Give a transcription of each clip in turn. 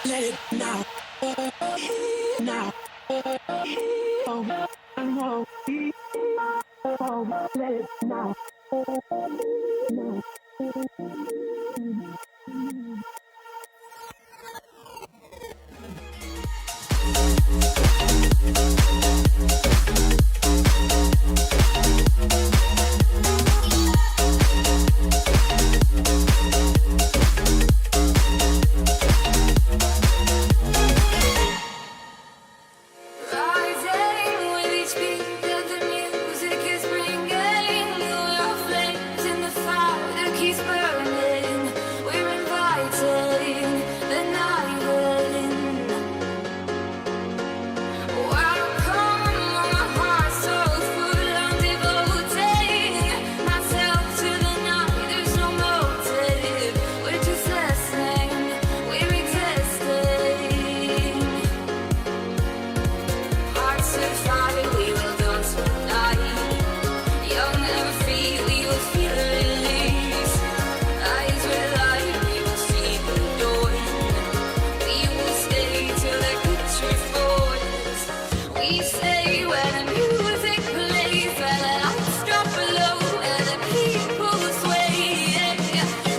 Let it now. Now. Let it now. Rising with each beat of the music is bringing your flames in the fire that keeps burning. We're inviting the night in. Welcome, my heart's so full. I'm devoting myself to the night. There's no motive. We're just listening. We're existing. Hearts of fire, we will dance all night. Young and free, we will feel the release. Eyes will light, we will see the dawn. We will stay till the picture falls. We stay where the music plays, where the lights drop below, where the people sway.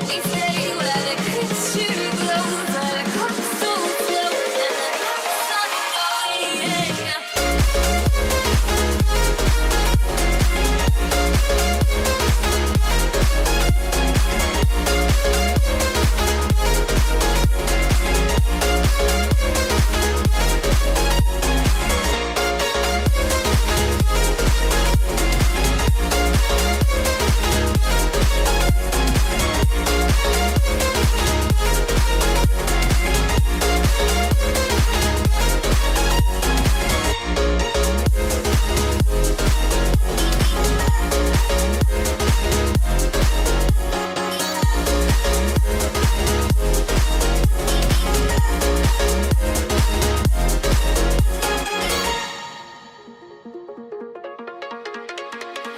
We stay where the picture glows, where the crystal flows, and the lights on the way.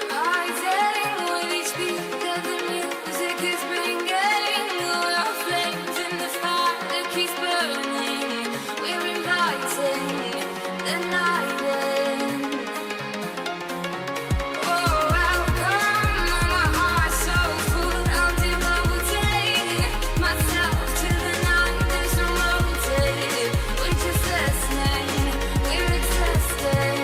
Rising with each beat of the music is bringing your flames in the fire that keeps burning. We're inviting the night in. Oh, welcome, my heart's so full. I'm devoting myself to the night. There's no motive. We're just listening. We're existing.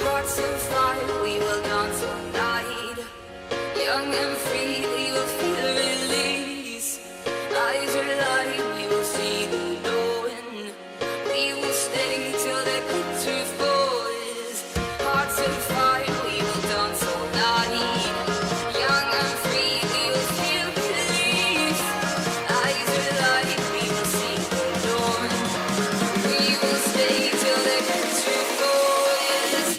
Hearts of fire, we will dance all night. Young and free, we will feel the release. Eyes are light, we will see the dawn. We will stay till the picture falls. Hearts of fire, we will dance all night. Young and free, we will feel the release. Eyes are light, we will see the dawn. We will stay till the picture falls.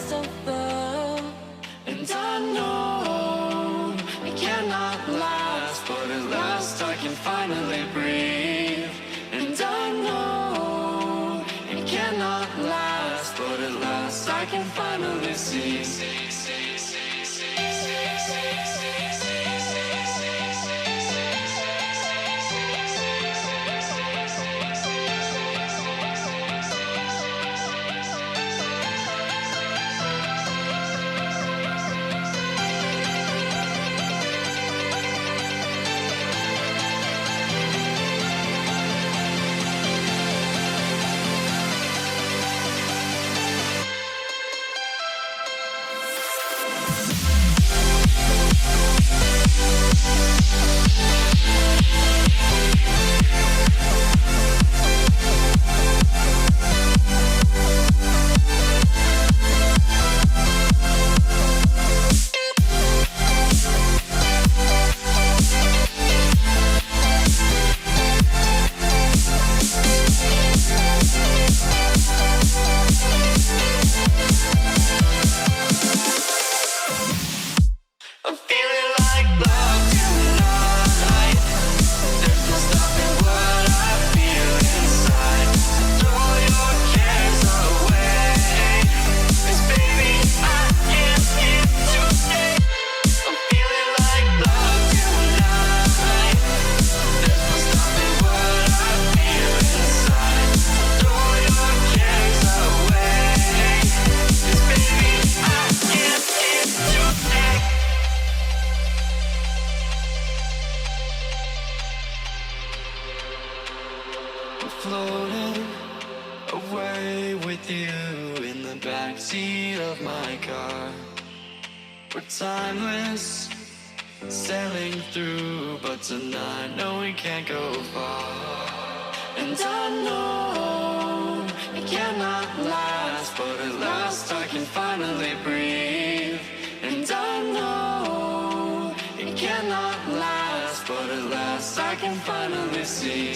last over. And I know it cannot last, but at last I can finally breathe. And I know it cannot last, but at last I can finally see. Floating away with you in the backseat of my car. We're timeless, sailing through, but tonight, no, we can't go far. And I know it cannot last, but at last I can finally breathe. And I know it cannot last, but at last I can finally see.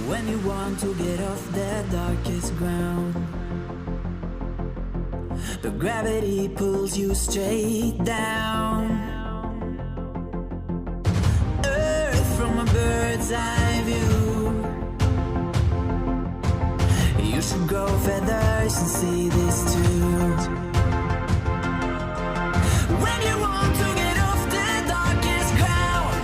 When you want to get off the darkest ground, but gravity pulls you straight down. Earth from a bird's eye view. You should grow feathers and see this too. When you want to get off the darkest ground,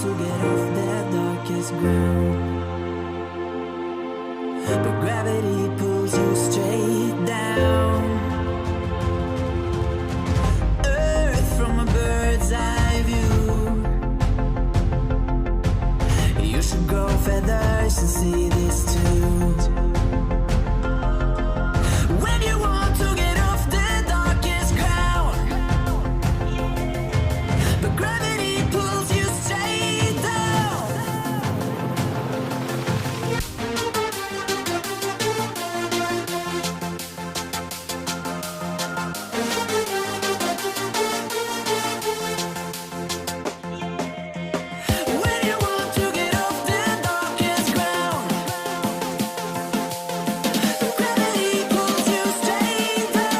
want to get off that darkest ground, but gravity pulls you straight down. Earth from a bird's eye view. You should grow feathers and see this too. When you want to get off the darkest ground, but gravity pulls you straight down. When you want to get off the darkest ground, but gravity pulls you straight down.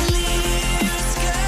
Clear sky.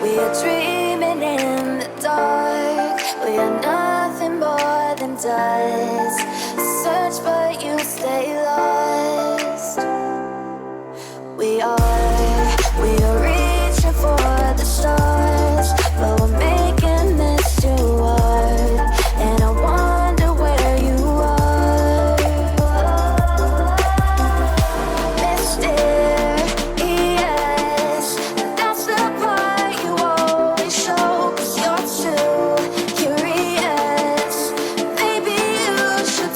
We are dreaming in the dark. We are nothing more than dust. Search but you stay lost. We are reaching for the stars, but we're making this too hard. And I wonder where you are. Mysterious, that's the part you always show. 'Cause you're too curious. Maybe you should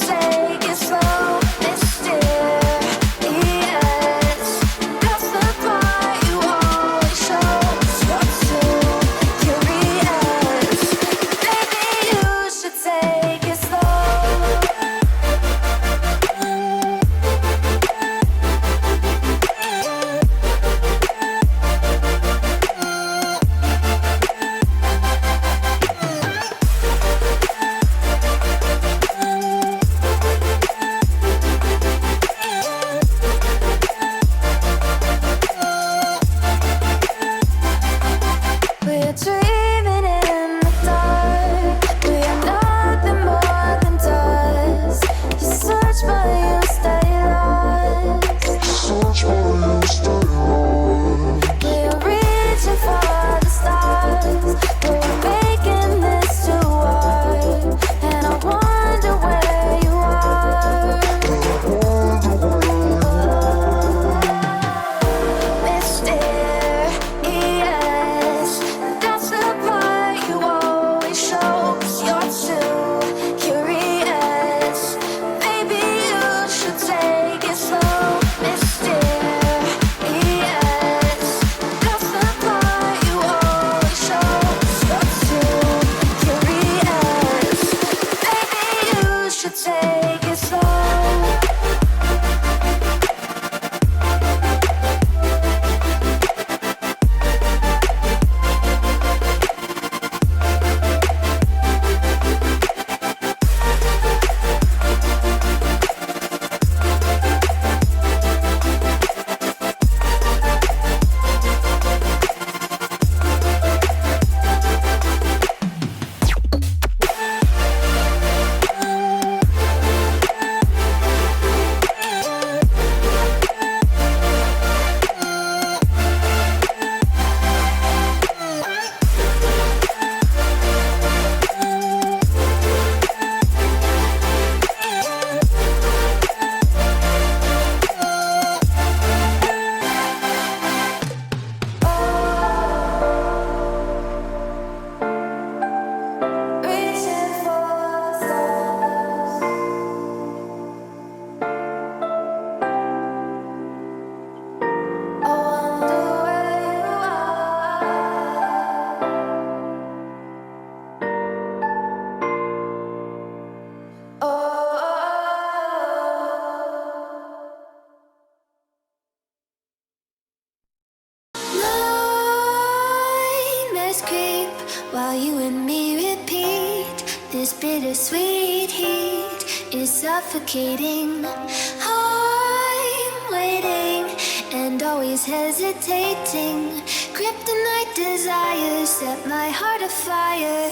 This bittersweet heat is suffocating. I'm waiting and always hesitating. Kryptonite desires set my heart afire.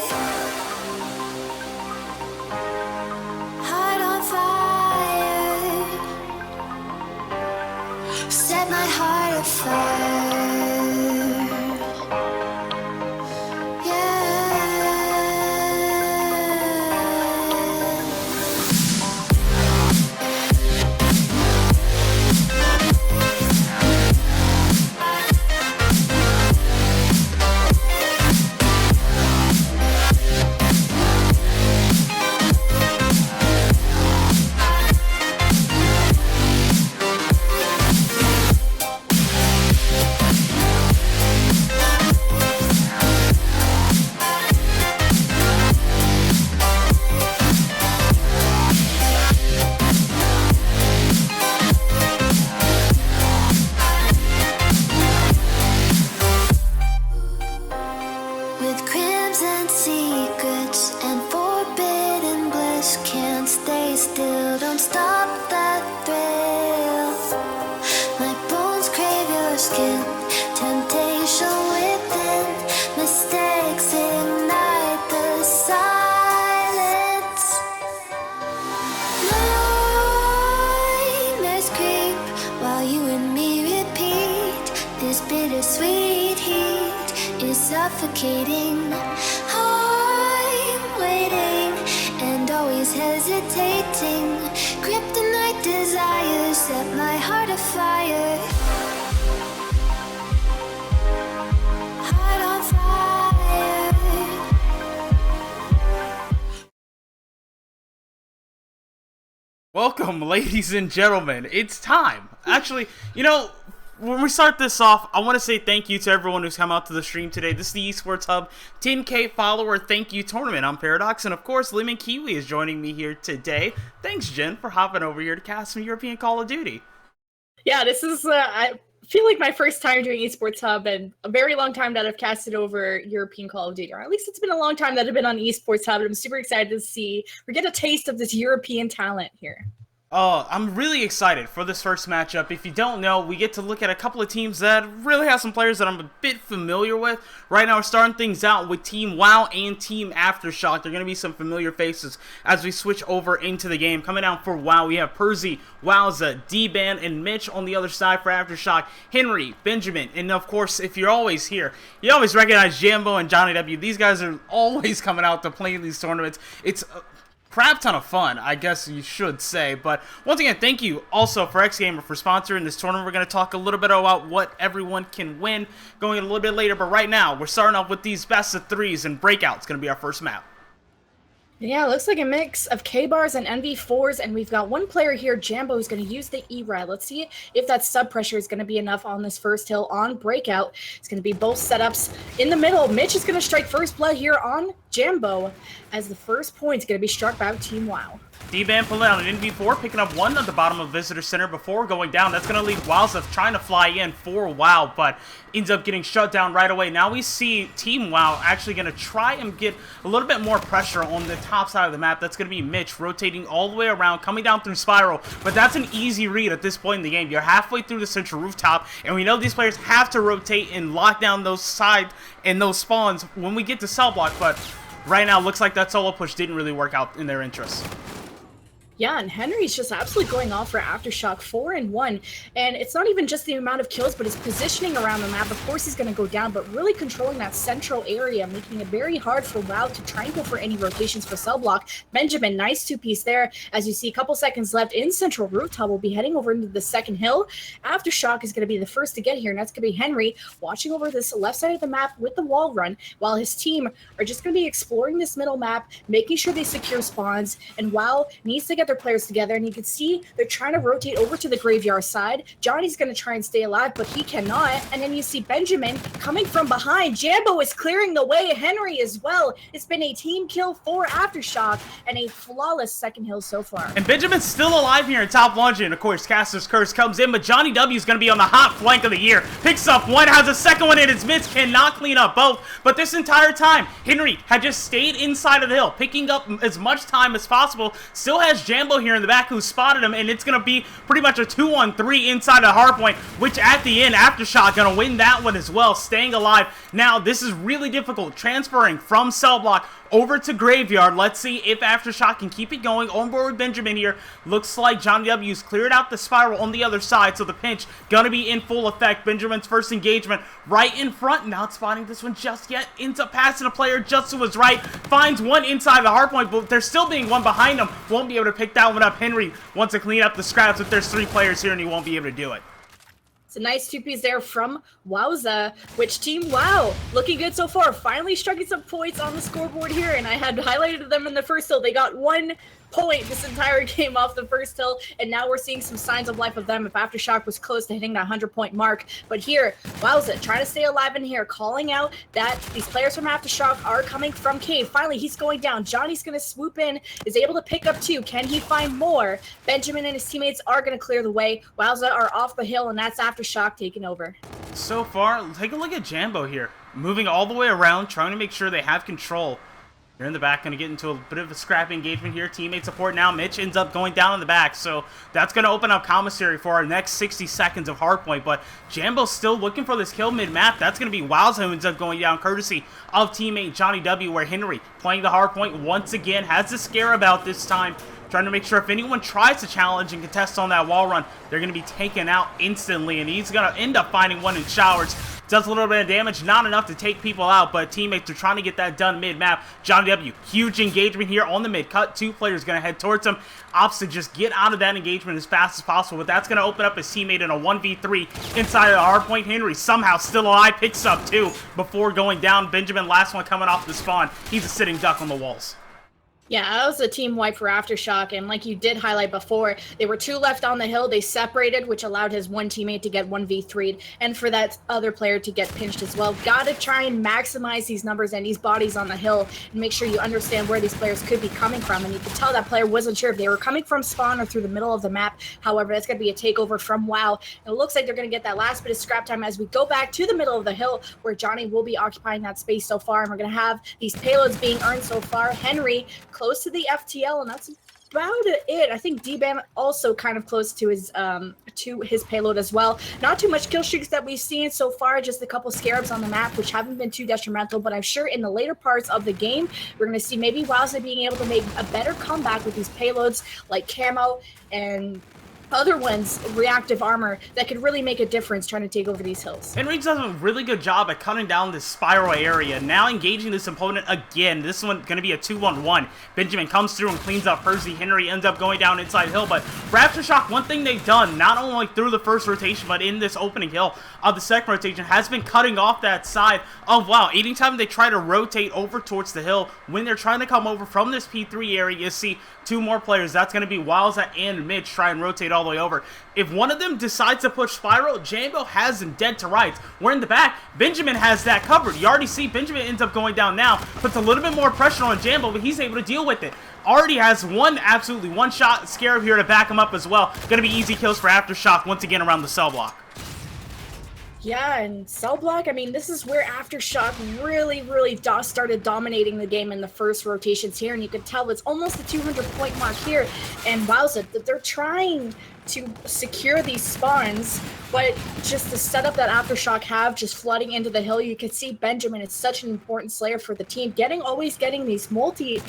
Heart on fire. Set my heart afire. Suffocating. I'm waiting and always hesitating. Kryptonite desires set my heart afire. Heart on fire. Welcome, ladies and gentlemen. It's time. Actually, when we start this off, I want to say thank you to everyone who's come out to the stream today. This is the Esports Hub 10K follower thank you tournament. I'm Paradox, and of course, Lemon Kiwi is joining me here today. Thanks, Jen, for hopping over here to cast some European Call of Duty. Yeah, this is, I feel like my first time doing Esports Hub, and a very long time that I've casted over European Call of Duty, or at least it's been a long time that I've been on Esports Hub, and I'm super excited to see, or get a taste of this European talent here. Oh, I'm really excited for this first matchup. If you don't know, we get to look at a couple of teams that really have some players that I'm a bit familiar with. Right now, we're starting things out with Team WoW and Team Aftershock. There are going to be some familiar faces as we switch over into the game. Coming out for WoW, we have Percy, Wowza, D-Ban, and Mitch on the other side for Aftershock. Henry, Benjamin, and of course, if you're always here, you always recognize Jambo and Johnny W. These guys are always coming out to play in these tournaments. It's crap ton of fun, I guess you should say. But once again, thank you also for XGamer for sponsoring this tournament. We're going to talk a little bit about what everyone can win going a little bit later. But right now, we're starting off with these best of threes, and Breakout's going to be our first map. Yeah, it looks like a mix of K-bars and NV4s, and we've got one player here, Jambo, who's going to use the E-Ride. Let's see if that sub pressure is going to be enough on this first hill on Breakout. It's going to be both setups in the middle. Mitch is going to strike first blood here on Jambo, as the first point is going to be struck by Team WoW. D-Ban pulling out an NV4, picking up one at the bottom of Visitor Center before going down. That's going to lead Wowza trying to fly in for WoW, but ends up getting shut down right away. Now we see Team WoW actually going to try and get a little bit more pressure on the top side of the map. That's going to be Mitch rotating all the way around, coming down through Spiral, but that's an easy read at this point in the game. You're halfway through the central rooftop, and we know these players have to rotate and lock down those sides and those spawns when we get to cell block, but right now looks like that solo push didn't really work out in their interest. Yeah, and Henry's just absolutely going off for Aftershock 4-1. And it's not even just the amount of kills, but his positioning around the map. Of course, he's going to go down, but really controlling that central area, making it very hard for WoW to try and go for any rotations for cell block. Benjamin, nice two-piece there. As you see, a couple seconds left in central rooftop. We'll be heading over into the second hill. Aftershock is going to be the first to get here, and that's going to be Henry watching over this left side of the map with the wall run, while his team are just going to be exploring this middle map, making sure they secure spawns, and WoW needs to get their their players together, and you can see they're trying to rotate over to the graveyard side. Johnny's going to try and stay alive, but he cannot. And then you see Benjamin coming from behind. Jambo is clearing the way. Henry as well. It's been a team kill for Aftershock and a flawless second hill so far. And Benjamin's still alive here in top launch, and of course Caster's Curse comes in, but Johnny W is going to be on the hot flank of the year. Picks up one, has a second one in his midst, cannot clean up both. But this entire time, Henry had just stayed inside of the hill, picking up as much time as possible. Still has Jambo here in the back who spotted him, and it's going to be pretty much a 2-on-3 inside of hardpoint, which at the end, Aftershock going to win that one as well, staying alive. Now, this is really difficult, transferring from cell block over to graveyard. Let's see if Aftershock can keep it going. On board with Benjamin here. Looks like Johnny W's cleared out the spiral on the other side, so the pinch gonna be in full effect. Benjamin's first engagement right in front, not spotting this one just yet. Ends up passing a player just to his right. Finds one inside the hardpoint, but there's still being one behind him. Won't be able to pick that one up. Henry wants to clean up the scraps, but there's 3 players here and he won't be able to do it. It's a nice 2-piece there from Wowza, which Team WoW looking good so far. Finally striking some points on the scoreboard here, and I had highlighted them in the first hill. They got 1 point this entire game off the first hill, and now we're seeing some signs of life of them if Aftershock was close to hitting that 100-point mark. But here, Wowza trying to stay alive in here, calling out that these players from Aftershock are coming from cave. Finally, he's going down. Johnny's going to swoop in, is able to pick up 2. Can he find more? Benjamin and his teammates are going to clear the way. Wowza are off the hill, and that's Aftershock taking over. So far, take a look at Jambo here. Moving all the way around, trying to make sure they have control. They're in the back, going to get into a bit of a scrappy engagement here. Teammate support now. Mitch ends up going down in the back, so that's going to open up commissary for our next 60 seconds of hardpoint. But Jambo's still looking for this kill mid-map. That's going to be Wowza who ends up going down, courtesy of teammate Johnny W, where Henry playing the hardpoint once again. Has the scare about this time, trying to make sure if anyone tries to challenge and contest on that wall run, they're going to be taken out instantly, and he's going to end up finding one in showers. Does a little bit of damage, not enough to take people out, but teammates are trying to get that done mid-map. Johnny W, huge engagement here on the mid-cut. 2 players going to head towards him. Opts to just get out of that engagement as fast as possible, but that's going to open up his teammate in a 1v3 inside of the hardpoint. Henry somehow still alive, picks up 2 before going down. Benjamin, last one coming off the spawn. He's a sitting duck on the walls. Yeah, that was a team wipe for Aftershock, and like you did highlight before, they were 2 left on the hill. They separated, which allowed his one teammate to get 1v3'd, and for that other player to get pinched as well. Gotta try and maximize these numbers and these bodies on the hill, and make sure you understand where these players could be coming from. And you could tell that player wasn't sure if they were coming from spawn or through the middle of the map. However, that's gonna be a takeover from WoW. And it looks like they're gonna get that last bit of scrap time as we go back to the middle of the hill, where Johnny will be occupying that space so far, and we're gonna have these payloads being earned so far. Henry close to the FTL, and that's about it. I think D-Ban also kind of close to his payload as well. Not too much kill streaks that we've seen so far, just a couple scarabs on the map, which haven't been too detrimental, but I'm sure in the later parts of the game, we're going to see maybe Wowza being able to make a better comeback with these payloads like Camo and other ones, reactive armor, that could really make a difference trying to take over these hills. Henry does a really good job at cutting down this spiral area. Now engaging this opponent again. This one going to be a 2-on-1. Benjamin comes through and cleans up Percy. Henry ends up going down inside hill, but for Aftershock, one thing they've done, not only through the first rotation, but in this opening hill of the second rotation, has been cutting off that side of WoW. Anytime they try to rotate over towards the hill, when they're trying to come over from this P3 area, you see 2 more players. That's going to be Wowza and Mitch try and rotate all the way over. If one of them decides to push spiral, Jambo has them dead to rights. We're in the back. Benjamin has that covered. You already see Benjamin ends up going down now. Puts a little bit more pressure on Jambo, but he's able to deal with it. Already has absolutely one shot Scarab here to back him up as well. Going to be easy kills for Aftershock once again around the cell block. Yeah, and cell block, I mean, this is where Aftershock really started dominating the game in the first rotations here, and you can tell it's almost the 200-point mark here, and Wowza, they're trying to secure these spawns, but just the setup that Aftershock have, just flooding into the hill, you can see Benjamin is such an important slayer for the team. Always getting these multi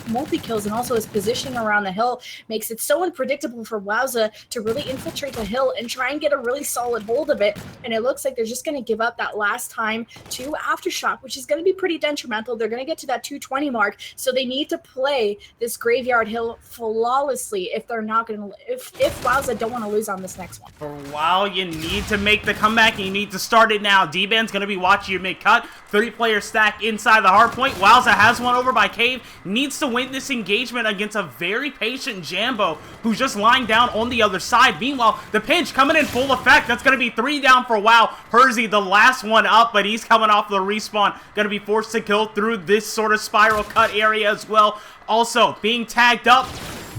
kills, and also his positioning around the hill makes it so unpredictable for Wowza to really infiltrate the hill and try and get a really solid hold of it. And it looks like they're just going to give up that last time to Aftershock, which is going to be pretty detrimental. They're going to get to that 220 mark, so they need to play this graveyard hill flawlessly if they're not going to, if Wowza don't want want to lose on this next one. For a while, you need to make the comeback, and you need to start it now. D-Band's going to be watching your mid-cut. 3-player stack inside the hard point. Wowza has one over by Cave. Needs to win this engagement against a very patient Jambo, who's just lying down on the other side. Meanwhile, the pinch coming in full effect. That's going to be 3 down for Wow. Hersey, the last one up, but he's coming off the respawn. Going to be forced to kill through this sort of spiral cut area as well. Also, being tagged up.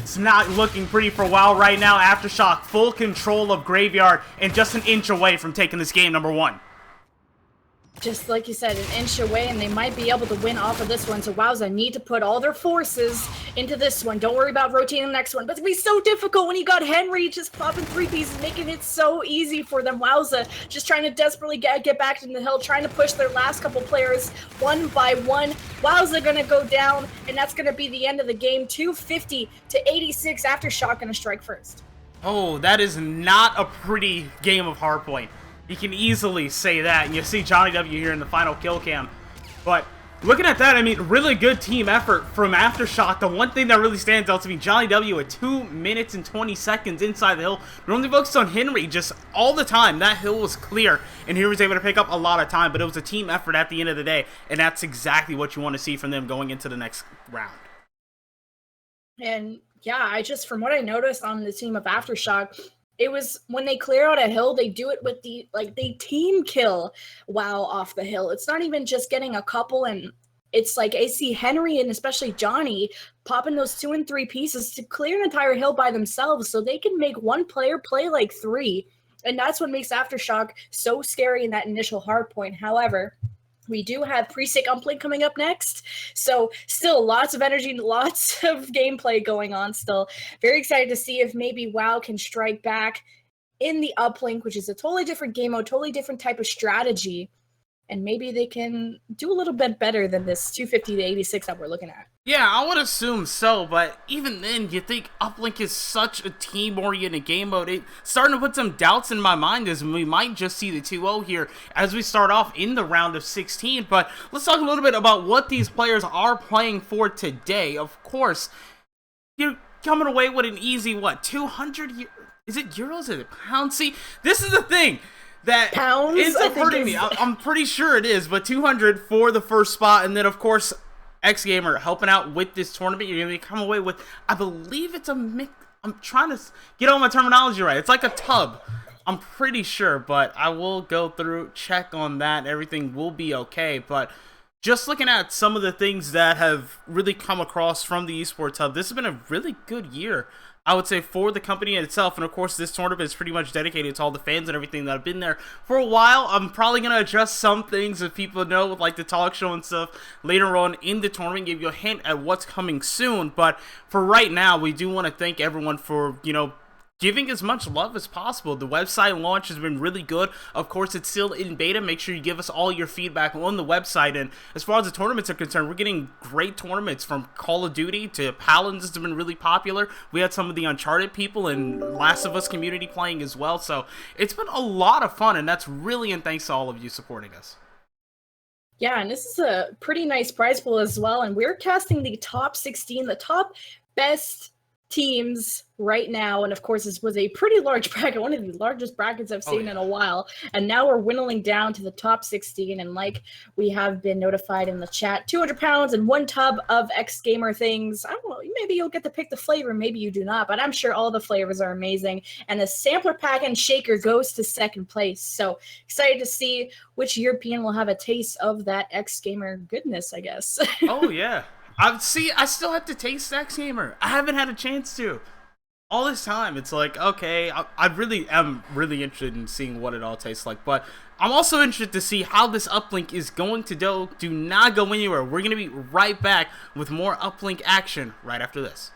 It's not looking pretty for WoW right now. Aftershock, full control of Graveyard, and just an inch away from taking this game number 1. Just like you said, an inch away, and they might be able to win off of this one. So Wowza need to put all their forces into this one. Don't worry about rotating the next one. But it's going to be so difficult when you got Henry just popping 3 pieces, making it so easy for them. Wowza just trying to desperately get back to the hill, trying to push their last couple players one by one. Wowza going to go down, and that's going to be the end of the game. 250 to 86. Aftershock going to strike first. Oh, that is not a pretty game of hardpoint. You can easily say that, and you see Johnny W here in the final kill cam. But looking at that, I mean, really good team effort from Aftershock. The one thing that really stands out to me, Johnny W at 2 minutes and 20 seconds inside the hill. Normally focused on Henry just all the time. That hill was clear, and he was able to pick up a lot of time, but it was a team effort at the end of the day, and that's exactly what you want to see from them going into the next round. And yeah, from what I noticed on the team of Aftershock, it was when they clear out a hill, they do it with they team kill WoW off the hill. It's not even just getting a couple, and it's like I see Henry and especially Johnny popping those 2 and 3 pieces to clear an entire hill by themselves, so they can make one player play like 3. And that's what makes Aftershock so scary in that initial hard point. However, we do have pre-sick Uplink coming up next. So still lots of energy, lots of gameplay going on still. Very excited to see if maybe WoW can strike back in the Uplink, which is a totally different game mode, totally different type of strategy. And maybe they can do a little bit better than this 250 to 86 that we're looking at. Yeah, I would assume so, but even then, you think Uplink is such a team-oriented game mode. It's starting to put some doubts in my mind as we might just see the 2-0 here as we start off in the round of 16. But let's talk a little bit about what these players are playing for today. Of course, you're coming away with an easy, 200? Is it euros? Is it pounds? See, this is the thing that Pounds, ends up hurting me. I'm pretty sure it is, but 200 for the first spot, and then, of course, X Gamer helping out with this tournament. You're going to come away with, I believe it's a mix. I'm trying to get all my terminology right. It's like a tub. I'm pretty sure, but I will go through, check on that. Everything will be okay. But just looking at some of the things that have really come across from the Esports Hub, this has been a really good year, I would say, for the company itself. And of course, this tournament is pretty much dedicated to all the fans and everything that have been there for a while. I'm probably going to adjust some things if people know, with like the talk show and stuff later on in the tournament, give you a hint at what's coming soon. But for right now, we do want to thank everyone for, giving as much love as possible. The website launch has been really good. Of course, it's still in beta. Make sure you give us all your feedback on the website. And as far as the tournaments are concerned, we're getting great tournaments from Call of Duty to Paladins has been really popular. We had some of the Uncharted people and Last of Us community playing as well. So it's been a lot of fun, and that's really in thanks to all of you supporting us. Yeah, and this is a pretty nice prize pool as well. And we're casting the top 16, the top best teams right now, and of course this was a pretty large bracket, one of the largest brackets I've seen in a while, and now we're whittling down to the top 16. And like we have been notified in the chat, 200 pounds and 1 tub of X Gamer things. I don't know, maybe you'll get to pick the flavor, maybe you do not, but I'm sure all the flavors are amazing. And the sampler pack and shaker goes to second place, so excited to see which European will have a taste of that X Gamer goodness, I guess. Oh yeah, I still have to taste X Gamer. I haven't had a chance to. All this time, it's like, okay, I really am really interested in seeing what it all tastes like. But I'm also interested to see how this Uplink is going to go. Do not go anywhere. We're going to be right back with more Uplink action right after this.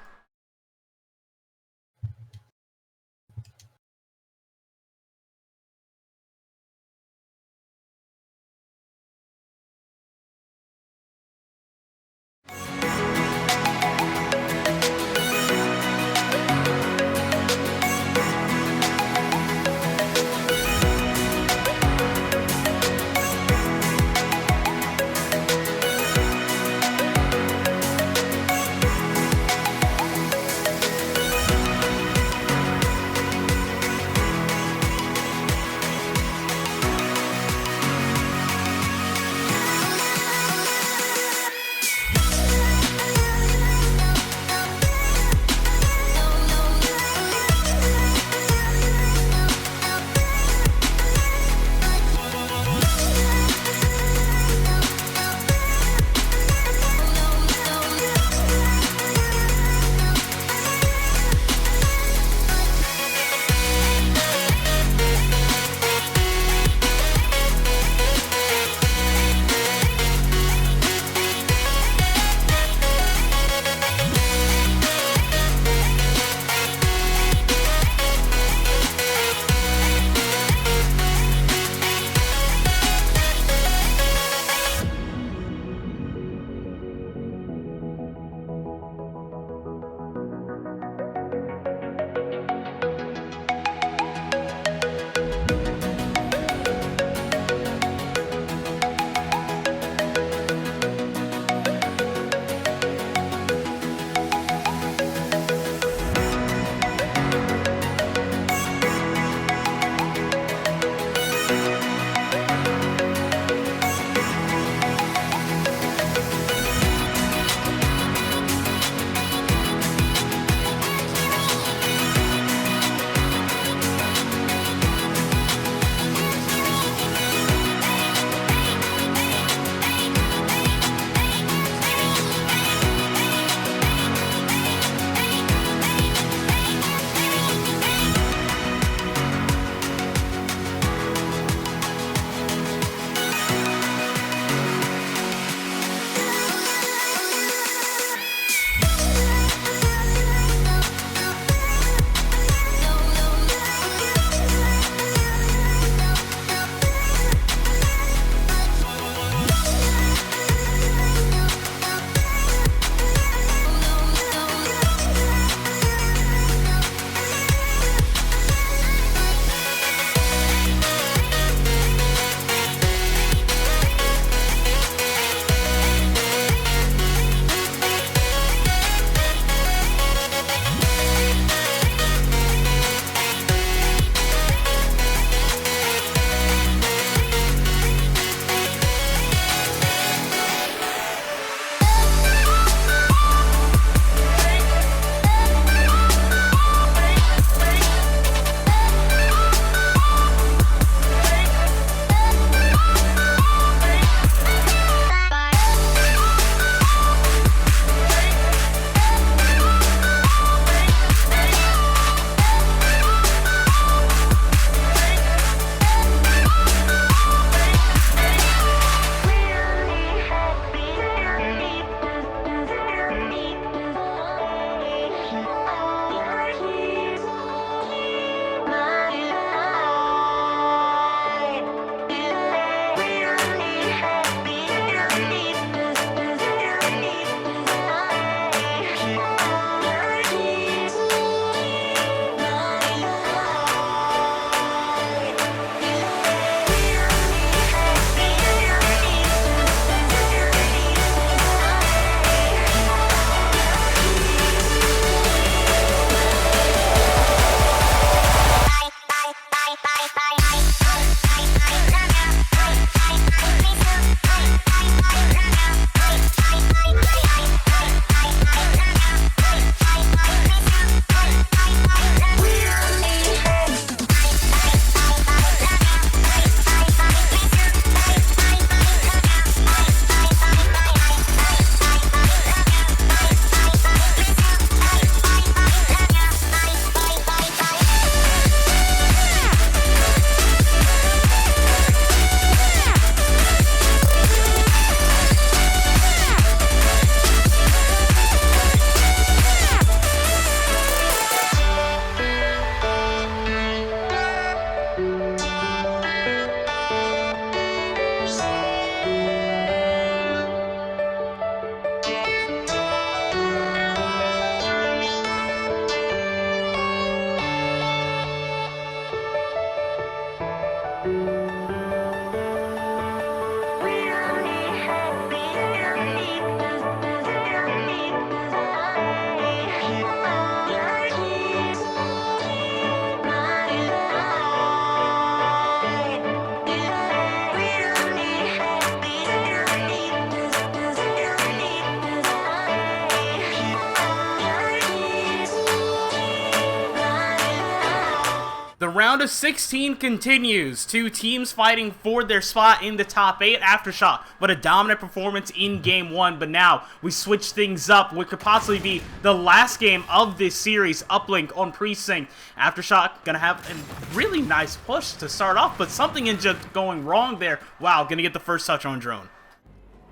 round of 16 continues. Two teams fighting for their spot in the top 8. Aftershock, but a dominant performance in game 1. But now we switch things up. What could possibly be the last game of this series. Uplink on Precinct. Aftershock gonna have a really nice push to start off, but something is just going wrong there. Wow, gonna get the first touch on drone.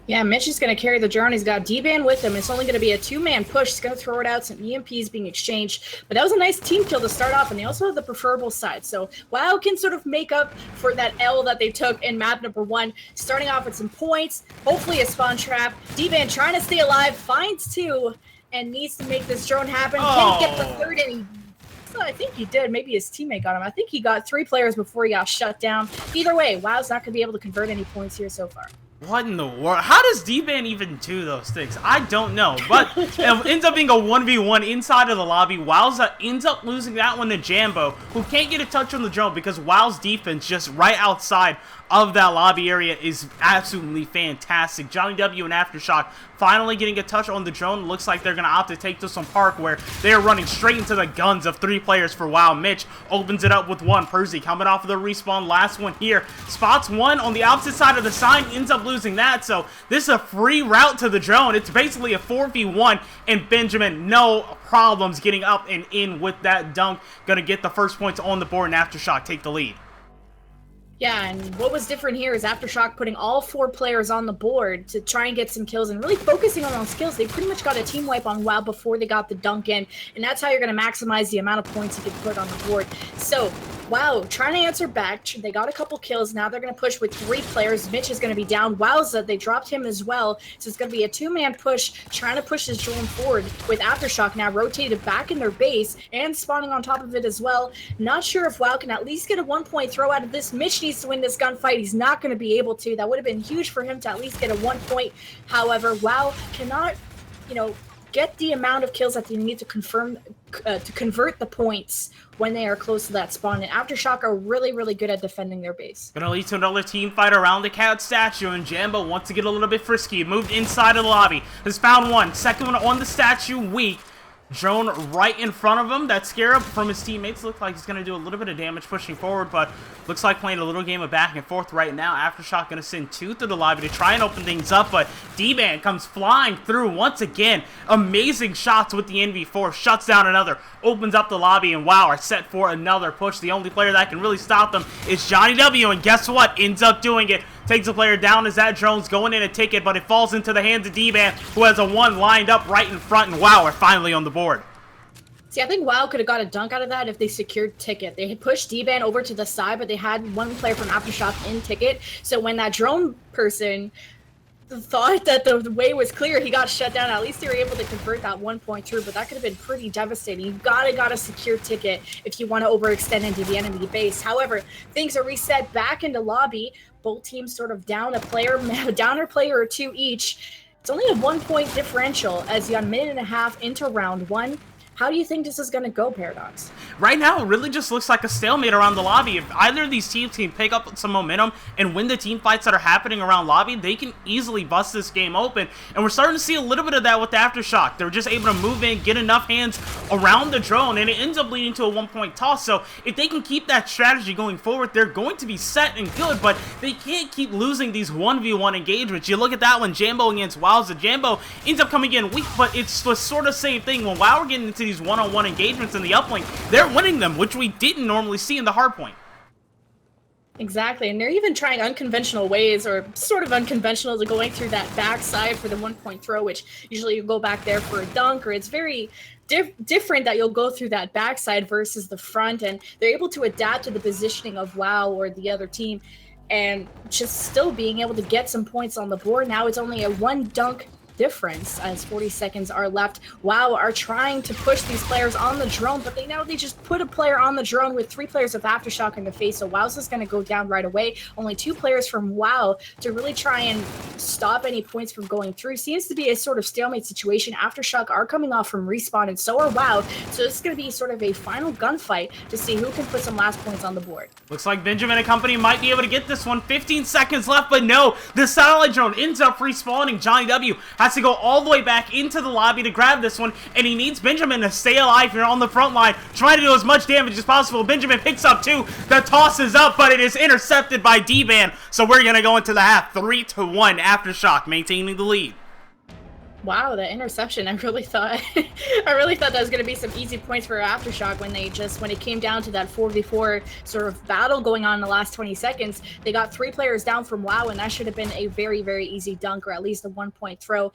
Yeah, Mitch is going to carry the drone. He's got D-Ban with him. It's only going to be a 2-man push. He's going to throw it out. Some EMPs being exchanged. But that was a nice team kill to start off, and they also have the preferable side. So WoW can sort of make up for that L that they took in map number 1. Starting off with some points, hopefully a spawn trap. D-Ban trying to stay alive, finds 2, and needs to make this drone happen. Can't get the third, and I think he did. Maybe his teammate got him. I think he got 3 players before he got shut down. Either way, WoW's not going to be able to convert any points here so far. What in the world? How does D-Ban even do those things? I don't know, but it ends up being a 1v1 inside of the lobby. Wowza ends up losing that one to Jambo, who can't get a touch on the drone because Wow's defense just right outside of that lobby area is absolutely fantastic. Johnny W and Aftershock finally getting a touch on the drone. Looks like they're going to opt to take this on Park, where they're running straight into the guns of 3 players for WoW. Mitch opens it up with 1. Percy coming off of the respawn. Last one here. Spots 1 on the opposite side of the sign. Ends up losing that. So this is a free route to the drone. It's basically a 4v1. And Benjamin, no problems getting up and in with that dunk. Going to get the first points on the board, and Aftershock take the lead. Yeah, and what was different here is Aftershock putting all 4 players on the board to try and get some kills and really focusing on those kills. They pretty much got a team wipe on WoW before they got the dunk in, and that's how you're going to maximize the amount of points you can put on the board. So, WoW trying to answer back. They got a couple kills. Now they're going to push with 3 players. Mitch is going to be down. Wowza, they dropped him as well. So it's going to be a 2-man push, trying to push this drone forward with Aftershock now rotated back in their base and spawning on top of it as well. Not sure if WoW can at least get a 1-point throw out of this. Mitch needs to win this gunfight. He's not going to be able to. That would have been huge for him to at least get a 1 point. However, WoW cannot, get the amount of kills that they need to convert the points when they are close to that spawn. And Aftershock are really, really good at defending their base. Gonna lead to another team fight around the cat statue, and Jambo wants to get a little bit frisky. Moved inside of the lobby. Has found 1. Second one on the statue. Weak. Drone right in front of him. That Scarab from his teammates looks like he's going to do a little bit of damage pushing forward, but looks like playing a little game of back and forth right now. Aftershock going to send 2 through the lobby to try and open things up, but D-Ban comes flying through once again. Amazing shots with the NV4. Shuts down another. Opens up the lobby, and WoW are set for another push. The only player that can really stop them is Johnny W, and guess what? Ends up doing it. Takes a player down as that drone's going in a ticket, but it falls into the hands of D-Ban, who has a 1 lined up right in front, and WoW are finally on the board. See, I think WoW could have got a dunk out of that if they secured ticket. They had pushed D-Ban over to the side, but they had 1 player from Aftershock in ticket. So when that drone person thought that the way was clear, he got shut down. At least they were able to convert that 1 point through, but that could have been pretty devastating. You gotta secure ticket if you want to overextend into the enemy base. However, things are reset back into lobby. Both teams sort of down a player or 2 each. It's only a 1 point differential as you're a minute and a half into round 1. How do you think this is going to go, Paradox? Right now, it really just looks like a stalemate around the lobby. If either of these teams can pick up some momentum and win the team fights that are happening around lobby, they can easily bust this game open. And we're starting to see a little bit of that with Aftershock. They're just able to move in, get enough hands around the drone, and it ends up leading to a 1 point toss. So if they can keep that strategy going forward, they're going to be set and good, but they can't keep losing these 1v1 engagements. You look at that one, Jambo against Wowza. Jambo ends up coming in weak, but it's the sort of same thing. When WoW are getting into these one-on-one engagements in the uplink, they're winning them, which we didn't normally see in the hardpoint. Exactly, and they're even trying unconventional ways, or sort of unconventional, to going through that backside for the 1 point throw, which usually you go back there for a dunk, or it's very different that you'll go through that backside versus the front, and they're able to adapt to the positioning of WoW or the other team, and just still being able to get some points on the board. Now it's only a 1 dunk difference as 40 seconds are left. WoW are trying to push these players on the drone, but they just put a player on the drone with 3 players with Aftershock in the face, so WoW's is going to go down right away. Only 2 players from WoW to really try and stop any points from going through. Seems to be a sort of stalemate situation. Aftershock are coming off from respawn, and so are WoW, so it's going to be sort of a final gunfight to see who can put some last points on the board. Looks like Benjamin and company might be able to get this one. 15 seconds left, but no, the satellite drone ends up respawning. Johnny W has to go all the way back into the lobby to grab this one, and he needs Benjamin to stay alive here on the front line, trying to do as much damage as possible. Benjamin picks up 2, the toss is up, but it is intercepted by D-Ban, so we're going to go into the half 3-1, Aftershock maintaining the lead. Wow, that interception! I really thought that was going to be some easy points for Aftershock when it came down to that 4v4 sort of battle going on in the last 20 seconds. They got 3 players down from WoW, and that should have been a very, very easy dunk or at least a 1-point throw.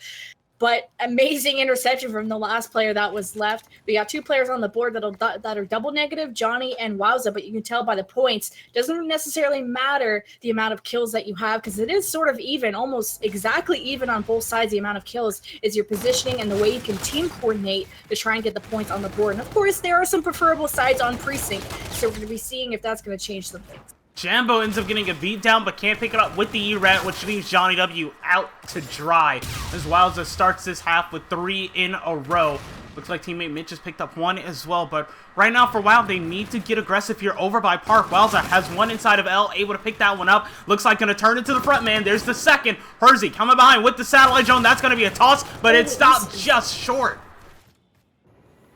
But amazing interception from the last player that was left. We got 2 players on the board that are double negative, Johnny and Wowza, but you can tell by the points, doesn't necessarily matter the amount of kills that you have, because it is sort of even, almost exactly even on both sides. The amount of kills is your positioning and the way you can team coordinate to try and get the points on the board. And of course, there are some preferable sides on Precinct, so we're going to be seeing if that's going to change some things. Jambo ends up getting a beat down, but can't pick it up with the E-Rat, which leaves Johnny W out to dry. As Wowza starts this half with 3 in a row. Looks like teammate Mitch has picked up 1 as well, but right now for WoW, they need to get aggressive here over by Park. Wowza has 1 inside of L, able to pick that one up. Looks like gonna turn into the front man. There's the second. Hersey coming behind with the satellite drone. That's gonna be a toss, but it stopped just short.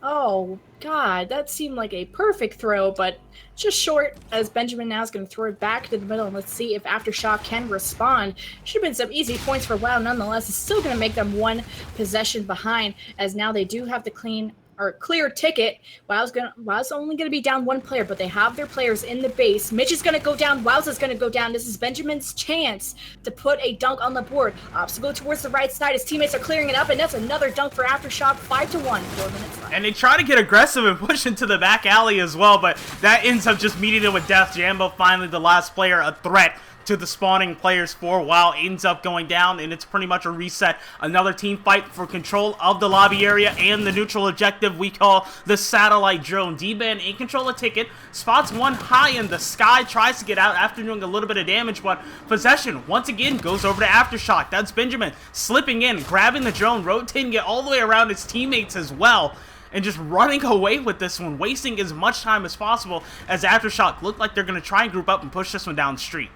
Oh, God, that seemed like a perfect throw, but just short, as Benjamin now is going to throw it back to the middle, and let's see if Aftershock can respond. Should have been some easy points for WoW, nonetheless. It's still going to make them 1 possession behind, as now they do have to clear ticket. WoW's only going to be down 1 player, but they have their players in the base. Mitch is going to go down. Wowza's going to go down. This is Benjamin's chance to put a dunk on the board. Obstacle towards the right side. His teammates are clearing it up, and that's another dunk for Aftershock. 5-1. 4 minutes left. And they try to get aggressive and push into the back alley as well, but that ends up just meeting it with death. Jambo, finally the last player, a threat to the spawning players for WoW, ends up going down, and it's pretty much a reset. Another team fight for control of the lobby area and the neutral objective we call the satellite drone. D-Ban in control of ticket, spots 1 high in the sky, tries to get out after doing a little bit of damage, but possession once again goes over to Aftershock. That's Benjamin slipping in, grabbing the drone, rotating it all the way around his teammates as well, and just running away with this one, wasting as much time as possible, as Aftershock look like they're going to try and group up and push this one down the street.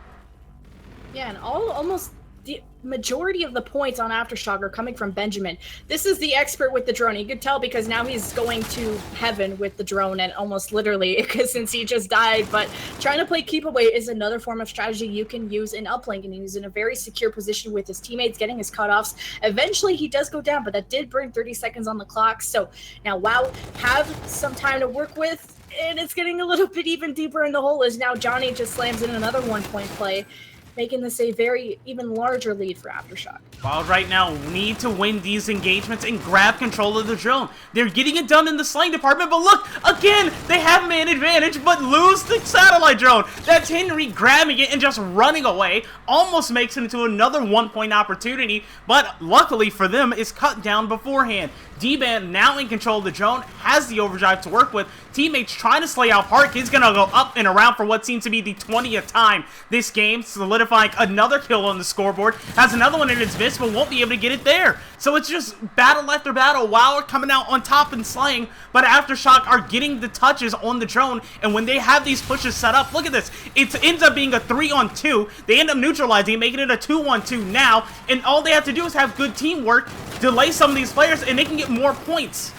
Yeah, and almost the majority of the points on Aftershock are coming from Benjamin. This is the expert with the drone. You could tell because now he's going to heaven with the drone, and almost literally, because since he just died. But trying to play keep away is another form of strategy you can use in Uplink, and he's in a very secure position with his teammates, getting his cutoffs. Eventually, he does go down, but that did bring 30 seconds on the clock. So now WoW have some time to work with, and it's getting a little bit even deeper in the hole as now Johnny just slams in another 1-point play, making this a very even larger lead for Aftershock. WoW right now need to win these engagements and grab control of the drone. They're getting it done in the slaying department, but look, again, they have man advantage, but lose the satellite drone. That's Henry grabbing it and just running away. Almost makes it into another 1-point opportunity, but luckily for them, is cut down beforehand. D-Ban now in control of the drone, has the overdrive to work with. Teammates trying to slay out Park. He's going to go up and around for what seems to be the 20th time this game, solidifying another kill on the scoreboard. Has another one in its fist, but won't be able to get it there. So it's just battle after battle. WoW are coming out on top and slaying, but Aftershock are getting the touches on the drone, and when they have these pushes set up, look at this. It ends up being a 3-on-2. They end up neutralizing, making it a 2-on-2 now, and all they have to do is have good teamwork, delay some of these players, and they can get more points.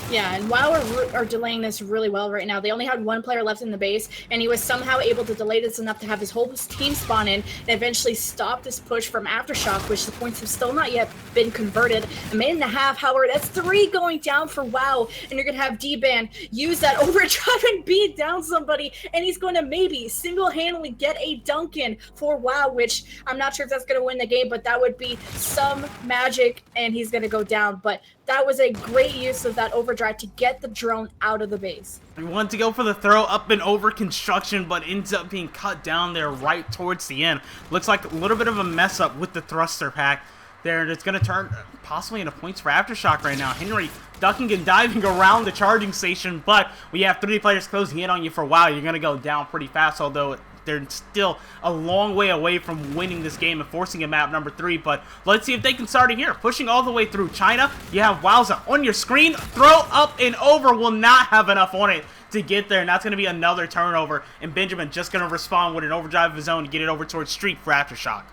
Yeah, and WoW are delaying this really well right now. They only had 1 player left in the base, and he was somehow able to delay this enough to have his whole team spawn in and eventually stop this push from Aftershock, which the points have still not yet been converted. A minute and a half, however, that's 3 going down for WoW, and you're going to have D-Ban use that overdrive and beat down somebody, and he's going to maybe single-handedly get a dunk in for WoW, which I'm not sure if that's going to win the game, but that would be some magic, and he's going to go down. But that was a great use of that overdrive to get the drone out of the base. We want to go for the throw up and over construction, but ends up being cut down there right towards the end. Looks like a little bit of a mess up with the thruster pack there, and it's going to turn possibly into points for Aftershock right now. Henry ducking and diving around the charging station, but we have 3 players closing in on you for a while. You're going to go down pretty fast, although they're still a long way away from winning this game and forcing a map number 3, but let's see if they can start it here. Pushing all the way through China, you have Wowza on your screen. Throw up and over, will not have enough on it to get there, and that's going to be another turnover, and Benjamin just going to respond with an overdrive of his own to get it over towards Street for Aftershock.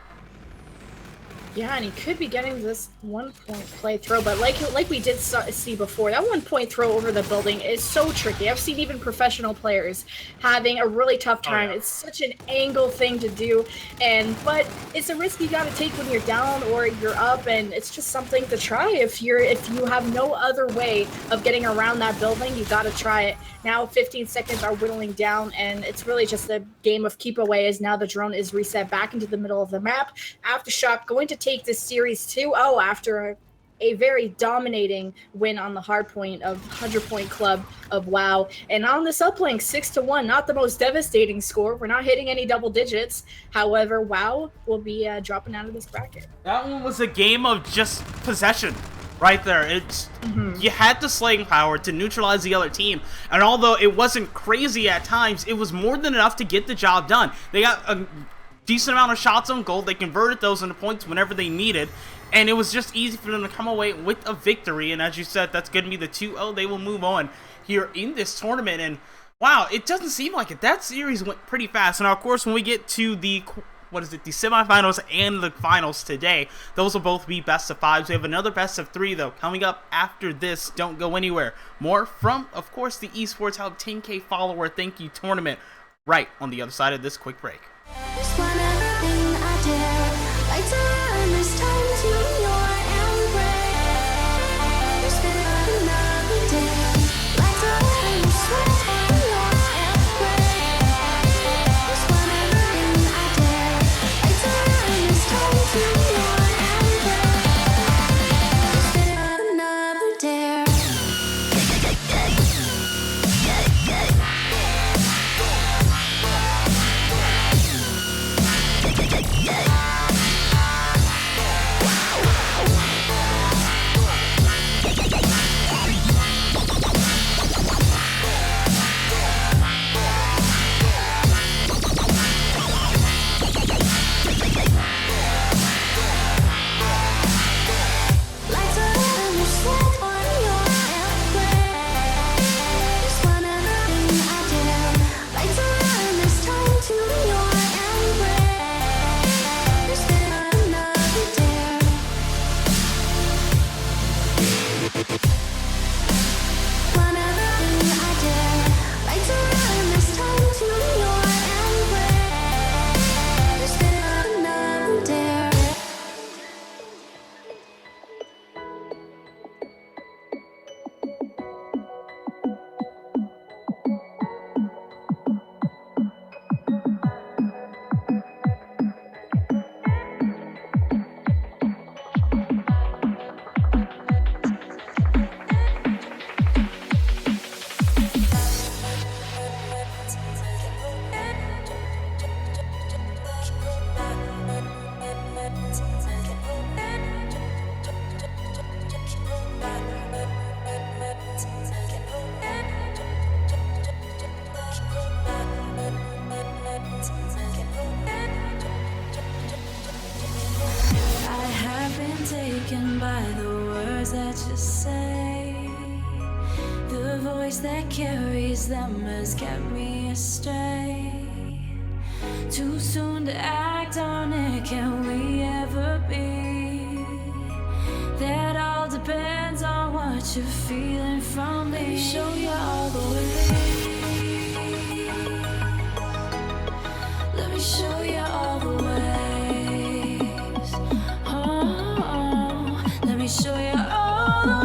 Yeah, and he could be getting this 1-point play throw, but like we did see before, that 1-point throw over the building is so tricky. I've seen even professional players having a really tough time. It's such an angle thing to do, but it's a risk you got to take when you're down or you're up, and it's just something to try. If you have no other way of getting around that building, you got to try it. Now 15 seconds are whittling down, and it's really just a game of keep away as now the drone is reset back into the middle of the map. Aftershock going to take this series 2-0 after a very dominating win on the hardpoint of 100-point club of WoW. And on this uplink, 6-1, not the most devastating score. We're not hitting any double digits. However, WoW will be dropping out of this bracket. That one was a game of just possession. Right there, it's you had the slaying power to neutralize the other team, and although it wasn't crazy at times, it was more than enough to get the job done. They got a decent amount of shots on goal, they converted those into points whenever they needed, and it was just easy for them to come away with a victory, and as you said, that's going to be the 2-0. They will move on here in this tournament, and wow, it doesn't seem like it. That series went pretty fast, and of course, when we get to the semifinals and the finals today, those will both be best of 5s. We have another best of 3 though coming up after this. Don't go anywhere. More from, of course, the Esports Hub 10K follower thank you tournament right on the other side of this quick break. Just one other thing I dare, like to run this time to your embrace. Just another day, like to run this sweat on your embrace. Just one other thing I dare, like to run this time to your embrace. Just another dare. Taken by the words that you say, the voice that carries them has kept me astray. Too soon to act on it, can we ever be? That all depends on what you're feeling from me. Let me show you all the way. Let me show you all the way. Let me show you all the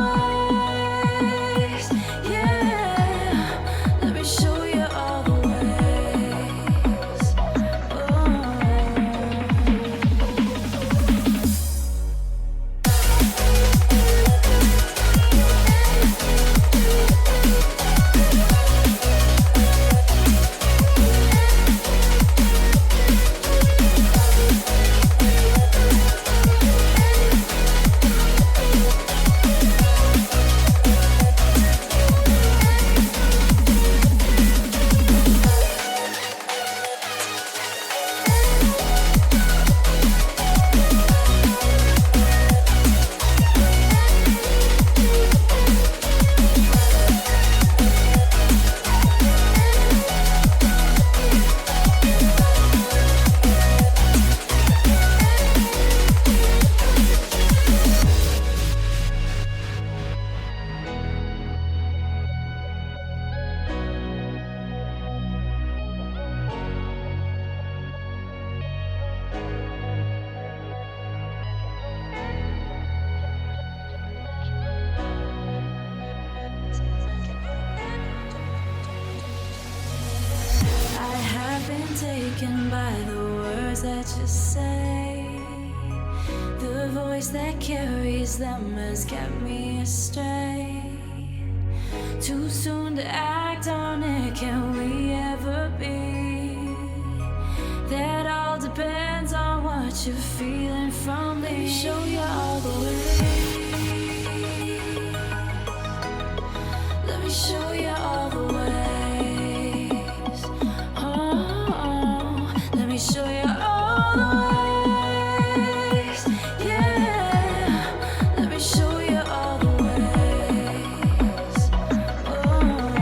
ways, yeah. Let me show you all the ways. Oh. been taken by the words that you say. The voice that carries them has kept me astray. Too soon to act on it, can we ever be? That all depends on what you're feeling from me. Let me show you all the ways. Let me show you all the ways. Oh, let me show you all the ways. Yeah, let me show you all the ways. Oh.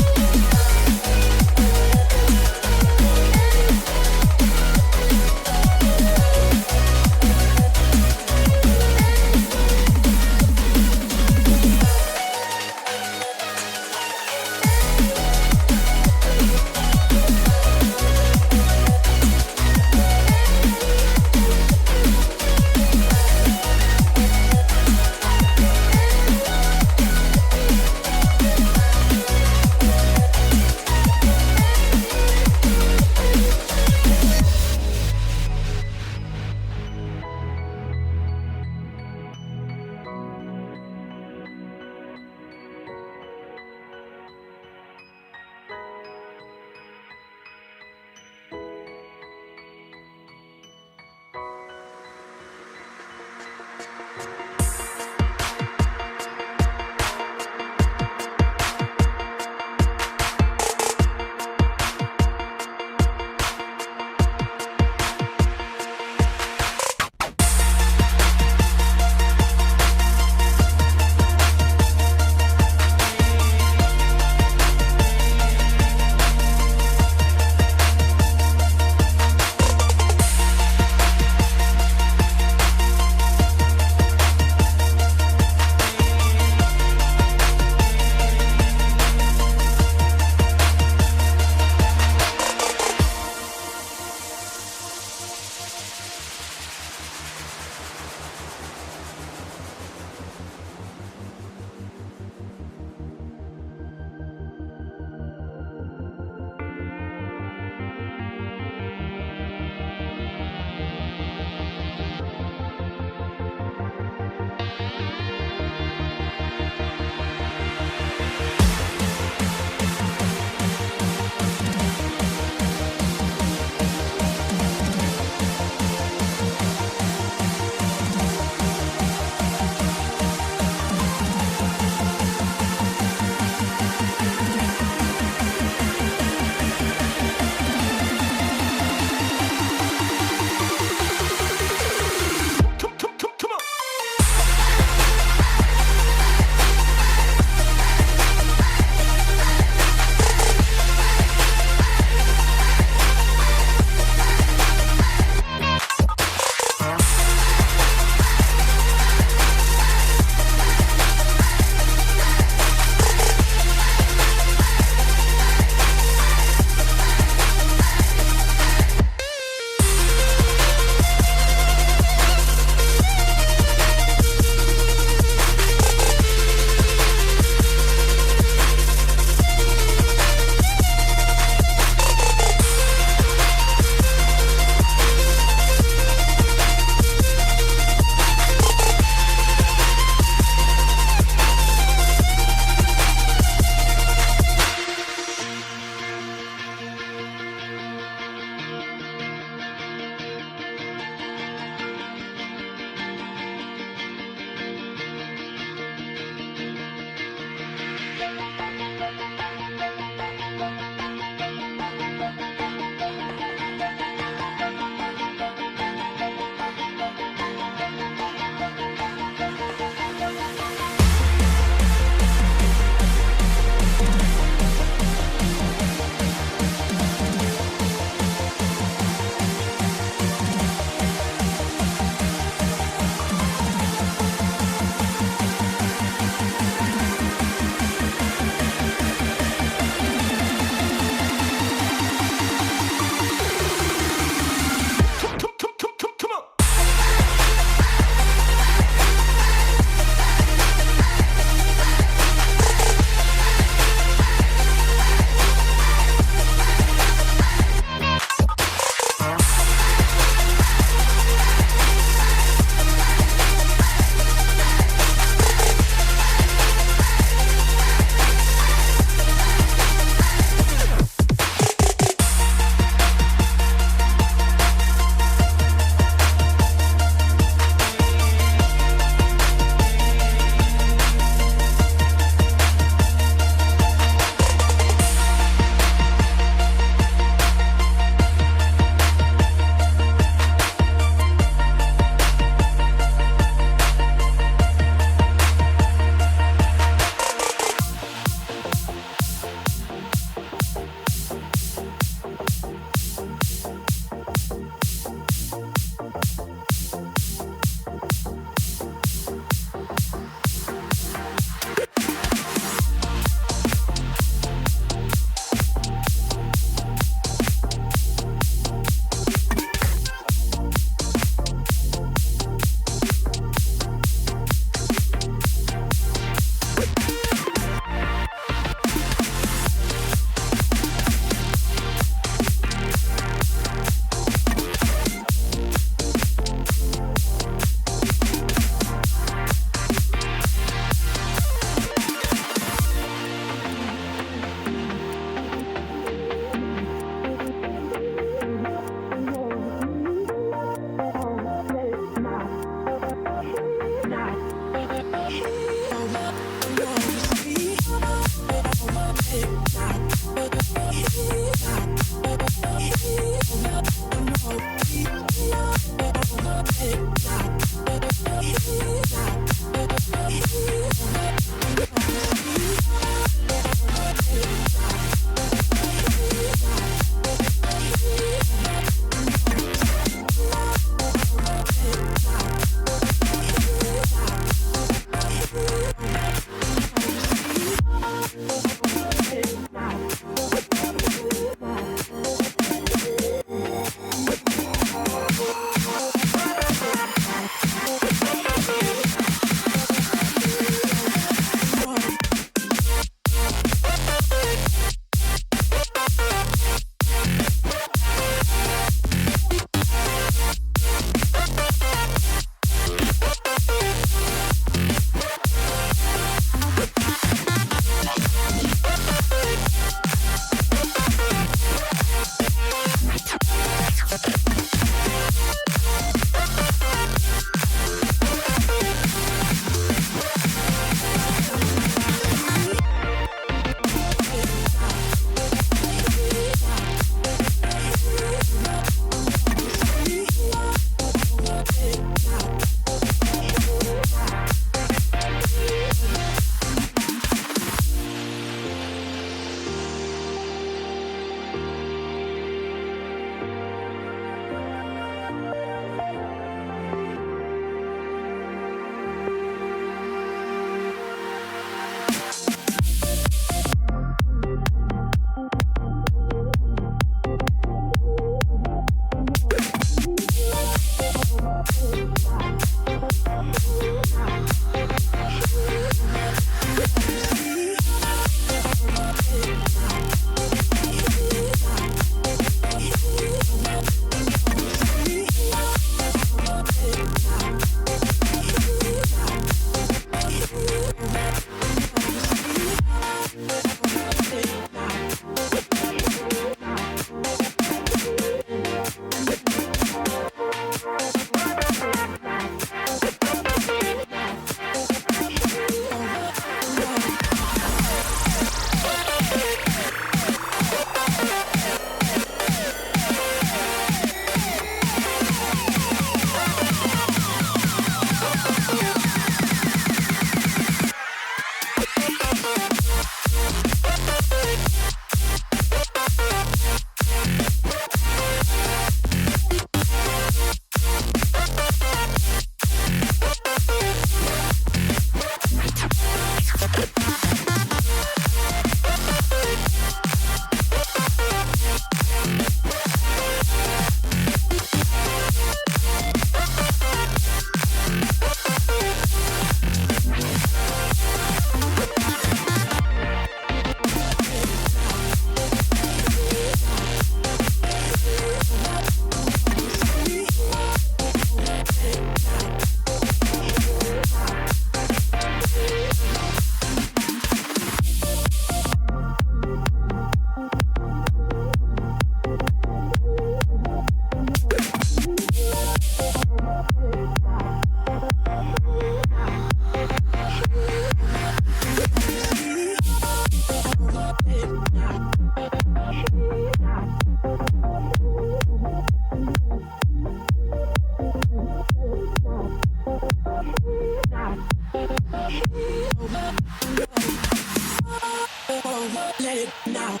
Oh, let it now.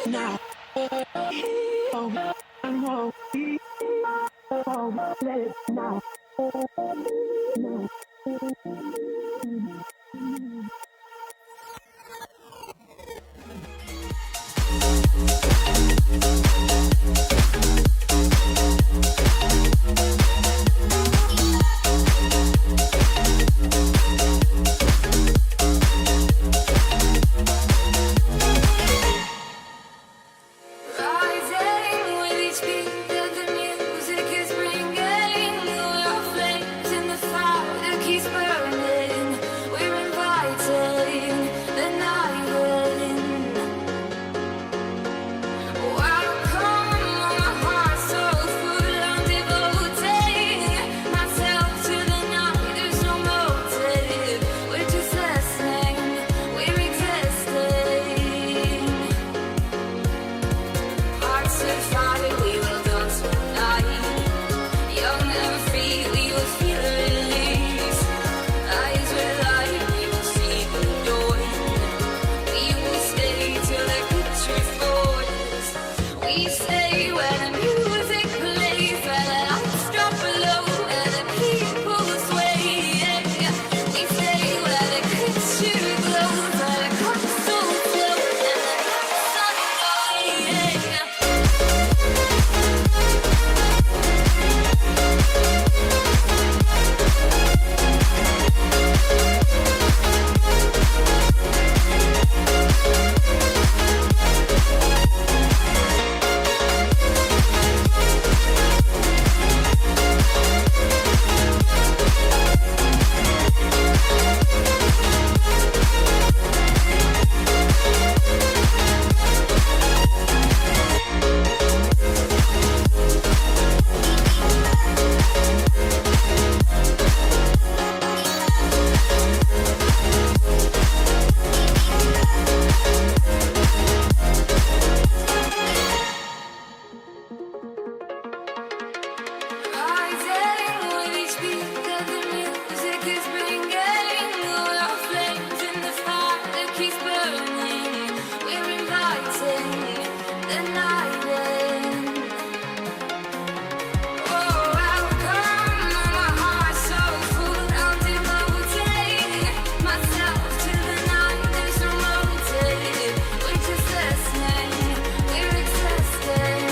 Now. Oh, let it now. Rising with each beat that the music is bringing, we're flames in the fire that keeps burning. We're inviting the night in. Welcome, my heart so full, I'm devoting myself to the night. There's no motive, we're just listening, we're existing. Hearts of fire, we will dance all night. Young and free, we will feel the release. Eyes will light, we will see the dawn. We will stay till the picture falls. We stay where the music plays, where the lights drop below, where the people sway. We stay where the picture glows, where the crystals flow, and the lights are glowing. Rising with each beat that the music is bringing, we're flames in the fire that keeps burning. We're inviting the night in. Oh, welcome, my heart so full, I'm devoting myself to the night. There's no motive, we're just listening, we're existing.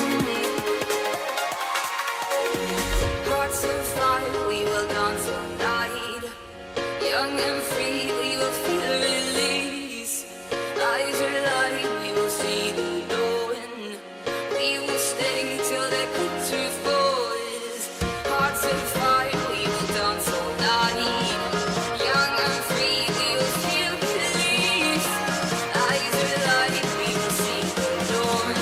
Hearts of fire, we will dance all night. Young and free, we will feel the release. Eyes are light, we will see the dawn. We will stay till the picture falls. Hearts of fire, we will dance all night. Young and free, we will feel the release. Eyes are light, we will see the dawn.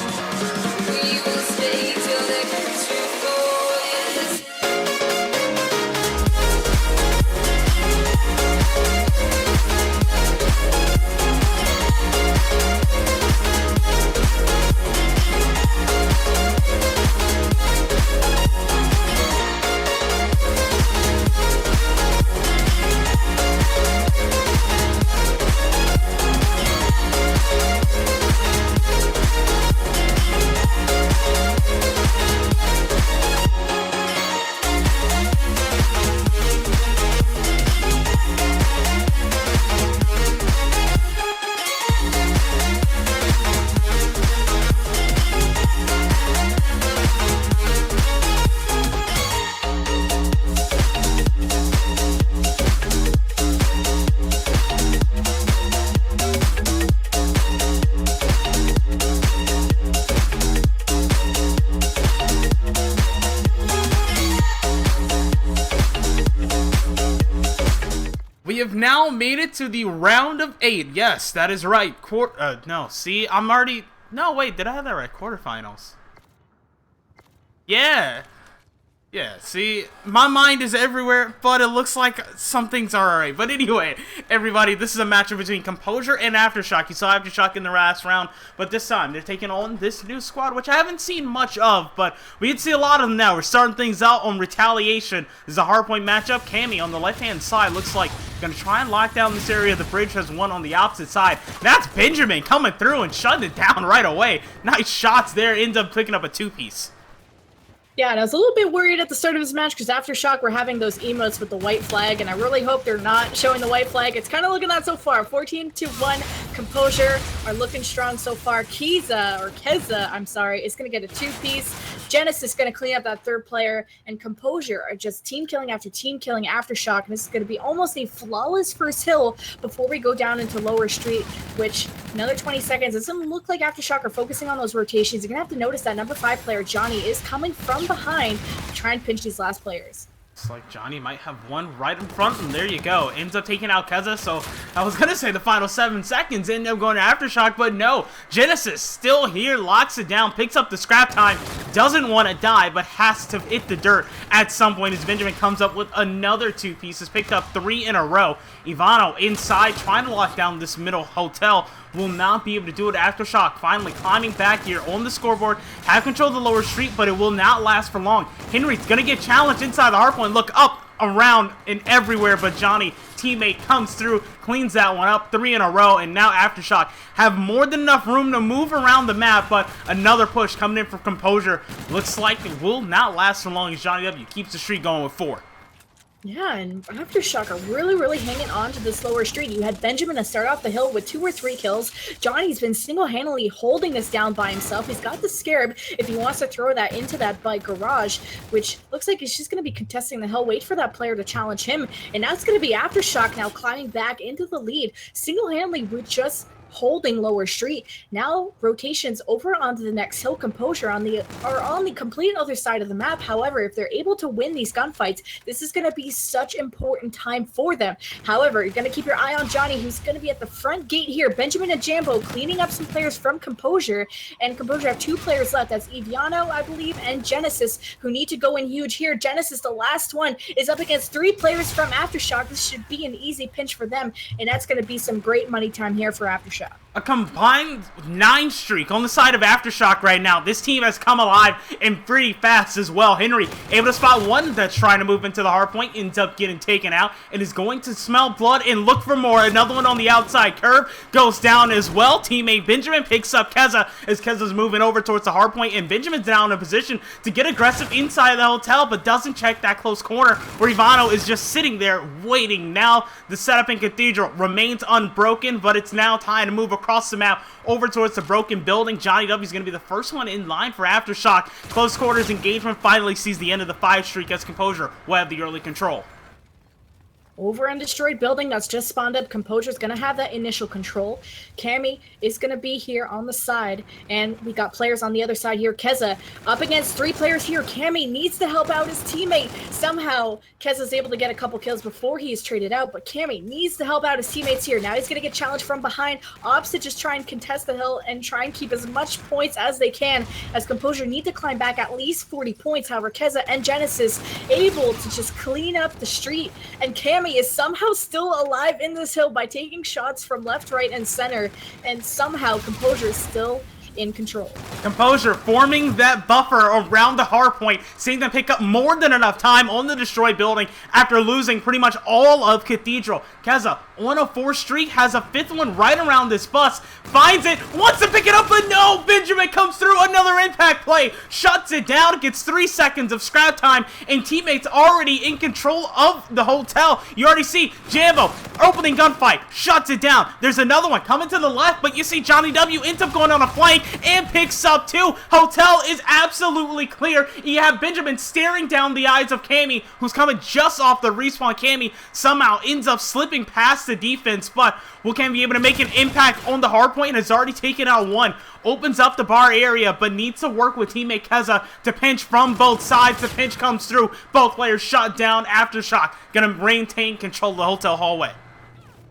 We will stay till the picture falls. We have now made it to the round of 8. Yes, that is right. No, see, I'm already... No, wait, did I have that right? Quarterfinals. Yeah. Yeah, see, my mind is everywhere, but it looks like some things are alright. But anyway, everybody, this is a matchup between Composure and Aftershock. You saw Aftershock in the last round, but this time they're taking on this new squad, which I haven't seen much of, but we can see a lot of them now. We're starting things out on Retaliation. This is a hardpoint matchup. Cammy on the left-hand side looks like going to try and lock down this area. The bridge has one on the opposite side. That's Benjamin coming through and shutting it down right away. Nice shots there. Ends up picking up a two-piece. Yeah, and I was a little bit worried at the start of this match because Aftershock were having those emotes with the white flag, and I really hope they're not showing the white flag. It's kind of looking that so far. 14-1. Composure are looking strong so far. Keza, I'm sorry, is going to get a two-piece. Genesis going to clean up that third player, and Composure are just team killing after team killing Aftershock, and this is going to be almost a flawless first hill before we go down into lower street, which another 20 seconds. It doesn't look like Aftershock are focusing on those rotations. You're going to have to notice that number 5 player, Johnny, is coming from behind to try and pinch these last players. Looks like Johnny might have one right in front, and there you go. Ends up taking out Keza, so I was going to say the final 7 seconds end up going to Aftershock, but no. Genesis still here, locks it down, picks up the scrap time, doesn't want to die, but has to hit the dirt at some point as Benjamin comes up with another 2 pieces, picked up 3 in a row. Ivano inside, trying to lock down this middle hotel. Will not be able to do it. Aftershock finally climbing back here on the scoreboard. Have control of the lower street, but it will not last for long. Henry's going to get challenged inside the hardpoint. Look up, around, and everywhere, but Johnny, teammate, comes through, cleans that one up. 3 in a row, and now Aftershock have more than enough room to move around the map, but another push coming in for Composure. Looks like it will not last for long as Johnny W keeps the streak going with 4. Yeah, and Aftershock are really hanging on to this lower street. You had Benjamin to start off the hill with 2 or 3 kills. Johnny's been single-handedly holding this down by himself. He's got the Scarab if he wants to throw that into that bike garage, which looks like he's just going to be contesting the hill. Wait for that player to challenge him. And now it's going to be Aftershock now climbing back into the lead. Single-handedly with just holding lower street. Now rotations over onto the next hill. Composure on the complete other side of the map. However, if they're able to win these gunfights, this is going to be such important time for them. However, you're going to keep your eye on Johnny, who's going to be at the front gate here. Benjamin and Jambo cleaning up some players from Composure, and Composure have 2 players left. That's Eviano, I believe, and Genesis, who need to go in huge here. Genesis, the last one, is up against 3 players from Aftershock. This should be an easy pinch for them, and that's going to be some great money time here for Aftershock. A combined 9 streak on the side of Aftershock right now. This team has come alive and pretty fast as well. Henry able to spot one that's trying to move into the hardpoint, ends up getting taken out, and is going to smell blood and look for more. Another one on the outside curve goes down as well. Teammate Benjamin picks up Keza as Keza's moving over towards the hardpoint, and Benjamin's now in a position to get aggressive inside the hotel, but doesn't check that close corner where Ivano is just sitting there waiting. Now the setup in Cathedral remains unbroken, but it's now time to move across the map over towards the broken building. Johnny W is going to be the first one in line for Aftershock. Close quarters engagement finally sees the end of the 5 streak as Composure will have the early control. Over on destroyed building that's just spawned up. Composure's going to have that initial control. Cammy is going to be here on the side, and we got players on the other side here. Keza up against 3 players here. Cammy needs to help out his teammate. Somehow, Keza's able to get a couple kills before he is traded out, but Cammy needs to help out his teammates here. Now he's going to get challenged from behind. Ops to just try and contest the hill and try and keep as much points as they can, as Composure need to climb back at least 40 points. However, Keza and Genesis able to just clean up the street, and Cammy is somehow still alive in this hill by taking shots from left, right, and center, and somehow Composure is still in control. Composure forming that buffer around the hardpoint, seeing them pick up more than enough time on the destroyed building after losing pretty much all of Cathedral. Keza on a 4 streak, has a 5th one right around this bus, finds it, wants to pick it up, but no! Benjamin comes through, another impact play, shuts it down, gets 3 seconds of scrap time, and teammates already in control of the hotel. You already see Jambo opening gunfight, shuts it down. There's another one coming to the left, but you see Johnny W ends up going on a flank and picks up 2. Hotel is absolutely clear. You have Benjamin staring down the eyes of Cammy, who's coming just off the respawn. Cammy somehow ends up slipping past the defense, but will Cammy be able to make an impact on the hardpoint? Has already taken out 1. Opens up the bar area, but needs to work with teammate Keza to pinch from both sides. The pinch comes through. Both players shut down. Aftershock gonna maintain control of the hotel hallway.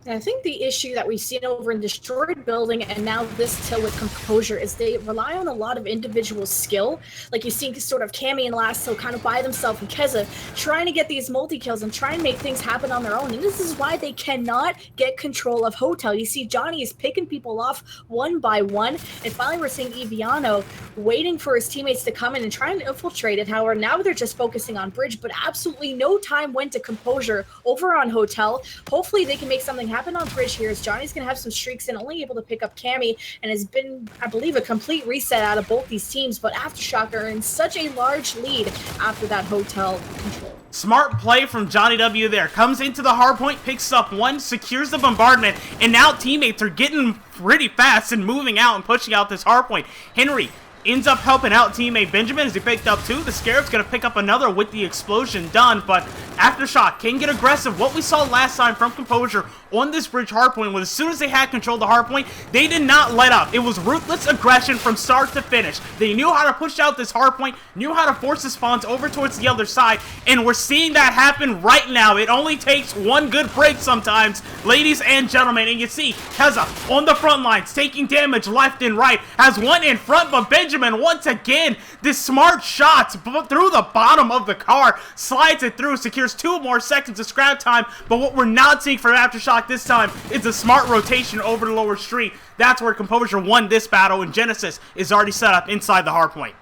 And I think the issue that we've seen over in Destroyed Building and now this Till with Composure is they rely on a lot of individual skill. Like you've seen sort of Cammy and Last Till kind of by themselves and Keza trying to get these multi-kills and try and make things happen on their own. And this is why they cannot get control of Hotel. You see Johnny is picking people off one by one. And finally we're seeing Eviano waiting for his teammates to come in and try and infiltrate it. However, now they're just focusing on Bridge, but absolutely no time went to Composure over on Hotel. Hopefully they can make something happen on Bridge here as Johnny's going to have some streaks and only able to pick up Cammy, and has been, I believe, a complete reset out of both these teams, but Aftershock are in such a large lead after that Hotel control. Smart play from Johnny W there. Comes into the hardpoint, picks up one, secures the bombardment, and now teammates are getting pretty fast and moving out and pushing out this hardpoint. Henry ends up helping out teammate Benjamin as he picked up two. The Scarab's going to pick up another with the explosion done, but Aftershock can get aggressive. What we saw last time from Composure on this Bridge hardpoint was as soon as they had control of the hardpoint, they did not let up. It was ruthless aggression from start to finish. They knew how to push out this hardpoint, knew how to force the spawns over towards the other side, and we're seeing that happen right now. It only takes one good break sometimes, ladies and gentlemen, and you see Keza on the front lines taking damage left and right, has one in front, but Benjamin once again, this smart shot through the bottom of the car, slides it through, secures 2 more seconds of scrap time, but what we're not seeing from Aftershock this time is a smart rotation over the lower street. That's where Composure won this battle, and Genesis is already set up inside the hardpoint.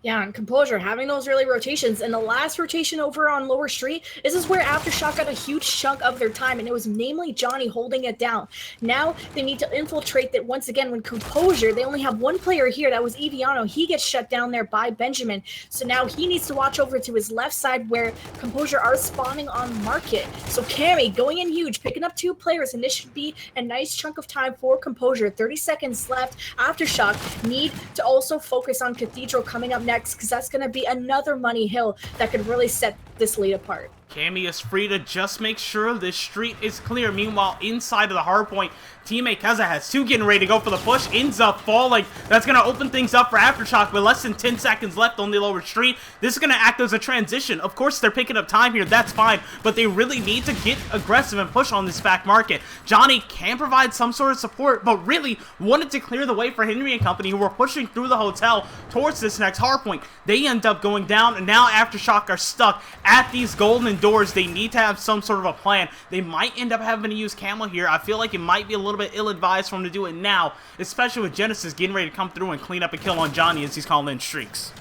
Yeah, and Composure having those early rotations. And the last rotation over on Lower Street, this is where Aftershock got a huge chunk of their time, and it was namely Johnny holding it down. Now they need to infiltrate that once again when Composure, they only have one player here, that was Eviano. He gets shut down there by Benjamin. So now he needs to watch over to his left side where Composure are spawning on Market. So Cammy going in huge, picking up 2 players, and this should be a nice chunk of time for Composure. 30 seconds left. Aftershock need to also focus on Cathedral coming up next, because that's going to be another money hill that could really set this lead apart. Cammy is free to just make sure this street is clear. Meanwhile, inside of the hardpoint, teammate Keza has 2 getting ready to go for the push, ends up falling. That's going to open things up for Aftershock with less than 10 seconds left on the lower street. This is going to act as a transition. Of course, they're picking up time here, that's fine, but they really need to get aggressive and push on this back market. Johnny can provide some sort of support, but really wanted to clear the way for Henry and company, who were pushing through the hotel towards this next hardpoint. They end up going down, and now Aftershock are stuck at these golden doors. They need to have some sort of a plan. They might end up having to use Camel here. I feel like it might be a little bit ill-advised for him to do it now, especially with Genesis getting ready to come through and clean up a kill on Johnny as he's calling in streaks.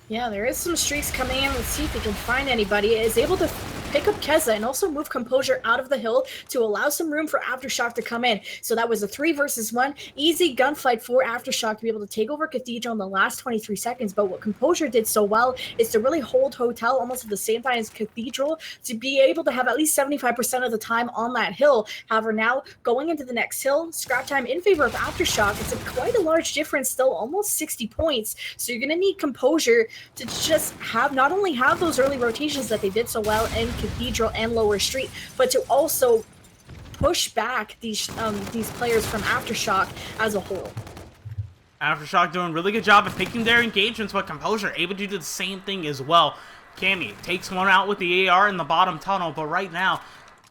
Yeah, there is some streaks coming in. Let's see if he can find anybody. Is able to pick up Keza and also move Composure out of the hill to allow some room for Aftershock to come in. So that was a 3 versus 1. Easy gunfight for Aftershock to be able to take over Cathedral in the last 23 seconds. But what Composure did so well is to really hold Hotel almost at the same time as Cathedral to be able to have at least 75% of the time on that hill. However, now going into the next hill, scrap time in favor of Aftershock. It's quite a large difference still, almost 60 points. So you're going to need Composure to just have, not only have those early rotations that they did so well in Cathedral and Lower Street, but to also push back these players from Aftershock as a whole. Aftershock doing a really good job of picking their engagements, but Composure able to do the same thing as well. Cammy takes one out with the AR in the bottom tunnel, but right now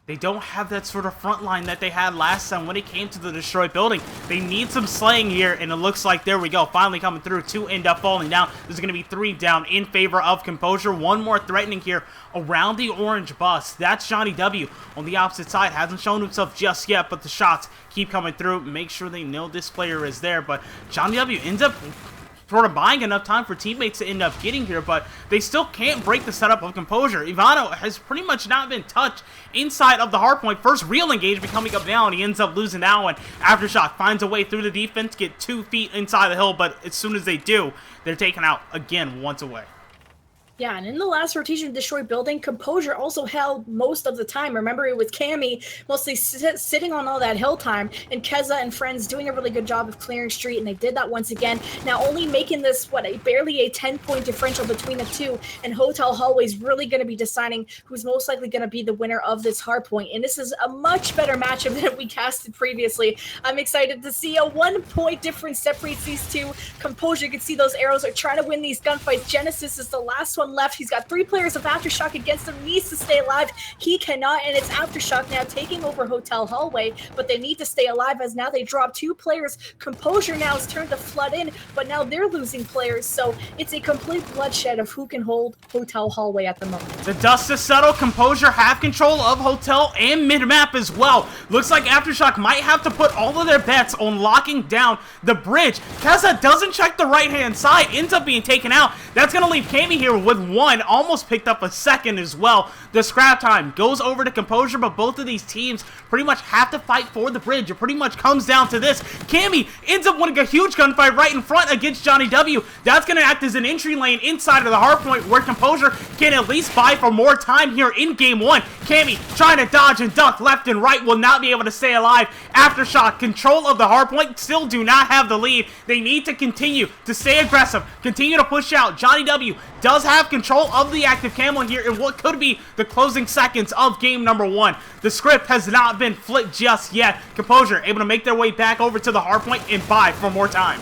they don't have that sort of front line that they had last time when it came to the destroyed building. They need some slaying here, and it looks like, there we go, finally coming through. 2 end up falling down. There's going to be 3 down in favor of Composure. 1 more threatening here around the orange bus. That's Johnny W on the opposite side. Hasn't shown himself just yet, but the shots keep coming through. Make sure they know this player is there, but Johnny W ends up sort of buying enough time for teammates to end up getting here, but they still can't break the setup of Composure. Ivano has pretty much not been touched inside of the hardpoint. First real engagement coming up now, and he ends up losing that one. Aftershock finds a way through the defense, get 2 feet inside the hill, but as soon as they do, they're taken out again once away. Yeah, and in the last rotation of Destroyed Building, Composure also held most of the time. Remember, it was Cammy mostly sitting on all that hill time, and Keza and friends doing a really good job of clearing street, and they did that once again. Now only making this, barely a 10-point differential between the two, and Hotel Hallway's really going to be deciding who's most likely going to be the winner of this hardpoint. And this is a much better matchup than we casted previously. I'm excited to see a 1-point difference separates these two. Composure, you can see those arrows are trying to win these gunfights. Genesis is the last one one left. He's got 3 players of Aftershock against him, needs to stay alive. He cannot, and it's Aftershock now taking over Hotel Hallway, but they need to stay alive as now they drop 2 players. Composure now is turned to flood in, but now they're losing players, so it's a complete bloodshed of who can hold Hotel Hallway at the moment. The dust is settled. Composure have control of Hotel and mid-map as well. Looks like Aftershock might have to put all of their bets on locking down the bridge. Keza doesn't check the right-hand side, ends up being taken out. That's going to leave Cammy here with 1, almost picked up a 2nd as well. The scrap time goes over to Composure, but both of these teams pretty much have to fight for the bridge. It pretty much comes down to this. Cammy ends up winning a huge gunfight right in front against Johnny W. That's going to act as an entry lane inside of the hardpoint where Composure can at least buy for more time here in game 1. Cammy trying to dodge and duck left and right, will not be able to stay alive. Aftershock, control of the hardpoint, still do not have the lead. They need to continue to stay aggressive, continue to push out. Johnny W does have control of the active camo here in what could be the closing seconds of game number 1. The script has not been flipped just yet. Composure able to make their way back over to the hardpoint and buy for more time.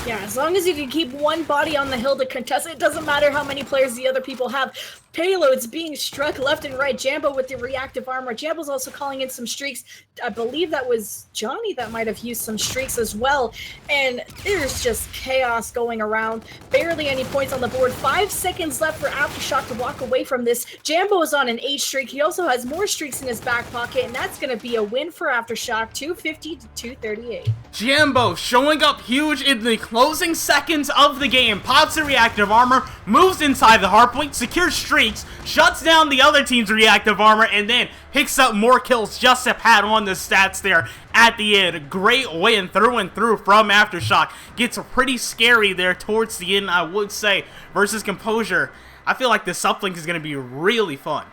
Yeah, as long as you can keep one body on the hill to contest, it doesn't matter how many players the other people have. Payloads being struck left and right. Jambo with the reactive armor. Jambo's also calling in some streaks. I believe that was Johnny that might have used some streaks as well. And there's just chaos going around. Barely any points on the board. 5 seconds left for Aftershock to walk away from this. Jambo is on an 8 streak. He also has more streaks in his back pocket, and that's going to be a win for Aftershock, 250 to 238. Jambo showing up huge in the closing seconds of the game. Pops the reactive armor, moves inside the hardpoint, secures streaks, shuts down the other team's reactive armor, and then picks up more kills just to pad on the stats there at the end. Great win through and through from Aftershock. Gets pretty scary there towards the end, I would say, versus Composure. I feel like this uplink is going to be really fun.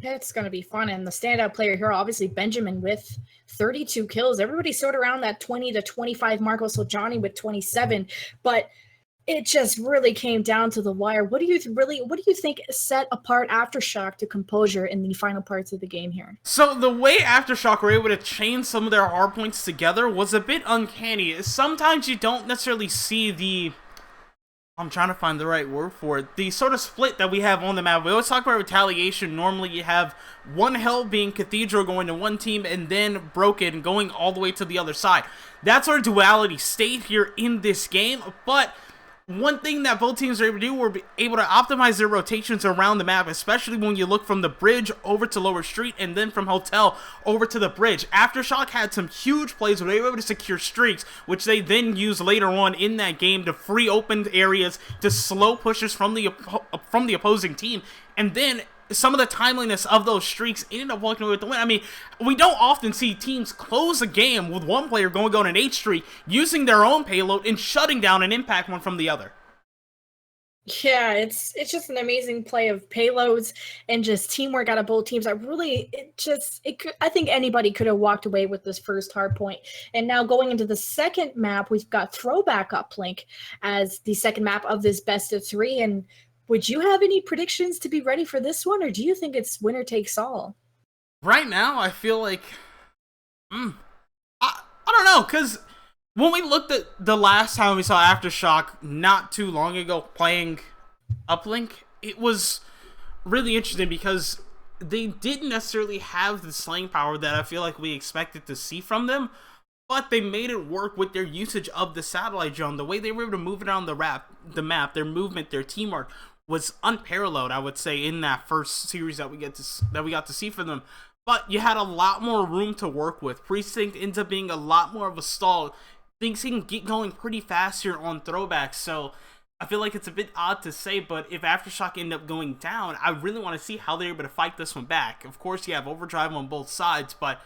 It's going to be fun, and the standout player here, obviously Benjamin with 32 kills. Everybody's sort of around that 20 to 25 mark, also Johnny with 27, but it just really came down to the wire. What do you think set apart Aftershock to Composure in the final parts of the game here? So the way Aftershock were able to chain some of their hardpoints together was a bit uncanny. Sometimes you don't necessarily see the... I'm trying to find the right word for it. The sort of split that we have on the map. We always talk about retaliation. Normally you have one hell being Cathedral going to one team and then Broken going all the way to the other side. That sort of duality stayed here in this game, but one thing that both teams were able to do were able to optimize their rotations around the map, especially when you look from the bridge over to Lower Street and then from Hotel over to the bridge. Aftershock had some huge plays where they were able to secure streaks, which they then used later on in that game to free open areas, to slow pushes from the opposing team, and then some of the timeliness of those streaks ended up walking away with the win. I mean, we don't often see teams close a game with one player going on an 8 streak, using their own payload and shutting down an impact one from the other. Yeah, it's just an amazing play of payloads and just teamwork out of both teams. I think anybody could have walked away with this first hard point. And now going into the second map, we've got Throwback Uplink as the second map of this best of 3. And would you have any predictions to be ready for this one, or do you think it's winner takes all? Right now, I feel like... I don't know, because when we looked at the last time we saw Aftershock not too long ago playing Uplink, it was really interesting because they didn't necessarily have the slaying power that I feel like we expected to see from them, but they made it work with their usage of the satellite drone. The way they were able to move it around the map, their movement, their teamwork was unparalleled, I would say, in that first series that we got to see from them. But you had a lot more room to work with. Precinct ends up being a lot more of a stall. Things can get going pretty fast here on Throwback, so I feel like it's a bit odd to say, but if Aftershock end up going down, I really want to see how they're able to fight this one back. Of course, you have overdrive on both sides, but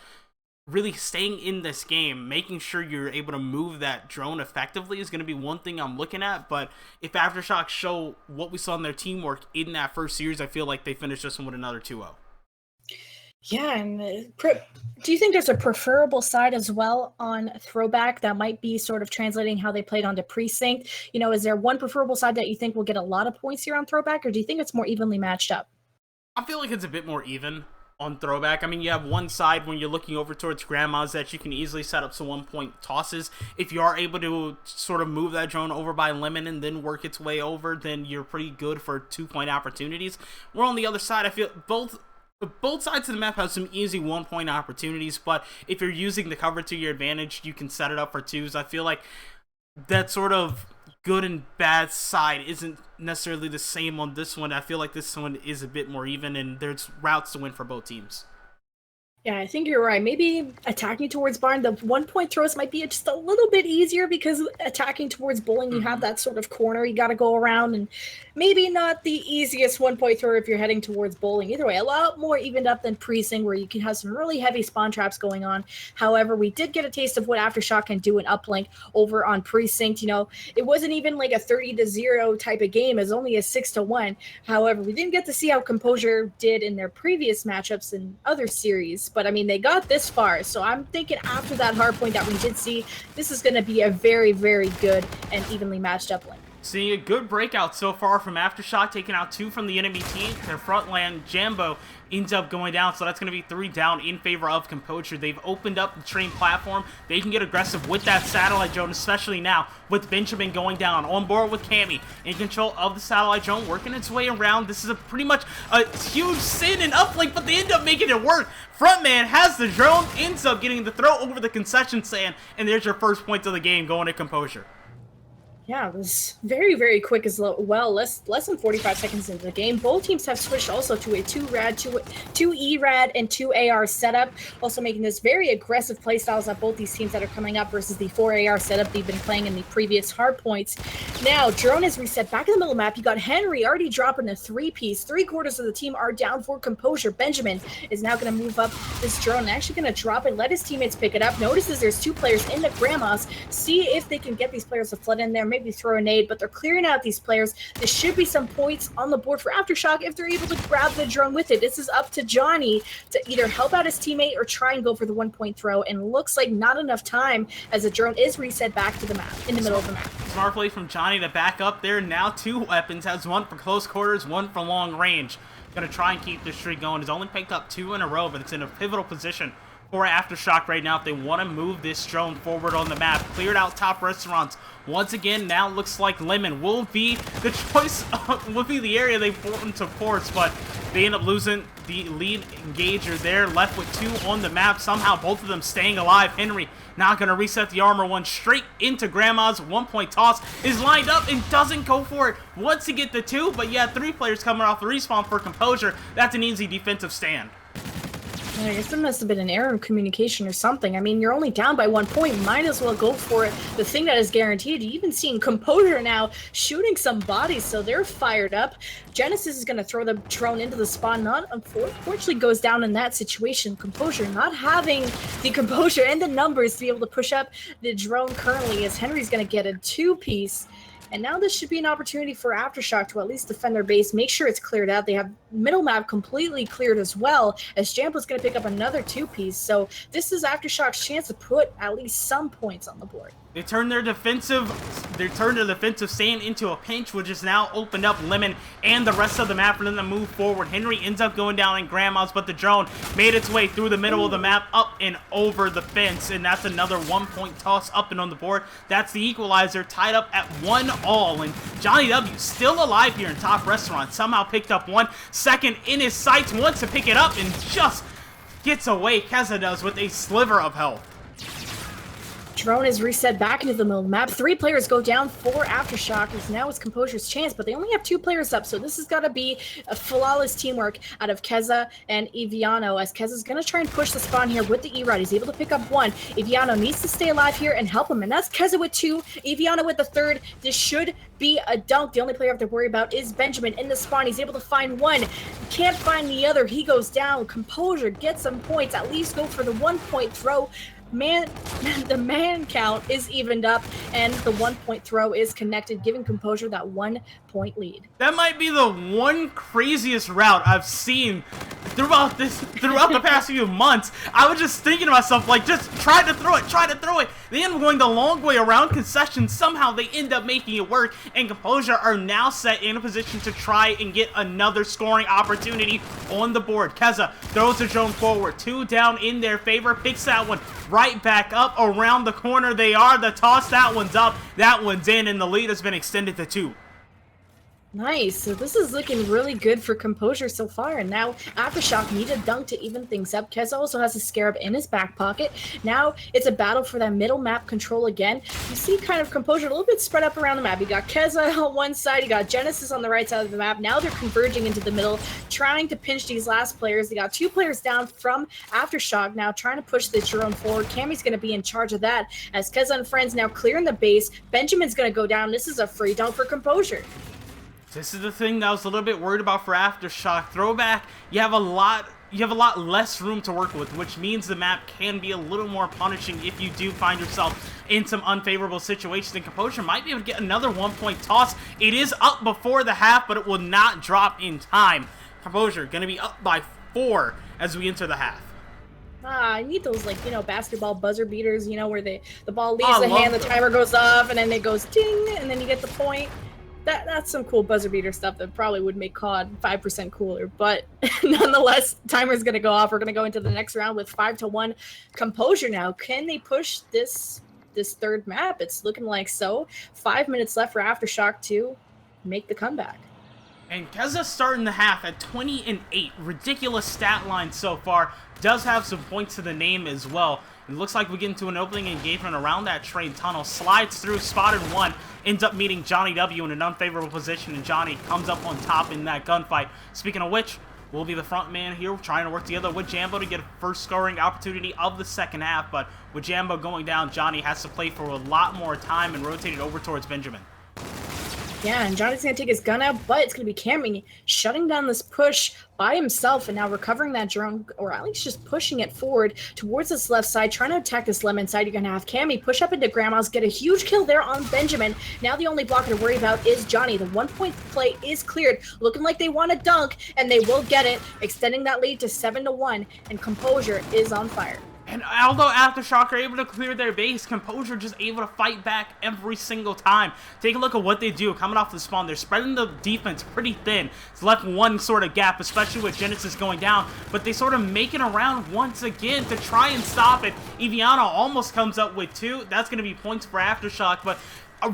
really staying in this game, making sure you're able to move that drone effectively is going to be one thing I'm looking at. But if Aftershock show what we saw in their teamwork in that first series, I feel like they finished this one with another 2-0. Yeah, and do you think there's a preferable side as well on Throwback that might be sort of translating how they played onto Precinct? You know, is there one preferable side that you think will get a lot of points here on Throwback, or do you think it's more evenly matched up? I feel like it's a bit more even on throwback. I mean, you have one side when you're looking over towards Grandma's that you can easily set up some 1-point tosses. If you are able to sort of move that drone over by Lemon and then work its way over, then you're pretty good for 2-point opportunities. We're on the other side. I feel both sides of the map have some easy 1-point opportunities, but if you're using the cover to your advantage, you can set it up for 2s. I feel like that sort of good and bad side isn't necessarily the same on this one. I feel like this one is a bit more even, and there's routes to win for both teams. Yeah, I think you're right. Maybe attacking towards Barn, the 1-point throws might be just a little bit easier because attacking towards Bowling, you have that sort of corner you got to go around, and maybe not the easiest 1-point throw if you're heading towards Bowling. Either way, a lot more evened up than Precinct, where you can have some really heavy spawn traps going on. However, we did get a taste of what Aftershock can do in Uplink over on Precinct. You know, it wasn't even like a 30-0 type of game. It's only a 6-1. However, we didn't get to see how Composure did in their previous matchups in other series. But I mean, they got this far, so I'm thinking after that hardpoint that we did see, this is going to be a very, very good and evenly matched up lane. Seeing a good breakout so far from Aftershock, taking out 2 from the enemy team. Their front land, Jambo, ends up going down, so that's going to be 3 down in favor of Composure. They've opened up the train platform. They can get aggressive with that satellite drone, especially now with Benjamin going down. On board with Cammy, in control of the satellite drone, working its way around. This is pretty much a huge sin in Uplink, but they end up making it work. Frontman has the drone, ends up getting the throw over the concession stand, and there's your first point of the game going to Composure. Yeah, it was very, very quick as well. Less than 45 seconds into the game. Both teams have switched also to a 2-rad, 2 E-rad, and 2 AR setup, also making this very aggressive playstyles at both these teams that are coming up versus the 4 AR setup they've been playing in the previous hardpoints. Now, drone is reset back in the middle of the map. You got Henry already dropping a 3-piece. 3/4 of the team are down for Composure. Benjamin is now going to move up this drone and actually going to drop it, let his teammates pick it up. Notices there's 2 players in the Grandmas. See if they can get these players to flood in there. Maybe throw a nade, but they're clearing out these players. There should be some points on the board for Aftershock if they're able to grab the drone with it. This is up to Johnny to either help out his teammate or try and go for the 1-point throw, and looks like not enough time as the drone is reset back to the map, in the middle of the map. Smart play from Johnny to back up there. Now 2 weapons, has 1 for close quarters, 1 for long range. Gonna try and keep this streak going. He's only picked up 2 in a row, but it's in a pivotal position for Aftershock right now if they want to move this drone forward on the map. Cleared out top restaurants. Once again, now looks like Lemon will be the choice, will be the area they pull into force, but they end up losing the lead engager there, left with 2 on the map. Somehow both of them staying alive. Henry not going to reset the armor, 1 straight into Grandma's. 1-point toss is lined up and doesn't go for it once to get the 2, but yeah, 3 players coming off the respawn for Composure. That's an easy defensive stand. I guess there must have been an error in communication or something. I mean, you're only down by 1 point. Might as well go for it. The thing that is guaranteed, you even seeing Composure now shooting some bodies, so they're fired up. Genesis is going to throw the drone into the spawn. Not, unfortunately, goes down in that situation. Composure not having the composure and the numbers to be able to push up the drone currently, as Henry's going to get a 2-piece. And now this should be an opportunity for Aftershock to at least defend their base, make sure it's cleared out. They have middle map completely cleared as well, as Jampo's going to pick up another 2-piece. So this is Aftershock's chance to put at least some points on the board. They turn their defensive stand into a pinch, which is now opened up Lemon and the rest of the map for them to move forward. Henry ends up going down in Grandma's, but the drone made its way through the middle of the map, up and over the fence, and that's another 1-point toss up and on the board. That's the equalizer, tied up at 1-all, and Johnny W still alive here in top restaurant. Somehow picked up 1 second in his sights, wants to pick it up and just gets away. Keza does with a sliver of health. Drone is reset back into the middle of the map. 3 players go down for Aftershock, as now it's Composure's chance, but they only have 2 players up, so this has got to be a flawless teamwork out of Keza and Eviano, as Keza's going to try and push the spawn here with the E-Rod. He's able to pick up 1. Eviano needs to stay alive here and help him, and that's Keza with 2, Eviano with the 3rd. This should be a dunk. The only player I have to worry about is Benjamin in the spawn. He's able to find 1. Can't find the other. He goes down. Composure gets some points. At least go for the 1-point throw. the man count is evened up, and the 1-point throw is connected, giving Composure that 1-point lead. That might be the one craziest route I've seen throughout the past few months. I was just thinking to myself, like, just try to throw it. They end up going the long way around concessions. Somehow they end up making it work, and Composure are now set in a position to try and get another scoring opportunity on the board. Keza throws the drone forward, 2 down in their favor, picks that one right back up around the corner. They are the toss. That one's up, that one's in, and the lead has been extended to 2. Nice. So this is looking really good for Composure so far. And now Aftershock need a dunk to even things up. Keza also has a Scarab in his back pocket. Now it's a battle for that middle map control again. You see kind of Composure a little bit spread up around the map. You got Keza on one side, you got Genesis on the right side of the map. Now they're converging into the middle, trying to pinch these last players. They got 2 players down from Aftershock now, trying to push the drone forward. Cammy's going to be in charge of that as Keza and friends now clearing the base. Benjamin's going to go down. This is a free dunk for Composure. This is the thing that I was a little bit worried about for Aftershock. Throwback, you have a lot less room to work with, which means the map can be a little more punishing if you do find yourself in some unfavorable situations. And Composure might be able to get another 1-point toss. It is up before the half, but it will not drop in time. Composure going to be up by 4 as we enter the half. I need those, like, basketball buzzer beaters, where the ball leaves the hand, the timer goes off, and then it goes ding, and then you get the point. That's some cool buzzer beater stuff that probably would make COD 5% cooler, but nonetheless, timer's going to go off. We're going to go into the next round with 5-1 Composure now. Can they push this third map? It's looking like so. 5 minutes left for Aftershock to make the comeback. And Keza starting the half at 20-8. Ridiculous stat line so far. Does have some points to the name as well. It looks like we get into an opening engagement around that train tunnel. Slides through, spotted 1. Ends up meeting Johnny W in an unfavorable position, and Johnny comes up on top in that gunfight. Speaking of which, we'll be the front man here, trying to work together with Jambo to get a first scoring opportunity of the second half. But with Jambo going down, Johnny has to play for a lot more time and rotate it over towards Benjamin. Yeah, and Johnny's going to take his gun out, but it's going to be Cammy shutting down this push by himself and now recovering that drone, or at least just pushing it forward towards this left side, trying to attack this lemon side. You're going to have Cammy push up into Grandma's, get a huge kill there on Benjamin. Now the only blocker to worry about is Johnny. The 1-point play is cleared, looking like they want to dunk, and they will get it, extending that lead to 7-1, and Composure is on fire. And although Aftershock are able to clear their base, Composure just able to fight back every single time. Take a look at what they do coming off the spawn. They're spreading the defense pretty thin. It's left one sort of gap, especially with Genesis going down. But they sort of make it around once again to try and stop it. Eviano almost comes up with 2. That's going to be points for Aftershock, but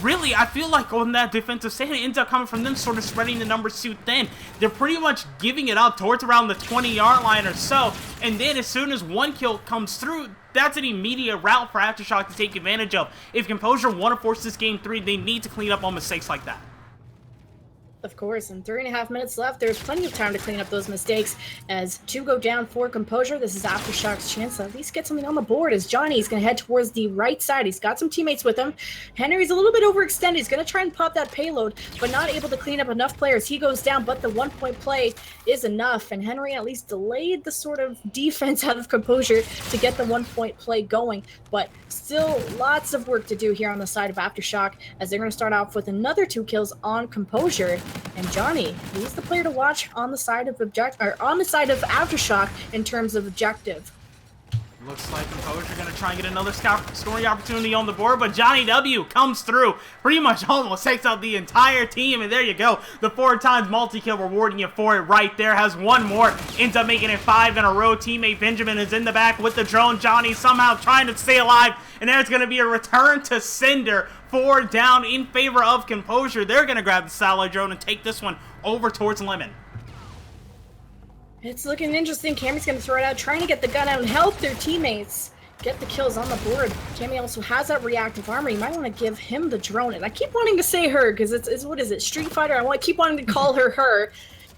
really, I feel like on that defensive stand, it ends up coming from them sort of spreading the numbers too thin. They're pretty much giving it up towards around the 20-yard line or so, and then as soon as one kill comes through, that's an immediate route for Aftershock to take advantage of. If Composure want to force this game 3, they need to clean up on mistakes like that. Of course, and 3.5 minutes left. There's plenty of time to clean up those mistakes as 2 go down for Composure. This is Aftershock's chance to at least get something on the board as Johnny's going to head towards the right side. He's got some teammates with him. Henry's a little bit overextended. He's going to try and pop that payload, but not able to clean up enough players. He goes down, but the 1-point play is enough, and Henry at least delayed the sort of defense out of Composure to get the 1-point play going, but still lots of work to do here on the side of Aftershock as they're going to start off with another 2 kills on Composure. And Johnny, he's the player to watch on the side of Aftershock in terms of objective. Looks like Composure going to try and get another scoring opportunity on the board, but Johnny W comes through, pretty much almost takes out the entire team, and there you go. The 4 times multi-kill rewarding you for it right there. Has 1 more, ends up making it 5 in a row. Teammate Benjamin is in the back with the drone. Johnny somehow trying to stay alive, and there's going to be a return to sender. 4 down in favor of Composure. They're going to grab the satellite drone and take this one over towards Lemon. It's looking interesting. Cammy's going to throw it out, trying to get the gun out and help their teammates get the kills on the board. Cammy also has that reactive armor. You might want to give him the drone. And I keep wanting to say her because it's what is it, Street Fighter? I keep wanting to call her.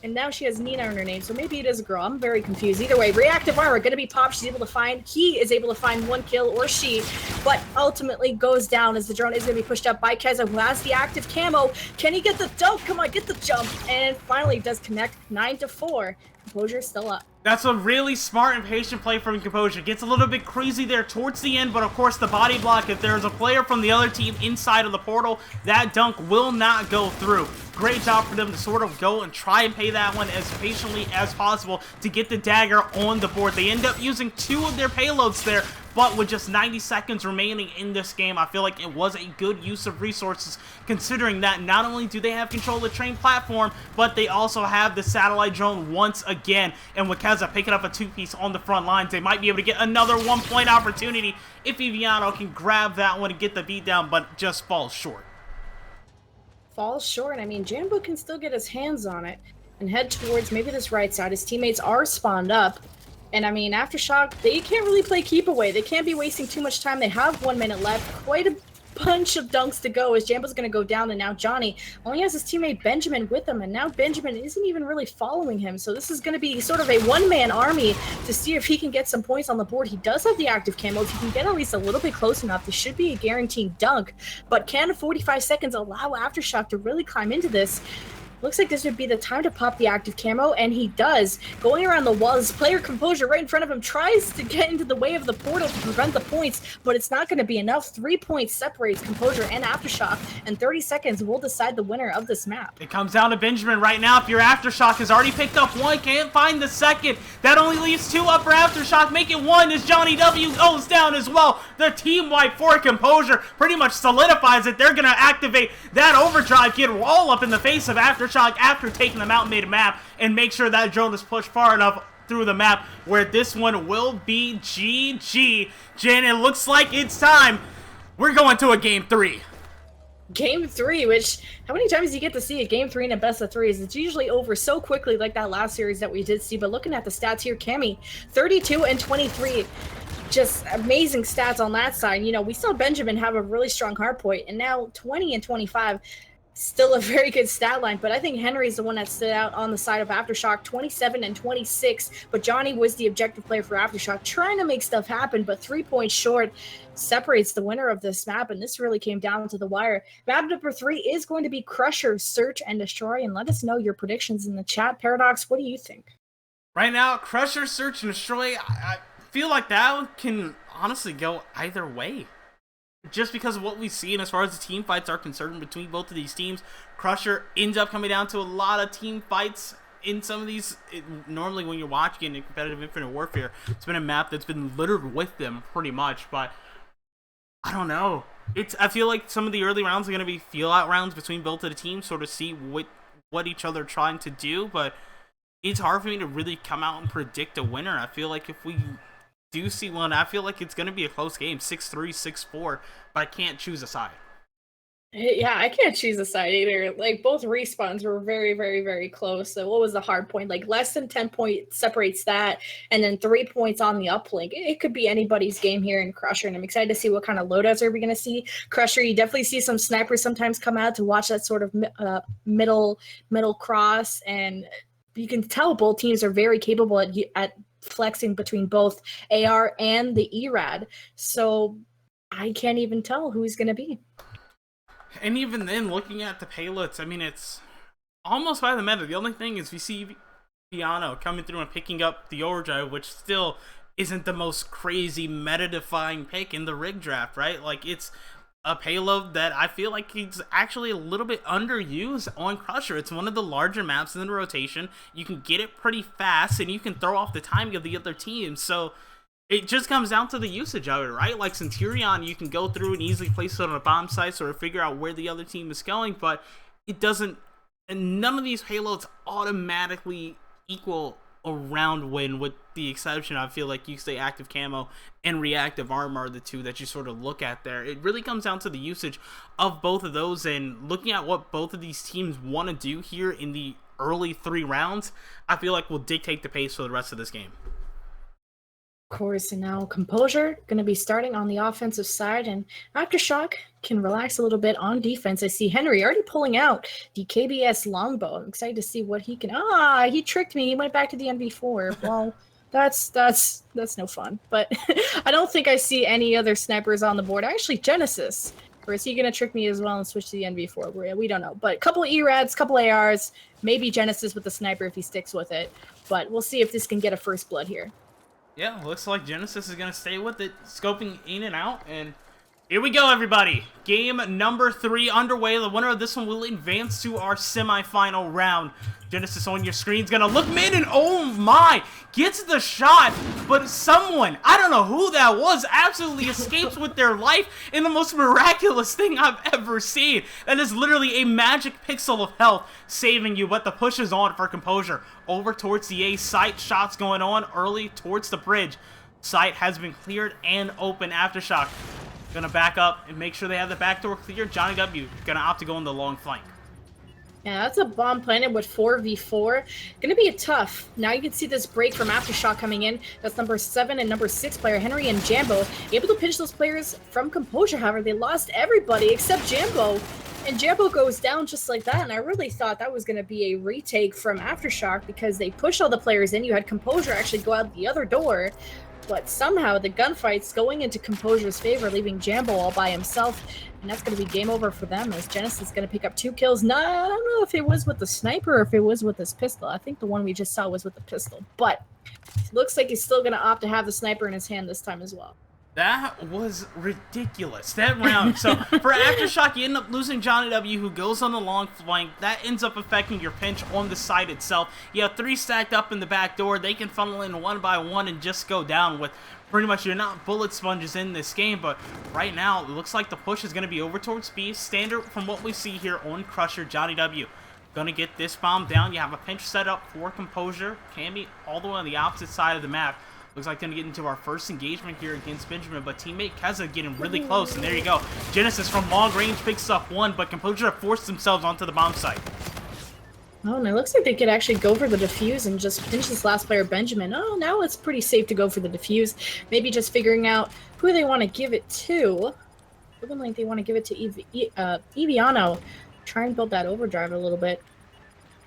And now she has Nina in her name, so maybe it is a girl. I'm very confused. Either way, reactive armor going to be popped. He is able to find 1 kill, or she, but ultimately goes down as the drone is going to be pushed up by Keza, who has the active camo. Can he get the dunk? Come on, get the jump. And finally does connect. 9-4. Composure still up. That's a really smart and patient play from Composure. Gets a little bit crazy there towards the end, but of course the body block, if there's a player from the other team inside of the portal, that dunk will not go through. Great job for them to sort of go and try and pay that one as patiently as possible to get the dagger on the board. They end up using 2 of their payloads there, but with just 90 seconds remaining in this game, I feel like it was a good use of resources, considering that not only do they have control of the train platform, but they also have the satellite drone once again. And with Keza picking up a 2-piece on the front lines, they might be able to get another 1-point opportunity if Eviano can grab that one and get the beat down, but just falls short. Falls short. I mean, Jambu can still get his hands on it and head towards maybe this right side. His teammates are spawned up. And I mean, Aftershock, they can't really play keep away. They can't be wasting too much time. They have 1 minute left. Quite a bunch of dunks to go as Jambo's going to go down, and now Johnny only has his teammate Benjamin with him, and now Benjamin isn't even really following him. So this is going to be sort of a one-man army to see if he can get some points on the board. He does have the active camo. If he can get at least a little bit close enough, this should be a guaranteed dunk. But can 45 seconds allow Aftershock to really climb into this? Looks like this would be the time to pop the active camo, and he does. Going around the wall, his player Composure right in front of him tries to get into the way of the portal to prevent the points, but it's not going to be enough. 3 points separates Composure and Aftershock, and 30 seconds will decide the winner of this map. It comes down to Benjamin right now. If your Aftershock has already picked up 1, can't find the second. That only leaves 2 up for Aftershock. Make it 1 as Johnny W goes down as well. The team wipe for Composure pretty much solidifies it. They're going to activate that overdrive, get all up in the face of Aftershock after taking them out made a map, and make sure that drone is pushed far enough through the map where this one will be GG. Jen, it looks like it's time. We're going to a game 3. Game 3, which, how many times do you get to see a game 3 in a best of 3s? It's usually over so quickly like that last series that we did see, but looking at the stats here, Cammy, 32 and 23. Just amazing stats on that side. You know, we saw Benjamin have a really strong hardpoint, and now 20 and 25. Still a very good stat line, but I think Henry's the one that stood out on the side of Aftershock, 27 and 26, but Johnny was the objective player for Aftershock, trying to make stuff happen, but 3 points short separates the winner of this map, and this really came down to the wire. Map number 3 is going to be Crusher, Search, and Destroy, and let us know your predictions in the chat. Paradox, what do you think? Right now, Crusher, Search, and Destroy, I feel like that one can honestly go either way. Just because of what we've seen as far as the team fights are concerned between both of these teams. Crusher ends up coming down to a lot of team fights in some of these. Normally when you're watching in competitive Infinite Warfare, it's been a map that's been littered with them pretty much, but I don't know. I feel like some of the early rounds are going to be feel-out rounds between both of the teams, sort of see what each other are trying to do, but it's hard for me to really come out and predict a winner. I feel like if we do see one, I feel like it's going to be a close game, 6-3, 6-4, but I can't choose a side. Yeah, I can't choose a side either. Like, both respawns were very, very, very close. So what was the hard point? Like, less than 10 points separates that, and then 3 points on the uplink. It could be anybody's game here in Crusher, and I'm excited to see what kind of loadouts are we going to see. Crusher, you definitely see some snipers sometimes come out to watch that sort of middle cross, and you can tell both teams are very capable at flexing between both AR and the ERAD. So I can't even tell who he's going to be. And even then, looking at the payloads, I mean, it's almost by the meta. The only thing is we see Piano coming through and picking up the overdrive, which still isn't the most crazy meta-defying pick in the rig draft, right? Like, it's a payload that I feel like he's actually a little bit underused on Crusher. It's one of the larger maps in the rotation. You can get it pretty fast, and you can throw off the timing of the other team. So it just comes down to the usage of it, right? Like Centurion, you can go through and easily place it on a bomb site or figure out where the other team is going, but it doesn't, and none of these payloads automatically equal a round win, with the exception, I feel like you say active camo and reactive armor are the two that you sort of look at there. It really comes down to the usage of both of those, and looking at what both of these teams want to do here in the early 3 rounds, I feel like will dictate the pace for the rest of this game. Of course, and now Composure going to be starting on the offensive side, and Aftershock can relax a little bit on defense. I see Henry already pulling out the KBS longbow. I'm excited to see what he can. He tricked me. He went back to the NV4. Well, that's no fun. But I don't think I see any other snipers on the board. Actually, Genesis. Or is he going to trick me as well and switch to the NV4? We don't know. But a couple of ERADs, couple ARs, maybe Genesis with the sniper if he sticks with it. But we'll see if this can get a first blood here. Yeah, looks like Genesis is going to stay with it, scoping in and out, and here we go, everybody. Game number 3 underway. The winner of this one will advance to our semifinal round. Genesis on your screen is going to look mid, and oh my, gets the shot, but someone, I don't know who that was, absolutely escapes with their life in the most miraculous thing I've ever seen. That is literally a magic pixel of health saving you, but the push is on for Composure. Over towards the A site, shots going on early towards the bridge. Site has been cleared and open. Aftershock gonna back up and make sure they have the back door cleared. Johnny W gonna opt to go on the long flank. Yeah, that's a bomb planted with 4v4. Gonna be a tough. Now you can see this break from Aftershock coming in. That's number 7 and number 6 player, Henry and Jambo. Able to pinch those players from Composure, however. They lost everybody except Jambo. And Jambo goes down just like that, and I really thought that was going to be a retake from Aftershock because they pushed all the players in. You had Composure actually go out the other door, but somehow the gunfight's going into Composure's favor, leaving Jambo all by himself, and that's going to be game over for them as Genesis is going to pick up 2 kills. No, I don't know if it was with the sniper or if it was with his pistol. I think the one we just saw was with the pistol, but it looks like he's still going to opt to have the sniper in his hand this time as well. That was ridiculous, that round. So for Aftershock, you end up losing Johnny W, who goes on the long flank. That ends up affecting your pinch on the side itself. You have 3 stacked up in the back door. They can funnel in one by one and just go down with pretty much, you're not bullet sponges in this game, but right now it looks like the push is going to be over towards B. Standard from what we see here on Crusher. Johnny W gonna get this bomb down. You have a pinch set up for Composure. Cammy all the way on the opposite side of the map. Looks like going to get into our first engagement here against Benjamin, but teammate Keza getting really close, and there you go. Genesis from long range picks up 1, but Composure have forced themselves onto the bomb site. Oh, and it looks like they could actually go for the defuse and just pinch this last player, Benjamin. Oh, now it's pretty safe to go for the defuse. Maybe just figuring out who they want to give it to. Looking like they want to give it to Eviano. Try and build that overdrive a little bit.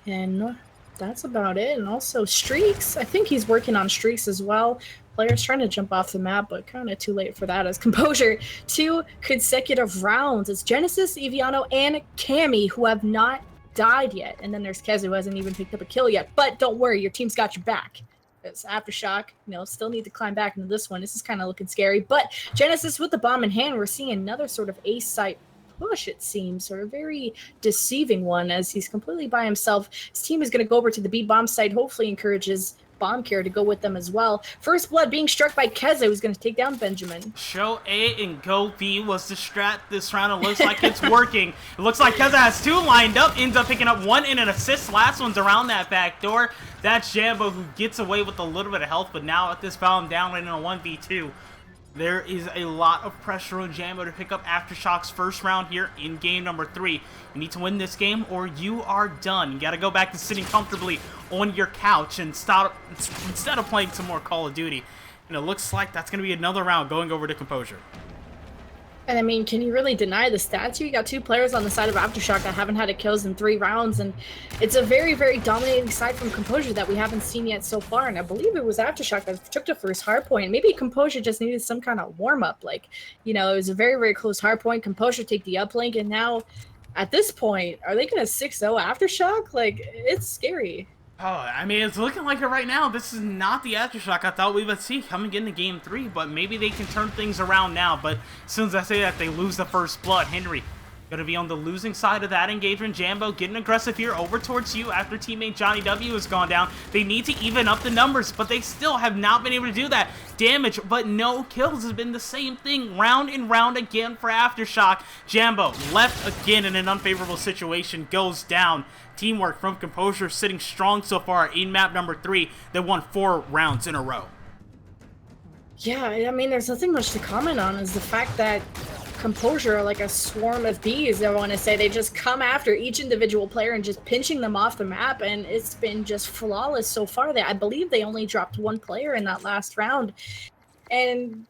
And that's about it. And also Streaks. I think he's working on Streaks as well. Players trying to jump off the map, but kind of too late for that as Composure. 2 consecutive rounds. It's Genesis, Eviano, and Cammy who have not died yet. And then there's Kez who hasn't even picked up a kill yet. But don't worry, your team's got your back. It's Aftershock, still need to climb back into this one. This is kind of looking scary. But Genesis with the bomb in hand, we're seeing another sort of ace site push, it seems, or a very deceiving one as he's completely by himself. His team is going to go over to the B bomb site, hopefully encourages Bomb Care to go with them as well. First blood being struck by Keza, who's going to take down Benjamin. Show A and go B was the strat this round. It looks like it's working. It looks like Keza has 2 lined up, ends up picking up 1 and an assist. Last one's around that back door. That's Jambo who gets away with a little bit of health, but now at this bomb down in a 1v2. There is a lot of pressure on Jambo to pick up Aftershock's first round here in game number 3. You need to win this game or you are done. You got to go back to sitting comfortably on your couch and stop instead of playing some more Call of Duty. And it looks like that's going to be another round going over to Composure. And I mean, can you really deny the stats here? You got 2 players on the side of Aftershock that haven't had a kills in 3 rounds, and it's a very, very dominating side from Composure that we haven't seen yet so far. And I believe it was Aftershock that took the first hardpoint. Maybe Composure just needed some kind of warm-up. Like, it was a very, very close hardpoint. Composure take the uplink, and now, at this point, are they going to 6-0 Aftershock? Like, it's scary. Oh, I mean, it's looking like it right now. This is not the Aftershock I thought we would see coming into Game 3, but maybe they can turn things around now. But as soon as I say that, they lose the first blood. Henry going to be on the losing side of that engagement. Jambo getting aggressive here over towards you after teammate Johnny W has gone down. They need to even up the numbers, but they still have not been able to do that. Damage, but no kills has been the same thing round and round again for Aftershock. Jambo left again in an unfavorable situation, goes down. Teamwork from Composure sitting strong so far in map number 3. They won 4 rounds in a row. Yeah, I mean, there's nothing much to comment on is the fact that Composure are like a swarm of bees, I want to say. They just come after each individual player and just pinching them off the map, and it's been just flawless so far. I believe they only dropped 1 player in that last round. And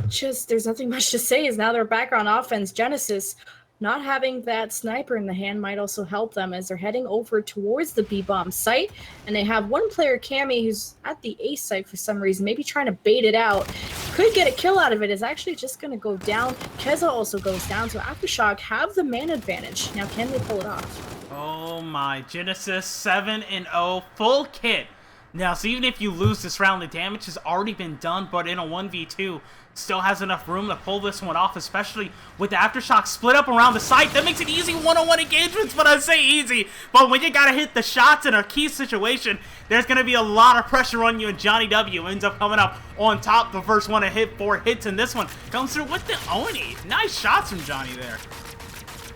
just, there's nothing much to say is now they're back on offense. Genesis not having that sniper in the hand might also help them as they're heading over towards the B-bomb site. And they have 1 player, Cammy, who's at the A site for some reason, maybe trying to bait it out. Could get a kill out of it, is actually just going to go down. Keza also goes down, so Aftershock have the man advantage. Now, can they pull it off? Oh my, Genesis 7-0, full kit. Now, so even if you lose this round, the damage has already been done, but in a 1v2, still has enough room to pull this one off, especially with the Aftershock split up around the site. That makes it easy one-on-one engagements, but I say easy. But when you gotta hit the shots in a key situation, there's gonna be a lot of pressure on you, and Johnny W ends up coming up on top. The first one to hit 4 hits in this one comes through with the Oni. Nice shots from Johnny there.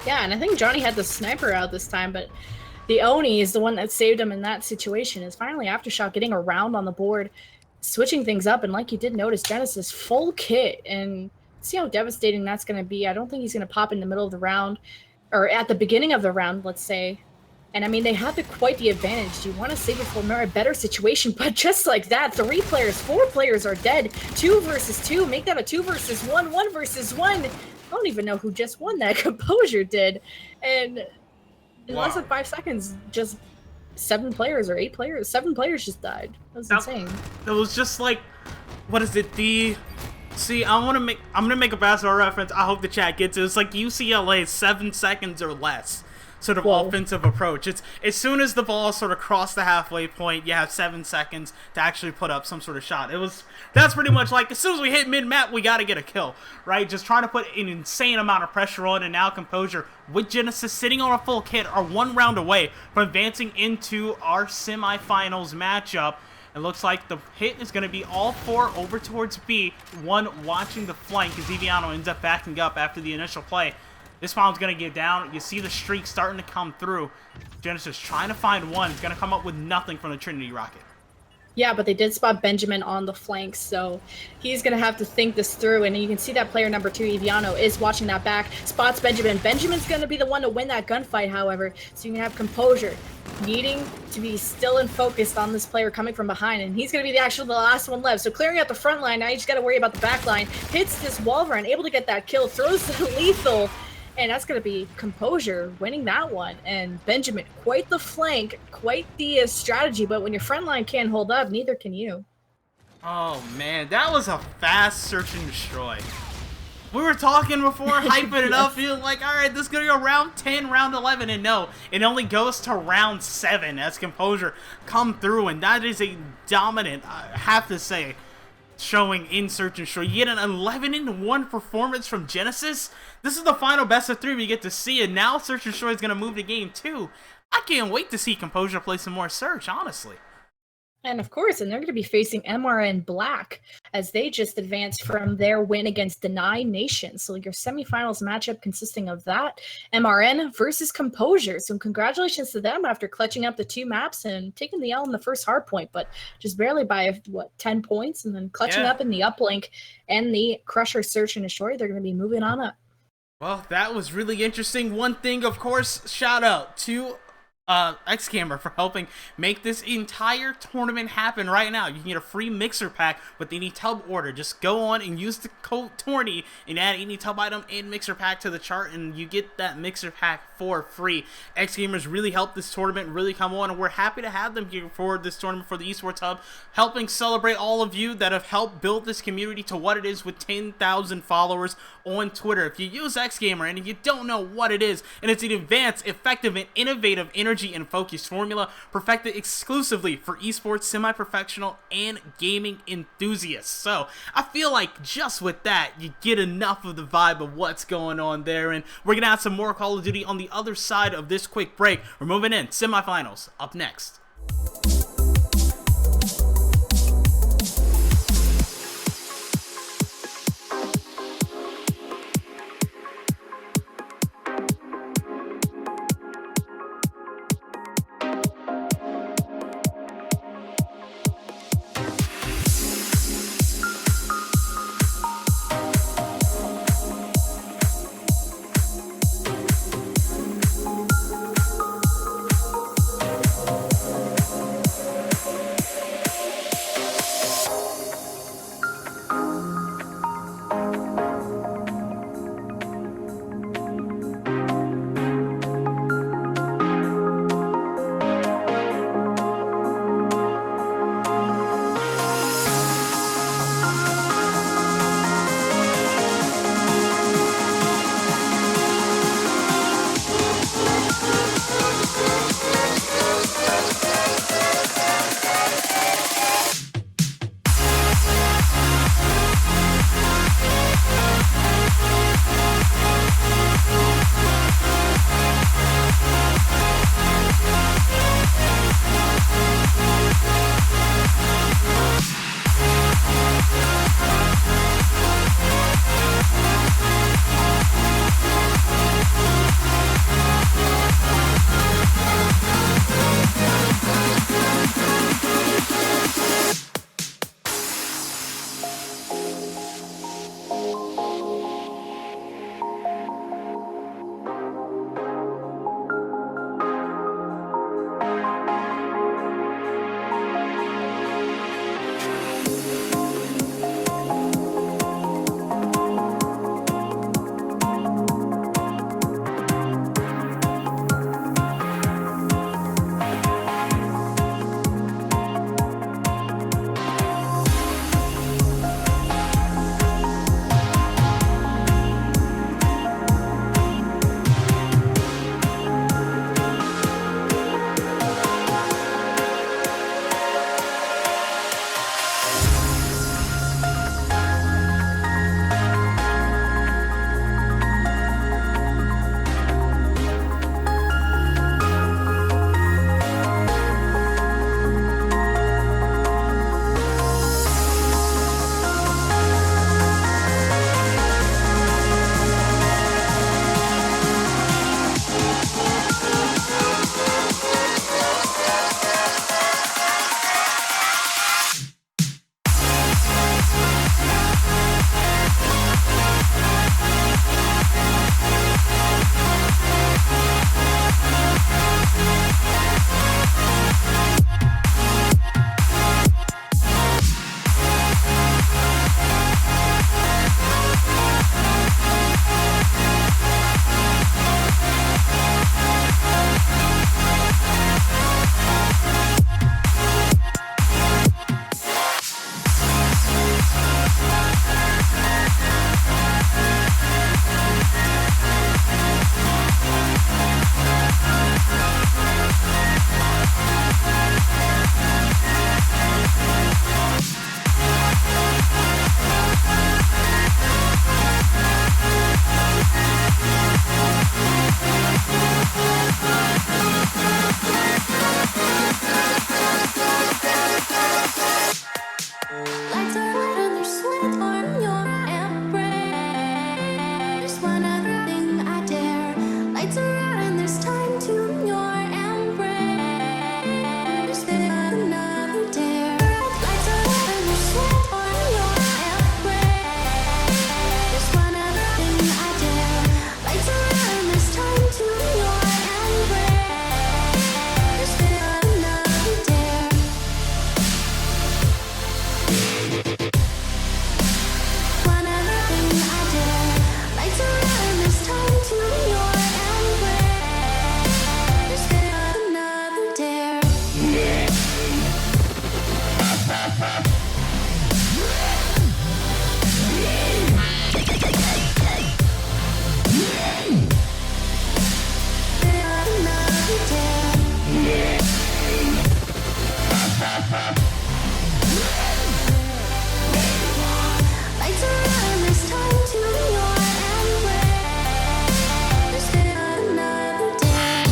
Yeah, and I think Johnny had the sniper out this time, but the Oni is the one that saved him in that situation. Is finally Aftershock getting a round on the board, switching things up, and like you did notice, Genesis full kit, and see how devastating that's going to be. I don't think he's going to pop in the middle of the round, or at the beginning of the round, let's say. And I mean, they have quite the advantage. You want to save it for a better situation, but just like that, 3 players, 4 players are dead. 2 versus 2, make that a 2 versus 1, 1 versus 1. I don't even know who just won that. Composure did, and in less than 5 seconds, just 7 players or 8 players, 7 players just died. That's insane. It was just like, what is it? See, I'm gonna make a basketball reference. I hope the chat gets it. It's like UCLA's 7 seconds or less sort of offensive approach. It's as soon as the ball sort of crossed the halfway point, you have 7 seconds to actually put up some sort of shot. That's pretty much like as soon as we hit mid-map, we got to get a kill, right? Just trying to put an insane amount of pressure on, and now Composure with Genesis sitting on a full kit are 1 round away from advancing into our semifinals matchup. It looks like the hit is going to be all 4 over towards B, 1 watching the flank as Eviano ends up backing up after the initial play. This round's going to get down. You see the streak starting to come through. Genesis trying to find one. He's going to come up with nothing from the Trinity Rocket. Yeah, but they did spot Benjamin on the flanks, so he's going to have to think this through. And you can see that player number 2, Eviano, is watching that back. Spots Benjamin. Benjamin's going to be the one to win that gunfight, however. So you can have Composure needing to be still and focused on this player coming from behind. And he's going to be the last one left. So clearing out the front line, now you just got to worry about the back line. Hits this wall run, able to get that kill, throws the lethal. And that's going to be Composure winning that one. And Benjamin, quite the flank, quite the strategy. But when your front line can't hold up, neither can you. Oh, man. That was a fast search and destroy. We were talking before, hyping it up, feeling like, all right, this is going to go round 10, round 11. And no, it only goes to round 7 as Composure come through. And that is a dominant, I have to say, showing in Search and Destroy. You get an 11-1 performance from Genesis. This is the final best of 3 we get to see, and now Search and Destroy is going to move to game 2. I can't wait to see Composure play some more Search, honestly. And of course, and they're going to be facing MRN Black as they just advanced from their win against Deny Nation. So your semifinals matchup consisting of that, MRN versus Composure. So congratulations to them after clutching up the 2 maps and taking the L in the first hardpoint, but just barely by, 10 points, and then clutching up in the Uplink and the Crusher Search and Destroy. They're going to be moving on up. Well, that was really interesting. One thing, of course, shout out to Xcamera for helping make this entire tournament happen right now. You can get a free mixer pack with any tub order. Just go on and use the code TORNY and add any tub item and mixer pack to the chart, and you get that mixer pack for free. Xgamers really helped this tournament really come on, and we're happy to have them here for this tournament for the Esports Hub, helping celebrate all of you that have helped build this community to what it is with 10,000 followers on Twitter. If you use Xgamer and if you don't know what it is, and it's an advanced, effective, and innovative energy and focused formula perfected exclusively for esports, semi-professional, and gaming enthusiasts. So I feel like just with that, you get enough of the vibe of what's going on there, and we're gonna have some more Call of Duty on the other side of this quick break. We're moving in. Semifinals up next. Like to run this time to your embrace. Spend another day.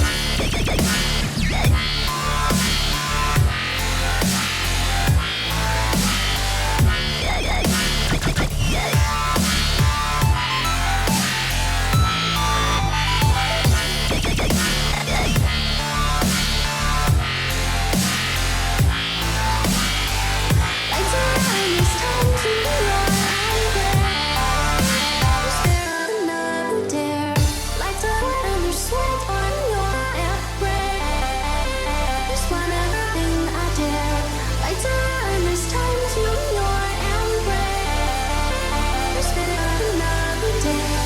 Like to run this time to your embrace. Spend another dare. Like to run your sweat on your embrace. Just one other thing I dare. Like to run this time to your embrace. Spend another dare.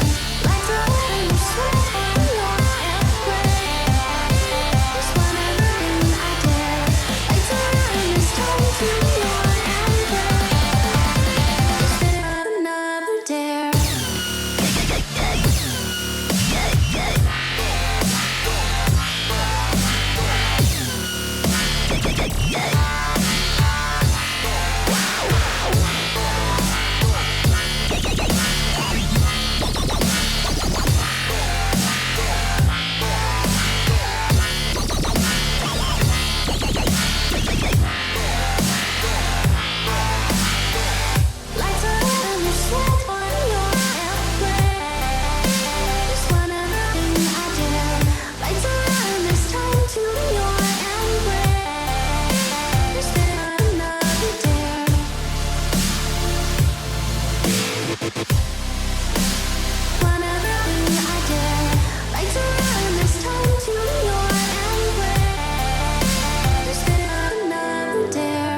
Like to run your sweat on your embrace. Just one other thing I dare. Like to run this time to your embrace. Spend another dare. Like to run your sweat on your embrace. Just one other thing I dare. Like to run this time to your embrace. Spend another dare. One other thing I dare. Like to run this time to your embrace. Spend another dare.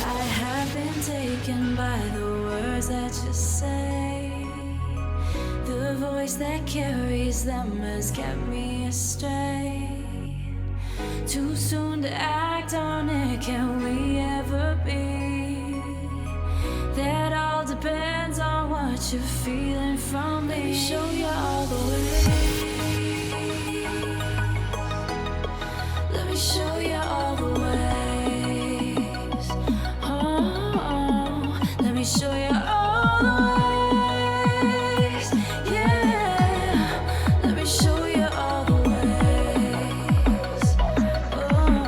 I have been taken by the words that you say. The voice that carries them has kept me astray. Too soon to act on it, can we ever be? That all depends on what you're feeling from me. Let me show you all the way. Let me show you all the ways. Oh, let me show you all the ways. Yeah, let me show you all the ways. Oh.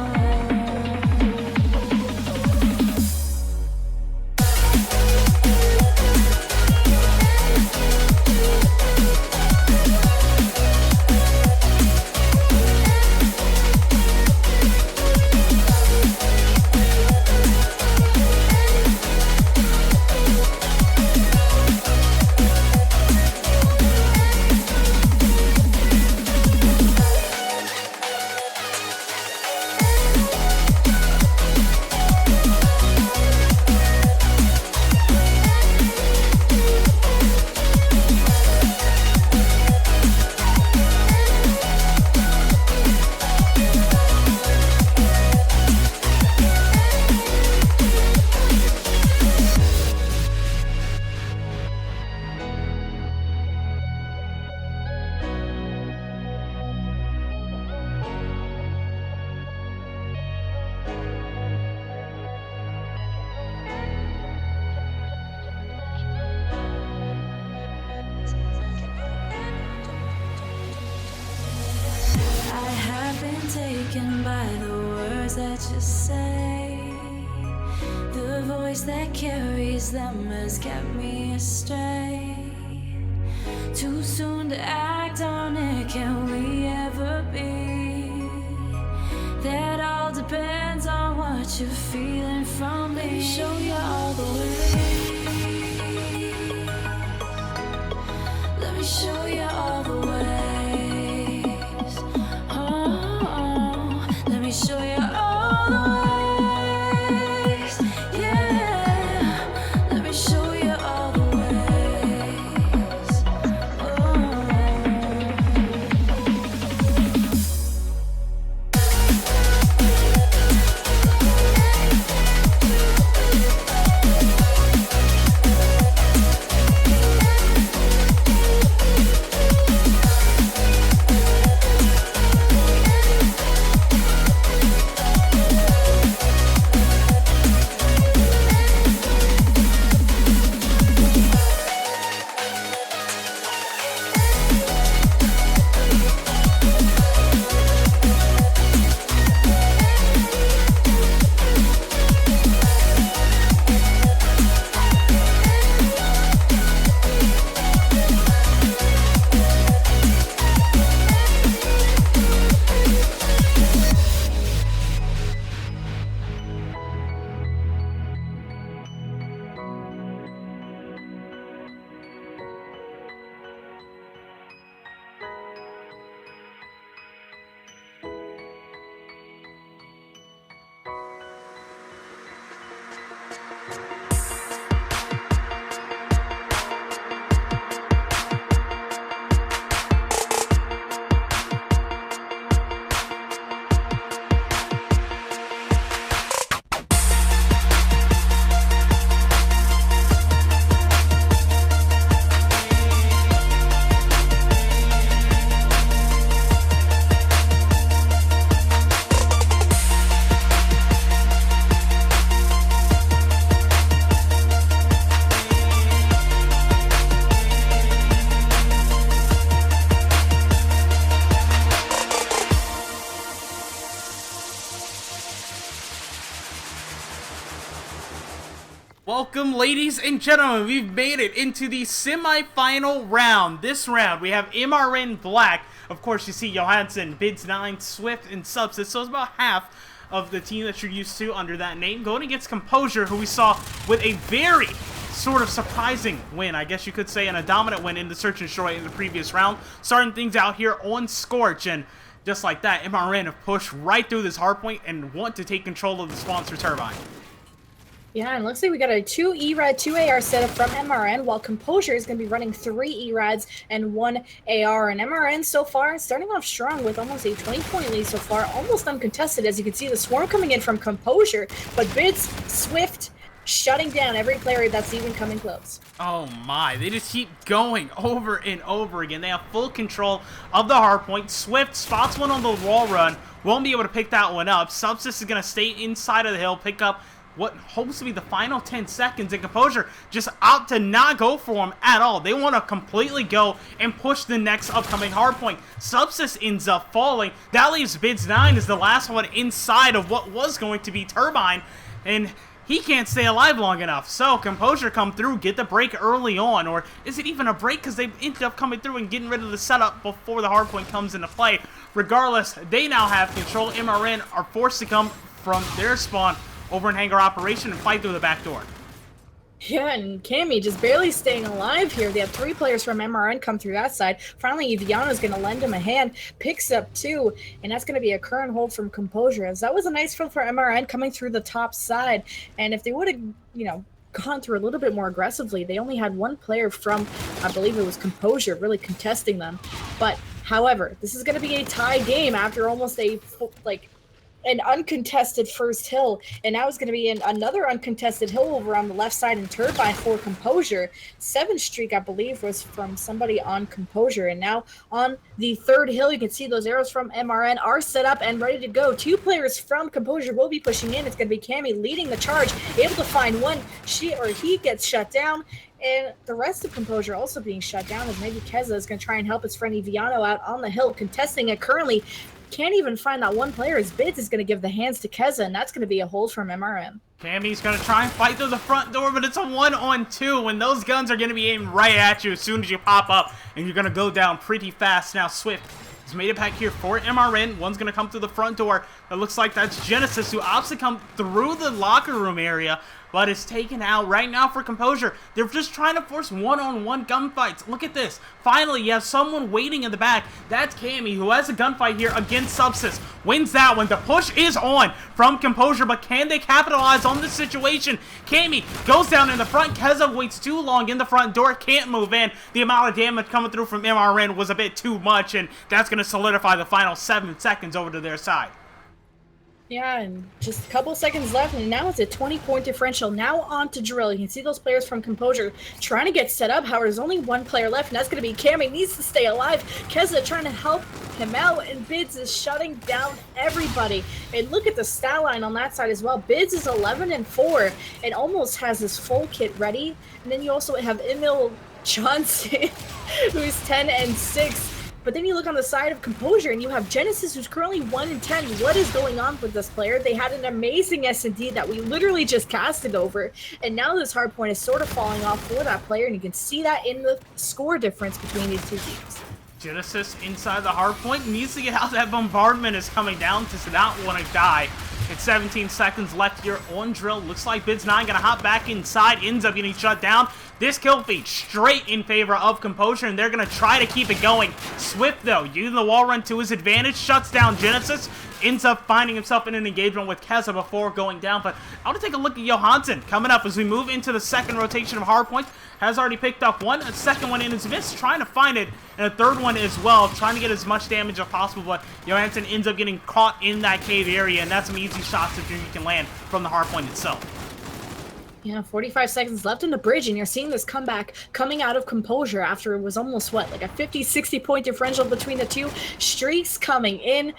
taken by the words that you say. The voice that carries them has kept me astray. Too soon to act on it, can we ever be? That all depends on what what you're feeling from me. Let me show you all the ways. Let me show you all the ways. Oh, let me show you all the ways. Yeah, let me show you all the ways. Oh. Welcome, ladies and gentlemen. We've made it into the semi-final round. This round, we have MRN Black. Of course, you see Johansson, Bids9, Swift, and Substance. So it's about half of the team that you're used to under that name. Going against Composure, who we saw with a very sort of surprising win, I guess you could say, and a dominant win in the Search and Destroy in the previous round. Starting things out here on Scorch, and just like that, MRN have pushed right through this hardpoint and want to take control of the sponsor Turbine. Yeah, and looks like we got a 2 ERAD, 2 AR setup from MRN, while Composure is going to be running 3 ERADs and 1 AR. And MRN so far starting off strong with almost a 20-point lead so far, almost uncontested. As you can see, the swarm coming in from Composure, but Bids, Swift, shutting down every player that's even coming close. Oh my, they just keep going over and over again. They have full control of the hardpoint. Swift spots one on the wall run, won't be able to pick that one up. Substance is going to stay inside of the hill, pick up what hopes to be the final 10 seconds, and Composure just opt to not go for him at all. They want to completely go and push the next upcoming hardpoint. Substance ends up falling. That leaves Bids9 as the last one inside of what was going to be Turbine, and he can't stay alive long enough. So Composure come through, get the break early on, or is it even a break because they ended up coming through and getting rid of the setup before the hardpoint comes into play. Regardless, they now have control. MRN are forced to come from their spawn over in hangar operation and fight through the back door. Yeah, and Cammy just barely staying alive here. They have 3 players from MRN come through that side. Finally, Iviano's going to lend him a hand, picks up 2, and that's going to be a current hold from Composure. As that was a nice fill for MRN coming through the top side. And if they would have, gone through a little bit more aggressively, they only had 1 player from, I believe it was Composure, really contesting them. But, however, this is going to be a tie game after almost an uncontested first hill, and now it's going to be another uncontested hill over on the left side in Turbine for Composure. 7th streak, I believe, was from somebody on Composure, and now on the 3rd hill, you can see those arrows from MRN are set up and ready to go. 2 players from Composure will be pushing in. It's going to be Cammy leading the charge, able to find one. He gets shut down, and the rest of Composure also being shut down, as maybe Keza is going to try and help his friend Iviano out on the hill, contesting it currently. Can't even find that one player. As Bids is going to give the hands to Keza, and that's going to be a hold from MRN. Cammy's going to try and fight through the front door, but it's a 1-on-2 when those guns are going to be aimed right at you as soon as you pop up, and you're going to go down pretty fast. Now Swift He's made it back here for MRN. One's going to come through the front door. It looks like that's Genesis, who opts to come through the locker room area, but is taken out right now for Composure. They're just trying to force one-on-one gunfights. Look at this. Finally, you have someone waiting in the back. That's Cammy, who has a gunfight here against Subsys. Wins that one. The push is on from Composure, but can they capitalize on this situation? Cammy goes down in the front. Keza waits too long in the front door. Can't move in. The amount of damage coming through from MRN was a bit too much, and that's going to solidify the final 7 seconds over to their side. Yeah, and just a couple seconds left, and now it's a 20-point differential. Now on to Drill. You can see those players from Composure trying to get set up. However, there's only one player left, and that's going to be Cam. He needs to stay alive. Keza trying to help him out, and Bids is shutting down everybody. And look at the stat line on that side as well. Bids is 11-4 and almost has his full kit ready. And then you also have Emil Johnson, who's 10-6. But then you look on the side of Composure, and you have Genesis, who's currently 1-10. What is going on with this player? They had an amazing S&D that we literally just casted over, and now this hardpoint is sort of falling off for that player, and you can see that in the score difference between these two teams. Genesis inside the hardpoint needs to get out. That bombardment is coming down, does not want to die. It's 17 seconds left here on Drill. Looks like Bids9 gonna hop back inside, ends up getting shut down. This kill feed straight in favor of Composure, and they're gonna try to keep it going. Swift, though, using the wall run to his advantage, shuts down Genesis, ends up finding himself in an engagement with Keza before going down. But I want to take a look at Johansson coming up as we move into the second rotation of hardpoint. Has already picked up one, a second one in his miss, trying to find it, and a third one as well, trying to get as much damage as possible, but Johansson ends up getting caught in that cave area, and that's some easy shots that you can land from the hardpoint itself. Yeah, 45 seconds left in the bridge, and you're seeing this comeback coming out of Composure after it was almost, what, like a 50-60 point differential between the two. Streaks coming in.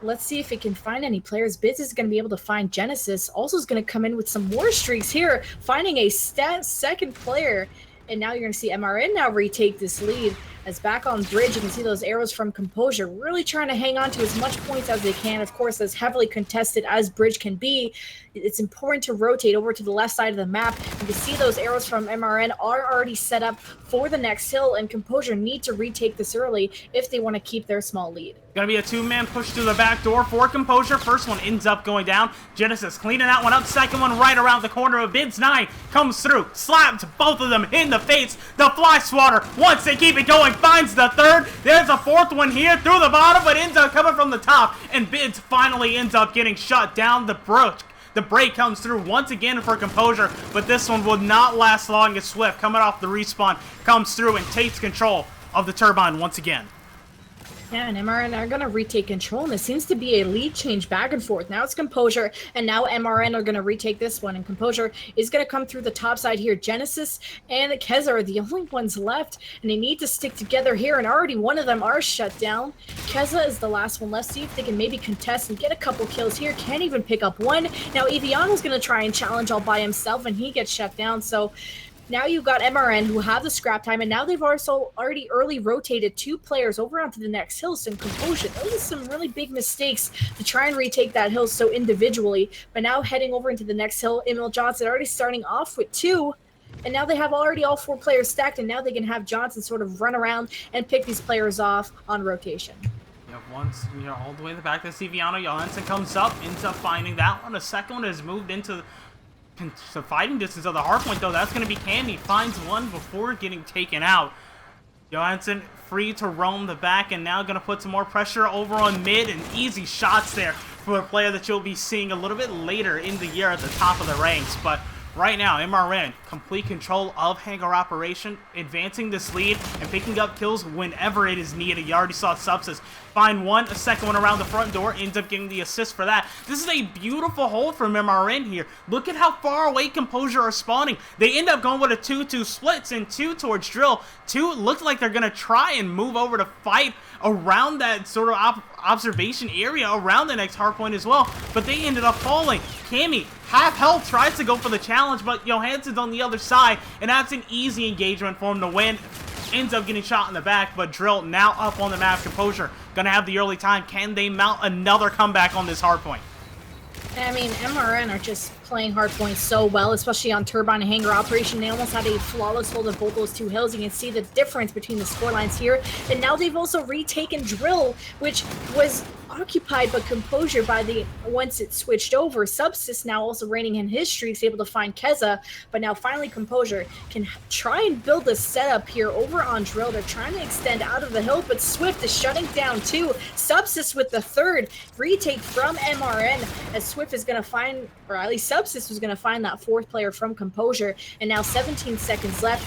Let's see if it can find any players. Biz is going to be able to find Genesis. Also is going to come in with some more streaks here, finding a second player. And now you're going to see MRN now retake this lead. As back on bridge, you can see those arrows from Composure really trying to hang on to as much points as they can. Of course, as heavily contested as bridge can be, it's important to rotate over to the left side of the map. You can see those arrows from MRN are already set up for the next hill, and Composure need to retake this early if they want to keep their small lead. Gonna be a two-man push through the back door for Composure. First one ends up going down. Genesis cleaning that one up. Second one right around the corner of Bids9 comes through. Slaps both of them in the face. The Fly Swatter, once they keep it going, finds the third. There's a fourth one here through the bottom, but ends up coming from the top. And Bids finally ends up getting shut down. The break comes through once again for Composure, but this one will not last long as Swift, coming off the respawn, comes through and takes control of the turbine once again. Yeah, and MRN are going to retake control, and it seems to be a lead change back and forth. Now it's Composure, and now MRN are going to retake this one, and Composure is going to come through the top side here. Genesis and Keza are the only ones left, and they need to stick together here, and already one of them are shut down. Keza is the last one left. See if they can maybe contest and get a couple kills here. Can't even pick up one. Now Eviano's going to try and challenge all by himself, and he gets shut down, so now you've got MRN who have the scrap time, and now they've also already early rotated two players over onto the next hill. So in Composure, those are some really big mistakes to try and retake that hill so individually. But now heading over into the next hill, Emil Johnson already starting off with two, and now they have already all four players stacked, and now they can have Johnson sort of run around and pick these players off on rotation. Once you're all the way in the back, the Civiano Johansson comes up, ends up finding that one. The second one has moved into the fighting distance of the hardpoint, though. That's going to be Candy. Finds one before getting taken out. Johansson free to roam the back, and now going to put some more pressure over on mid, and easy shots there for a player that you'll be seeing a little bit later in the year at the top of the ranks. But right now, MRN, complete control of hangar operation, advancing this lead and picking up kills whenever it is needed. You already saw Subsys find one, a second one around the front door, ends up getting the assist for that. This is a beautiful hold from MRN here. Look at how far away Composure are spawning. They end up going with a 2-2 splits, and 2 towards Drill. 2 looks like they're going to try and move over to fight around that sort of observation area around the next hardpoint as well, but they ended up falling. Cammy, half health, tries to go for the challenge, but Johansson's on the other side, and that's an easy engagement for him to win. Ends up getting shot in the back, but Drill now up on the map. Composure gonna have the early time. Can they mount another comeback on this hardpoint? I mean, MRN are just playing hardpoint so well, especially on Turbine and Hanger Operation. They almost had a flawless hold of both those two hills. You can see the difference between the score lines here. And now they've also retaken Drill, which was occupied but Composure by once it switched over. Subsys now also reigning in his streaks, able to find Keza, but now finally Composure can try and build a setup here over on Drill. They're trying to extend out of the hill, but Swift is shutting down too. Subsys with the third retake from MRN, as Swift is going to find, or at least Subsys was going to find that fourth player from Composure, and now 17 seconds left.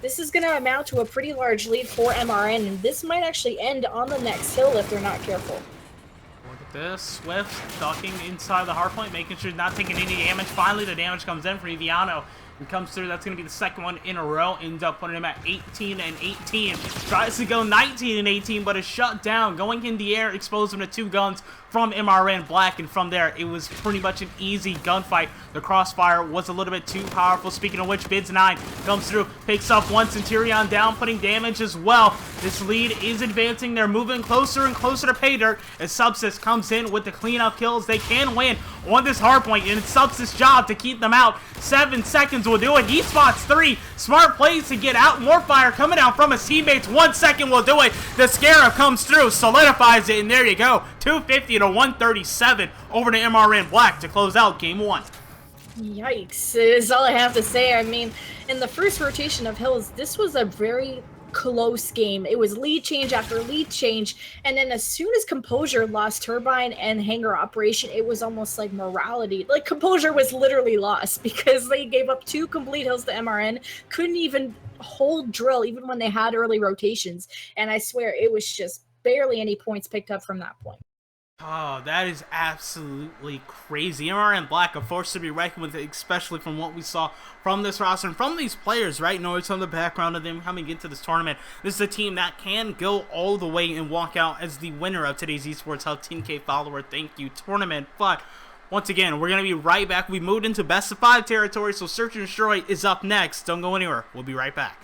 This is going to amount to a pretty large lead for MRN, and this might actually end on the next hill if they're not careful. Look at this. Swift ducking inside the hardpoint, making sure he's not taking any damage. Finally, the damage comes in for Eviano. He comes through. That's going to be the second one in a row. Ends up putting him at 18 and 18. Tries to go 19 and 18, but is shut down. Going in the air, exposed him to 2 guns from MRN Black, and from there, it was pretty much an easy gunfight. The crossfire was a little bit too powerful. Speaking of which, Bids9 comes through, picks up one Centurion down, putting damage as well. This lead is advancing. They're moving closer and closer to pay dirt as Subsys comes in with the cleanup kills. They can win on this hardpoint, and it's Subsys' job to keep them out. 7 seconds will do it. He spots 3. Smart plays to get out. More fire coming out from his teammates. 1 second will do it. The Scarab comes through, solidifies it, and there you go. 250 to 137 over to MRN Black to close out game 1. Yikes, is all I have to say. I mean, in the first rotation of Hills, this was a very close game. It was lead change after lead change, and then as soon as Composure lost Turbine and Hanger Operation, it was almost like morality. Like, Composure was literally lost because they gave up 2 complete hills to MRN, couldn't even hold Drill even when they had early rotations, and I swear it was just barely any points picked up from that point. Oh, that is absolutely crazy. MRN Black, a force to be reckoned with, especially from what we saw from this roster and from these players, right? Noise on the background of them coming into this tournament. This is a team that can go all the way and walk out as the winner of today's Esports Hub 10K follower thank you tournament. But once again, we're going to be right back. We moved into best of 5 territory, so Search and Destroy is up next. Don't go anywhere. We'll be right back.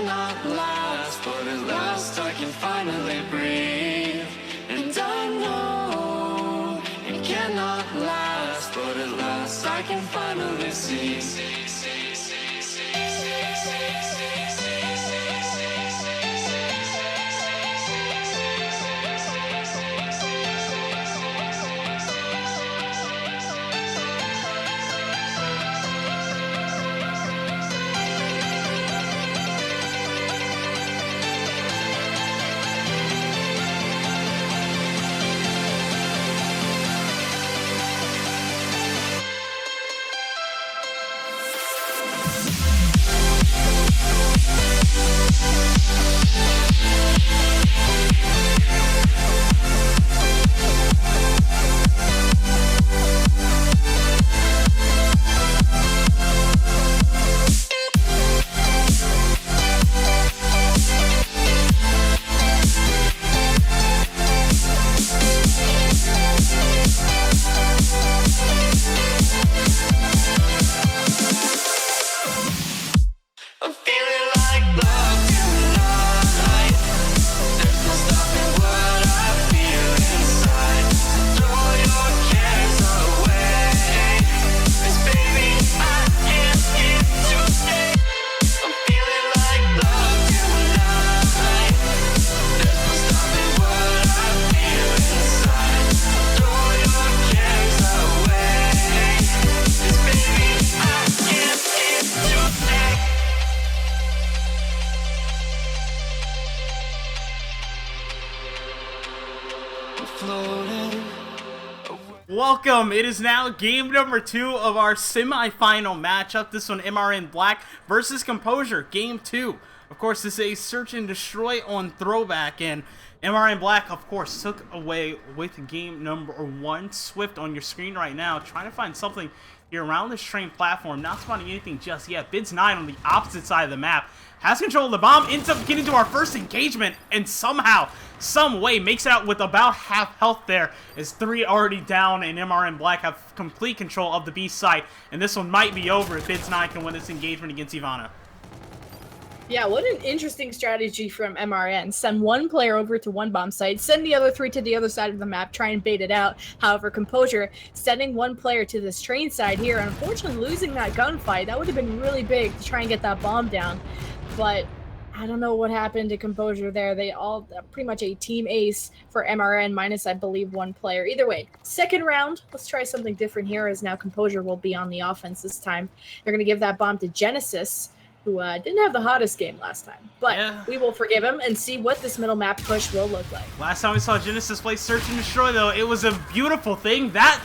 cannot last, but at last I can finally breathe. And I know it cannot last, but at last I can finally see. Welcome! It is now game number 2 of our semi-final matchup. This one, MRN Black versus Composure, game 2. Of course, this is a search and destroy on throwback, and MRN Black, of course, took away with game number 1. Swift on your screen right now, trying to find something here around this train platform. Not spotting anything just yet. Bids 9 on the opposite side of the map. Has control of the bomb, ends up getting to our first engagement, and somehow, some way, makes it out with about half health there. As 3 already down, and MRN Black have complete control of the B site. And this one might be over if Bids 9 can win this engagement against Ivana. Yeah, what an interesting strategy from MRN. Send one player over to one bomb site, send the other 3 to the other side of the map, try and bait it out. However, Composure sending one player to this train side here, unfortunately losing that gunfight. That would have been really big to try and get that bomb down. But I don't know what happened to Composure there. They all pretty much a team ace for MRN minus, I believe, 1 player. Either way, second round, let's try something different here as now Composure will be on the offense this time. They're going to give that bomb to Genesis, who didn't have the hottest game last time. But yeah, we will forgive him and see what this middle map push will look like. Last time we saw Genesis play Search and Destroy, though, it was a beautiful thing. That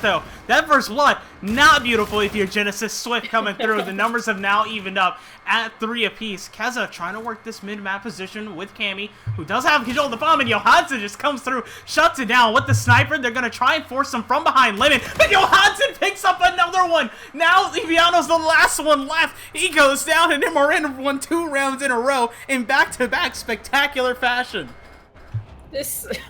first blood, not beautiful if you're Genesis. Swift coming through. The numbers have now evened up at 3 apiece. Keza trying to work this mid-map position with Cammy, who does have control of the bomb, and Johansson just comes through, shuts it down with the sniper. They're going to try and force him from behind Lemon, but Johansson picks up another one. Now Liviano's the last one left. He goes down, and MRN won 2 rounds in a row in back-to-back spectacular fashion.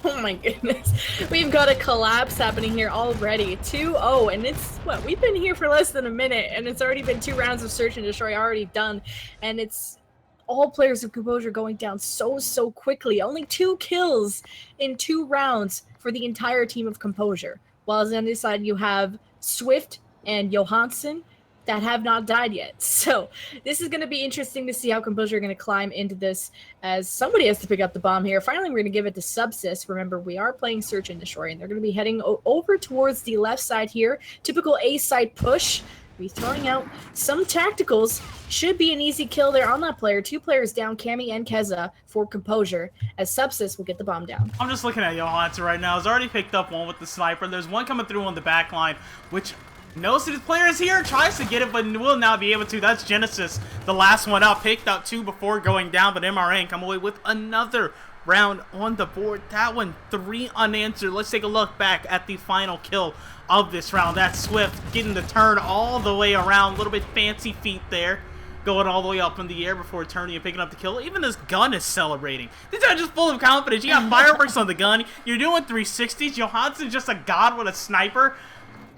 Oh my goodness. We've got a collapse happening here already. 2-0, and it's, what, we've been here for less than a minute, and it's already been 2 rounds of Search and Destroy already done, and it's all players of Composure going down so quickly. Only 2 kills in 2 rounds for the entire team of Composure. While on the other side, you have Swift and Johansson that have not died yet. So this is going to be interesting to see how Composure are going to climb into this, as somebody has to pick up the bomb here. Finally, we're going to give it to Subsys. Remember, we are playing Search and Destroy, and they're going to be heading over towards the left side here. Typical A side push. Be throwing out some tacticals. Should be an easy kill there on that player. 2 players down, Cammy and Keza, for Composure, as Subsys will get the bomb down. I'm just looking at Johansson right now. He's already picked up one with the sniper. There's one coming through on the back line, which knows that his player is here, tries to get it, but will not be able to. That's Genesis, the last one up. Picked up 2 before going down, but MRN come away with another round on the board. That one, 3 unanswered. Let's take a look back at the final kill of this round. That's Swift getting the turn all the way around. A little bit fancy feet there, going all the way up in the air before turning and picking up the kill. Even this gun is celebrating. These are just full of confidence. You got fireworks on the gun. You're doing 360s. Johansson's just a god with a sniper.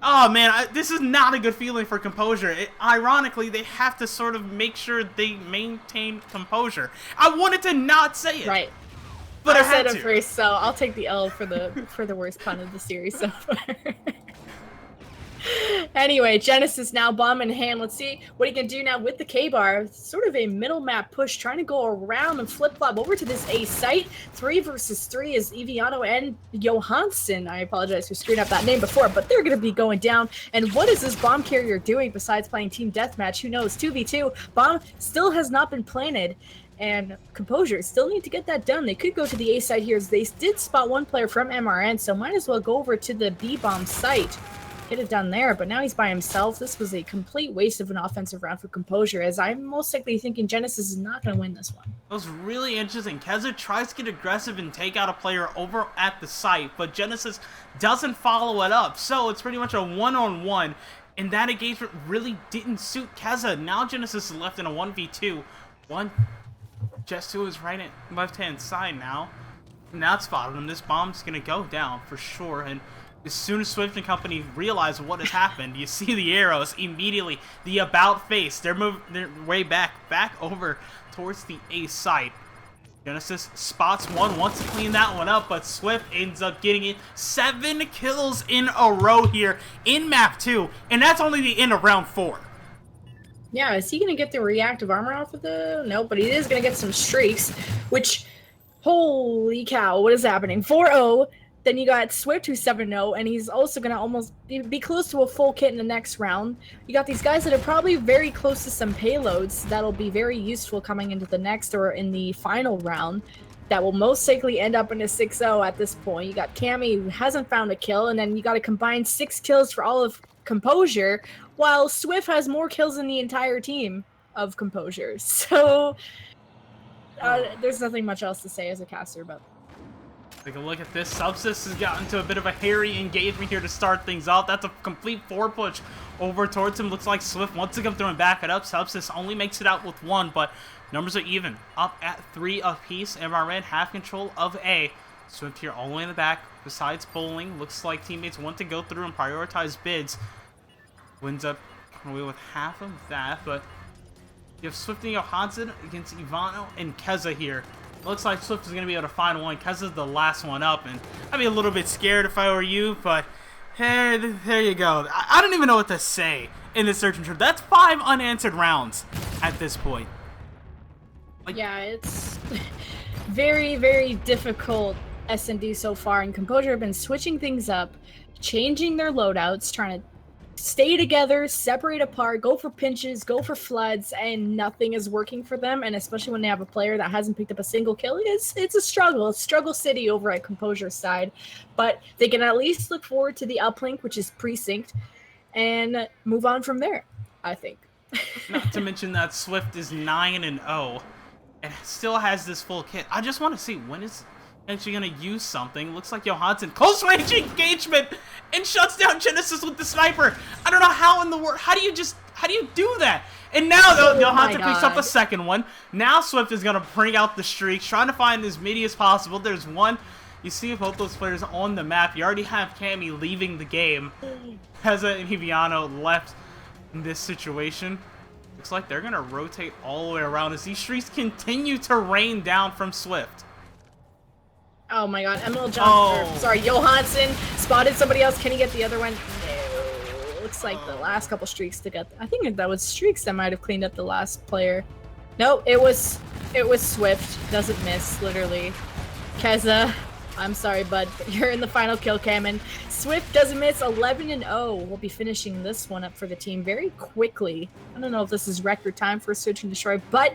Oh man, this is not a good feeling for Composure. Ironically, they have to sort of make sure they maintain composure. I wanted to not say it. Right. But I said had it to. first, so I'll take the L for the worst pun of the series so far. Anyway, Genesis now bomb in hand. Let's see what he can do now with the K-bar. Sort of a middle map push, trying to go around and flip-flop over to this A site. 3 versus 3 is Eviano and Johansson. I apologize for screwing up that name before, but they're going to be going down. And what is this bomb carrier doing besides playing team deathmatch? Who knows? 2v2. Bomb still has not been planted. And Composure still need to get that done. They could go to the A site here, as they did spot one player from MRN, so might as well go over to the B bomb site. Get it done there, but now he's by himself. This was a complete waste of an offensive round for Composure, as I'm most likely thinking Genesis is not going to win this one. It was really interesting. Keza tries to get aggressive and take out a player over at the site, but Genesis doesn't follow it up, so it's pretty much a one-on-one, and that engagement really didn't suit Keza. Now Genesis is left in a 1v2. One just to his right and left-hand side now. Now it's spotted him. This bomb's going to go down for sure, and as soon as Swift and company realize what has happened, you see the arrows immediately. The about face. They're moving their way back over towards the A site. Genesis spots one, wants to clean that one up, but Swift ends up getting it. 7 kills in a row here in map 2, and that's only the end of round 4. Yeah, is he going to get the reactive armor off of the... No, but he is going to get some streaks, which... Holy cow, what is happening? 4-0. Then you got Swift, who's 7-0, and he's also going to almost be close to a full kit in the next round. You got these guys that are probably very close to some payloads that'll be very useful coming into the next or in the final round that will most likely end up in a 6-0 at this point. You got Cammy, who hasn't found a kill, and then you got to combine 6 kills for all of Composure, while Swift has more kills than the entire team of Composure. So there's nothing much else to say as a caster, but... Take a look at this. Subsys has gotten into a bit of a hairy engagement here to start things off. That's a complete 4 push over towards him. Looks like Swift wants to come through and back it up. Subsys only makes it out with 1, but numbers are even. Up at 3 apiece. MRN have control of A. Swift here all the way in the back. Besides bowling, looks like teammates want to go through and prioritize bids. Wins up away with half of that, but you have Swift and Johansson against Ivano and Keza here. Looks like Swift is going to be able to find one. Keza's the last one up, and I'd be a little bit scared if I were you, but hey, there you go. I don't even know what to say in this search and trip. That's 5 unanswered rounds at this point. Like, yeah, it's very, very difficult S&D so far, and Composure have been switching things up, changing their loadouts, trying to stay together, separate apart, go for pinches, go for floods, and nothing is working for them. And especially when they have a player that hasn't picked up a single kill, it's a struggle. It's struggle city over at Composure's side. But they can at least look forward to the uplink, which is precinct, and move on from there, I think. Not to mention that Swift is 9-0 and still has this full kit. I just want to see when is actually going to use something. Looks like Johansson close range engagement and shuts down Genesis with the sniper. I don't know how in the world. How do you do that? And now Johansson picks up a second one. Now Swift is going to bring out the streaks, trying to find as many as possible. There's one. You see both those players on the map. You already have Cammy leaving the game. Keza and Hiviano left in this situation. Looks like they're going to rotate all the way around as these streaks continue to rain down from Swift. Oh my god, Emil Johnson, sorry, Johansson spotted somebody else. Can he get the other one? No. Looks like the last couple streaks to get. I think that was streaks that might have cleaned up the last player. No, it was Swift. Doesn't miss, literally. Keza, I'm sorry, bud, but you're in the final kill cam, and Swift doesn't miss. 11-0. We'll be finishing this one up for the team very quickly. I don't know if this is record time for Search and Destroy, but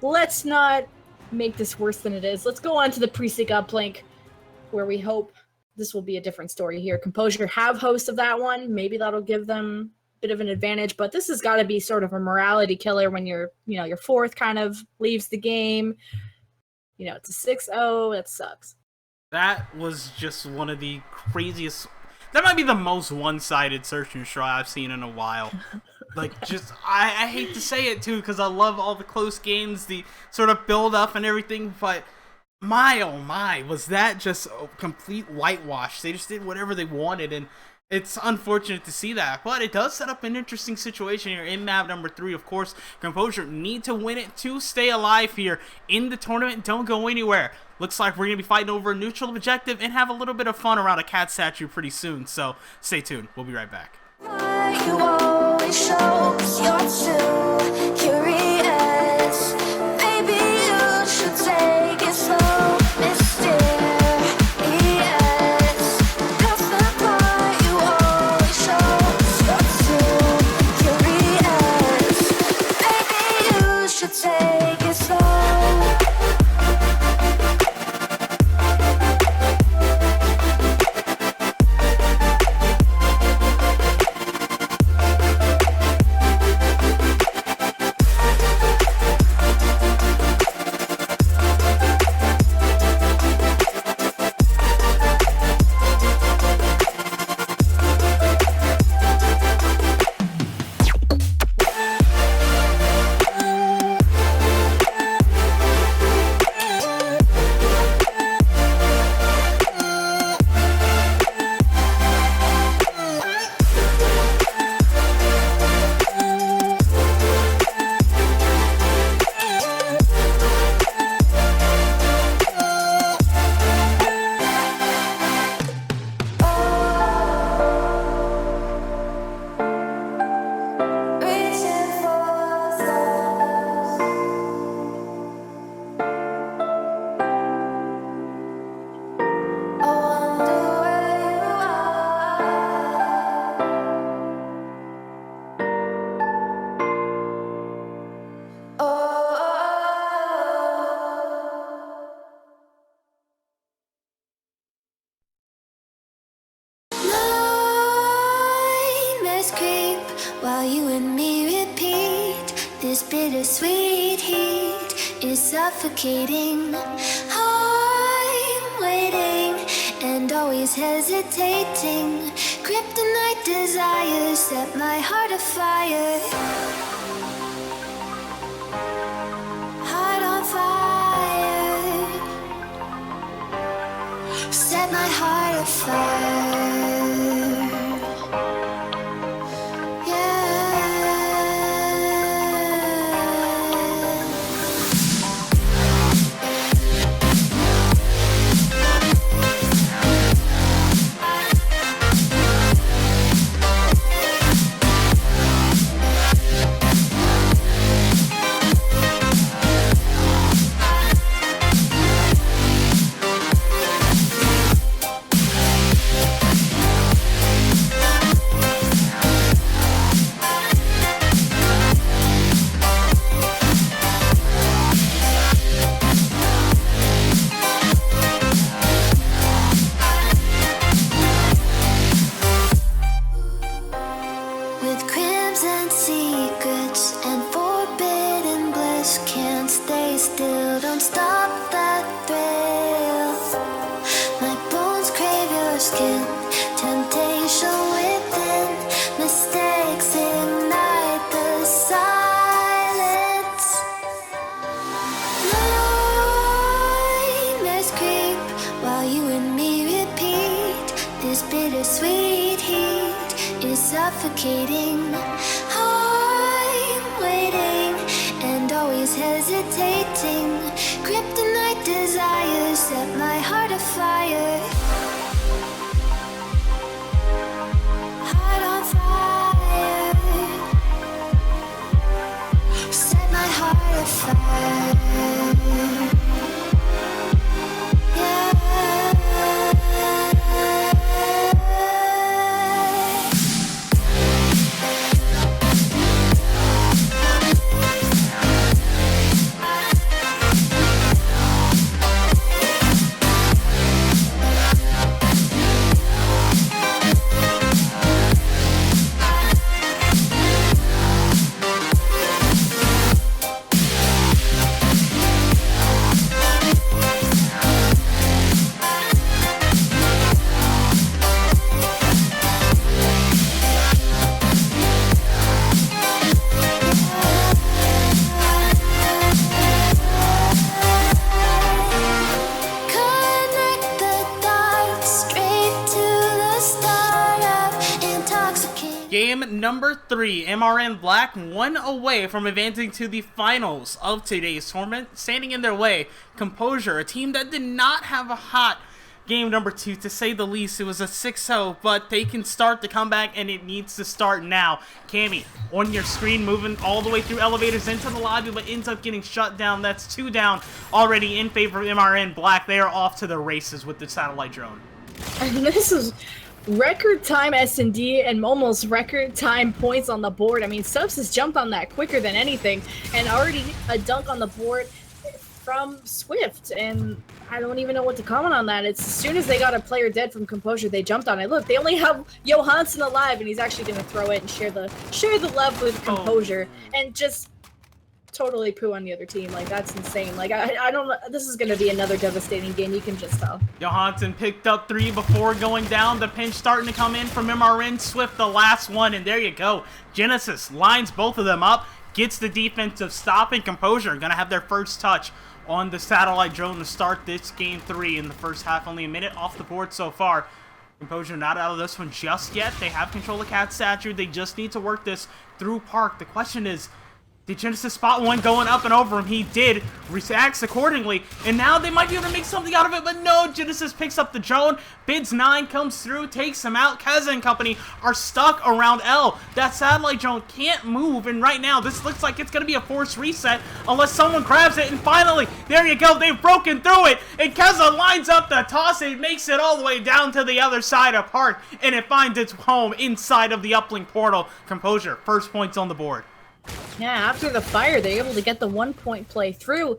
let's not make this worse than it is. Let's go on to the precinct uplink, where we hope this will be a different story here. Composure have host of that one. Maybe that'll give them a bit of an advantage, but this has got to be sort of a morality killer when your fourth kind of leaves the game. It's a 6-0. That sucks. That was just one of the craziest. That might be the most one-sided search and destroy I've seen in a while. Like, just, I hate to say it, too, because I love all the close games, the sort of build-up and everything, but my, oh my, was that just a complete whitewash. They just did whatever they wanted, and It's unfortunate to see that, but it does set up an interesting situation here in map number 3. Of course, Composure need to win it to stay alive here in the tournament. Don't go anywhere. Looks like we're going to be fighting over a neutral objective and have a little bit of fun around a cat statue pretty soon, so stay tuned. We'll be right back. You always shows you're too curious. Maybe you should take it slow, mysterious. That's the part you always shows you're too curious. Maybe you should take it slow. While you and me repeat, this bittersweet heat is suffocating. I'm waiting and always hesitating. Kryptonite desires set my heart afire. Heart on fire. Set my heart afire. Suffocating. I'm waiting and always hesitating. Kryptonite desires set my heart afire. Heart on fire. Set my heart afire. team number 3, MRN Black, 1 away from advancing to the finals of today's tournament. Standing in their way, Composure, a team that did not have a hot game number 2, to say the least. It was a 6-0, but they can start the comeback, and it needs to start now. Cammy, on your screen, moving all the way through elevators into the lobby, but ends up getting shut down. That's 2 down already in favor of MRN Black. They are off to the races with the satellite drone. And this is record time S&D and almost record time points on the board. I mean, Subs has jumped on that quicker than anything, and already a dunk on the board from Swift, and I don't even know what to comment on that. It's as soon as they got a player dead from Composure, they jumped on it. Look, they only have Johansson alive, and he's actually going to throw it and share the love with Composure, and just totally poo on the other team. Like, that's insane. Like, I don't know. This is going to be another devastating game. You can just tell. Johansson picked up 3 before going down. The pinch starting to come in from MRN. Swift, the last one, and there you go. Genesis lines both of them up, gets the defensive stop, and Composure going to have their first touch on the satellite drone to start this game 3 in the first half. Only a minute off the board so far. Composure not out of this one just yet. They have control of Cat Statue. They just need to work this through Park. The question is, did Genesis spot one going up and over him? He did. Reacts accordingly. And now they might be able to make something out of it, but no. Genesis picks up the drone. Bids 9 comes through, takes him out. Keza and company are stuck around L. That satellite drone can't move, and right now this looks like it's going to be a forced reset unless someone grabs it. And finally, there you go. They've broken through it, and Keza lines up the toss. It makes it all the way down to the other side of Park, and it finds its home inside of the Uplink portal. Composure, first points on the board. Yeah, after the fire, they're able to get the 1-point play through.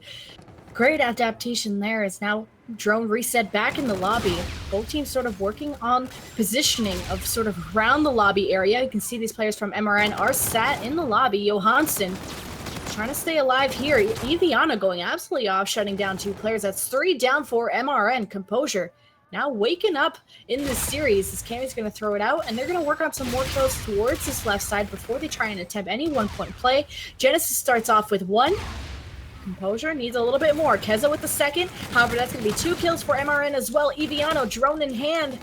Great adaptation there. Is now drone reset back in the lobby. Both teams sort of working on positioning of sort of around the lobby area. You can see these players from MRN are sat in the lobby. Johansson trying to stay alive here. Eviana going absolutely off, shutting down 2 players. That's 3 down for MRN. Composure now waking up in this series as Cammy's going to throw it out, and they're going to work on some more kills towards this left side before they try and attempt any 1-point play. Genesis starts off with 1. Composure needs a little bit more. Keza with the 2nd. However, that's going to be 2 kills for MRN as well. Eviano, drone in hand.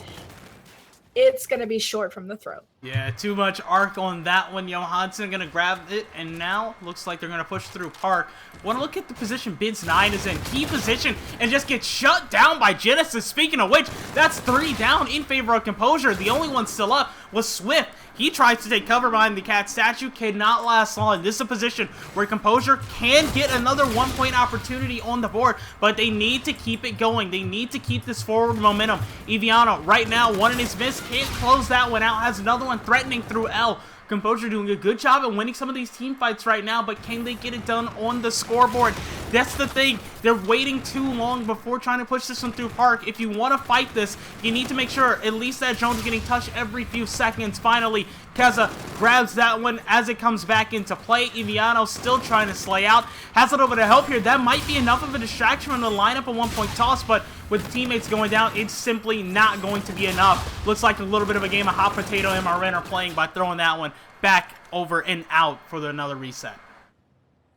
It's going to be short from the throw. Yeah, too much arc on that one. Johansson going to grab it, and now looks like they're going to push through Park. Want to look at the position Bids 9 is in. Key position, and just gets shut down by Genesis. Speaking of which, that's 3 down in favor of Composure. The only one still up was Swift. He tries to take cover behind the Cat Statue. Cannot last long. This is a position where Composure can get another 1-point opportunity on the board, but they need to keep it going. They need to keep this forward momentum. Eviano, right now, one in his miss. Can't close that one out. Has another one threatening through L. Composure doing a good job at winning some of these team fights right now, but can they get it done on the scoreboard? That's the thing. They're waiting too long before trying to push this one through Park. If you want to fight this, you need to make sure at least that drone's getting touched every few seconds. Finally, Keza grabs that one as it comes back into play. Eviano still trying to slay out. Has a little bit of help here. That might be enough of a distraction from the lineup, a 1-point toss, but with teammates going down, it's simply not going to be enough. Looks like a little bit of a game of hot potato MRN are playing by throwing that one back over and out for another reset.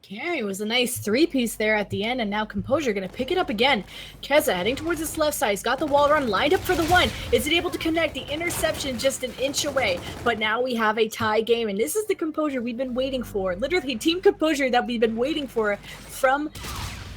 Carry was a nice 3-piece there at the end, and now Composure going to pick it up again. Keza heading towards this left side. He's got the wall run lined up for the 1. Is it able to connect? The interception just an inch away. But now we have a tie game, and this is the Composure we've been waiting for. Literally, Team Composure that we've been waiting for from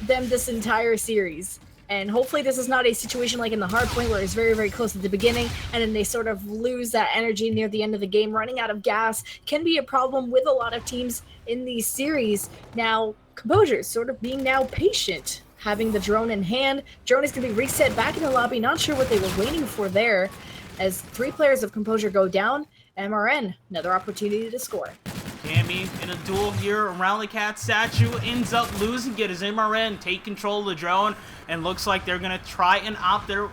them this entire series. And hopefully this is not a situation like in the hardpoint where it's very, very close at the beginning and then they sort of lose that energy near the end of the game. Running out of gas can be a problem with a lot of teams in these series. Now, Composure sort of being now patient, having the drone in hand. Drone is going to be reset back in the lobby. Not sure what they were waiting for there as 3 players of Composure go down. MRN, another opportunity to score. Cammy in a duel here around the Cat Statue, ends up losing it as MRN take control of the drone, and looks like they're going to try and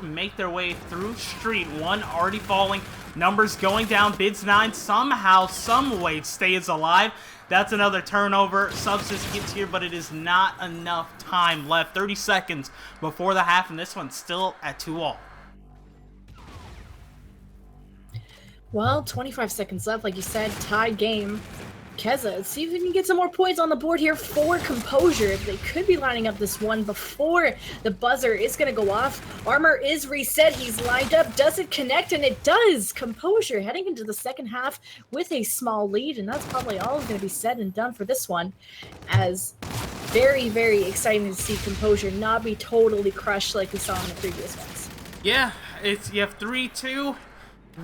make their way through Street 1, already falling. Numbers going down. Bids 9 somehow, some way stays alive. That's another turnover. Substance gets here, but it is not enough time left. 30 seconds before the half, and this one's still at 2-all. Well, 25 seconds left. Like you said, tie game. Keza. Let's see if we can get some more points on the board here for Composure. They could be lining up this one before the buzzer is going to go off. Armor is reset. He's lined up. Does it connect? And it does. Composure heading into the second half with a small lead, and that's probably all going to be said and done for this one. As very, very exciting to see Composure not be totally crushed like we saw in the previous ones. Yeah, you have 3-2,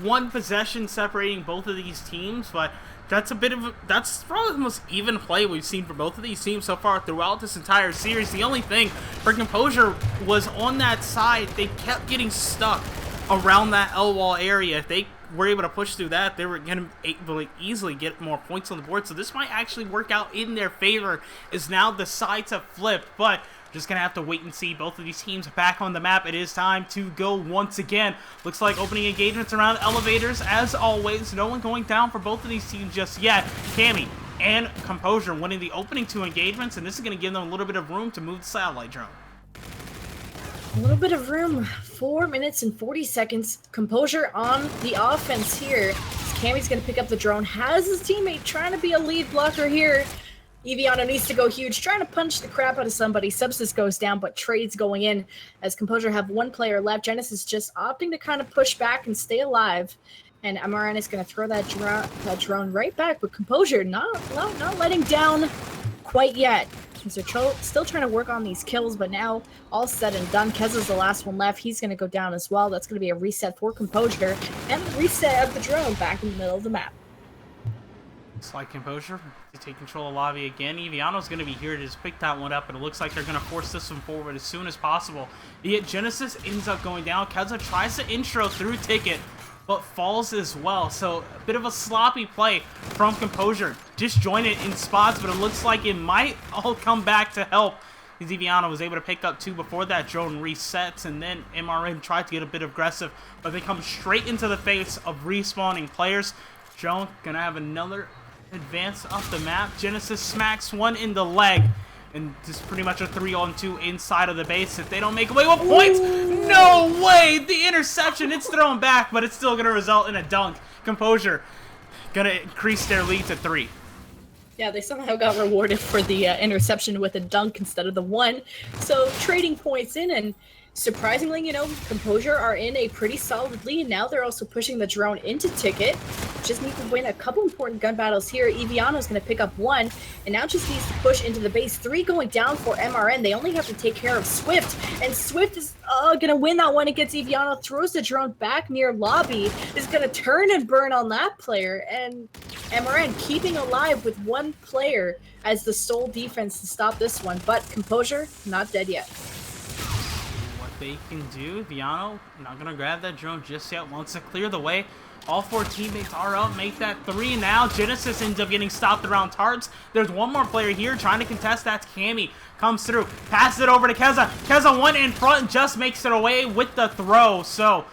one possession separating both of these teams, but that's probably the most even play we've seen for both of these teams so far throughout this entire series. The only thing for Composure was on that side, they kept getting stuck around that L wall area. If they were able to push through that, they were going to able to easily get more points on the board. So this might actually work out in their favor, as now the sides have flipped. But just going to have to wait and see. Both of these teams back on the map. It is time to go once again. Looks like opening engagements around elevators as always. No one going down for both of these teams just yet. Cammy and Composure winning the opening 2 engagements, and this is going to give them a little bit of room to move the satellite drone. A little bit of room. 4 minutes and 40 seconds. Composure on the offense here. Cammy's going to pick up the drone. Has his teammate trying to be a lead blocker here. Eviano needs to go huge, trying to punch the crap out of somebody. Subsys goes down, but Trade's going in as Composure have 1 player left. Genesis just opting to kind of push back and stay alive. And MRN is going to throw that drone right back, but Composure not letting down quite yet. They're still trying to work on these kills, but now all said and done, Keza's the last one left. He's going to go down as well. That's going to be a reset for Composure and a reset of the drone back in the middle of the map. Looks like Composure to take control of lobby again. Eviano's going to be here to just pick that one up, and it looks like they're going to force this one forward as soon as possible. Yet Genesis ends up going down. Keza tries to intro through Ticket, but falls as well. So a bit of a sloppy play from Composure. Disjointed in spots, but it looks like it might all come back to help. Eviano was able to pick up 2 before that drone resets, and then MRN tried to get a bit aggressive, but they come straight into the face of respawning players. Drone gonna have another advance up the map. Genesis smacks one in the leg, and just pretty much a 3-on-2 inside of the base. If they don't make away with points, no way! The interception, it's thrown back, but it's still going to result in a dunk. Composure going to increase their lead to 3. Yeah, they somehow got rewarded for the interception with a dunk instead of the 1. So trading points in, and surprisingly, you know, Composure are in a pretty solid lead. Now they're also pushing the drone into Ticket. Just need to win a couple important gun battles here. Eviano's going to pick up 1, and now just needs to push into the base. 3 going down for MRN. They only have to take care of Swift, and Swift is going to win that one against Eviano. Throws the drone back near lobby. Is going to turn and burn on that player, and MRN keeping alive with 1 player as the sole defense to stop this one. But Composure, not dead yet. They can do. Viano not gonna grab that drone just yet. Wants to clear the way. All 4 teammates are up. Make that 3 now. Genesis ends up getting stopped around tarts. There's 1 more player here trying to contest. That's Cammy. Comes through. Passes it over to Keza. Keza 1 in front and just makes it away with the throw. So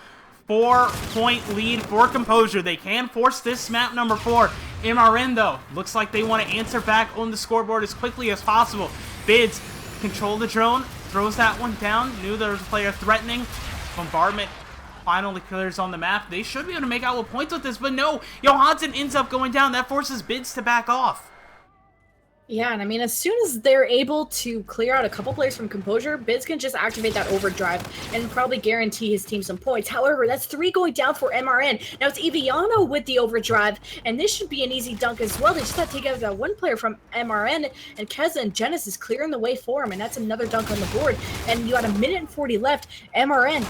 4-point lead for Composure. They can force this map number 4. MRN though, looks like they want to answer back on the scoreboard as quickly as possible. Bids control the drone. Throws that one down. Knew there was a player threatening. Bombardment finally clears on the map. They should be able to make out with points with this, but no. Johansson ends up going down. That forces Bids to back off. Yeah, and I mean, as soon as they're able to clear out a couple players from Composure, Bids can just activate that overdrive and probably guarantee his team some points. However, that's 3 going down for MRN. Now it's Eviano with the overdrive, and this should be an easy dunk as well. They just got to take out that 1 player from MRN, and Keza and Genesis clearing the way for him, and that's another dunk on the board. And you got 1:40 left. MRN,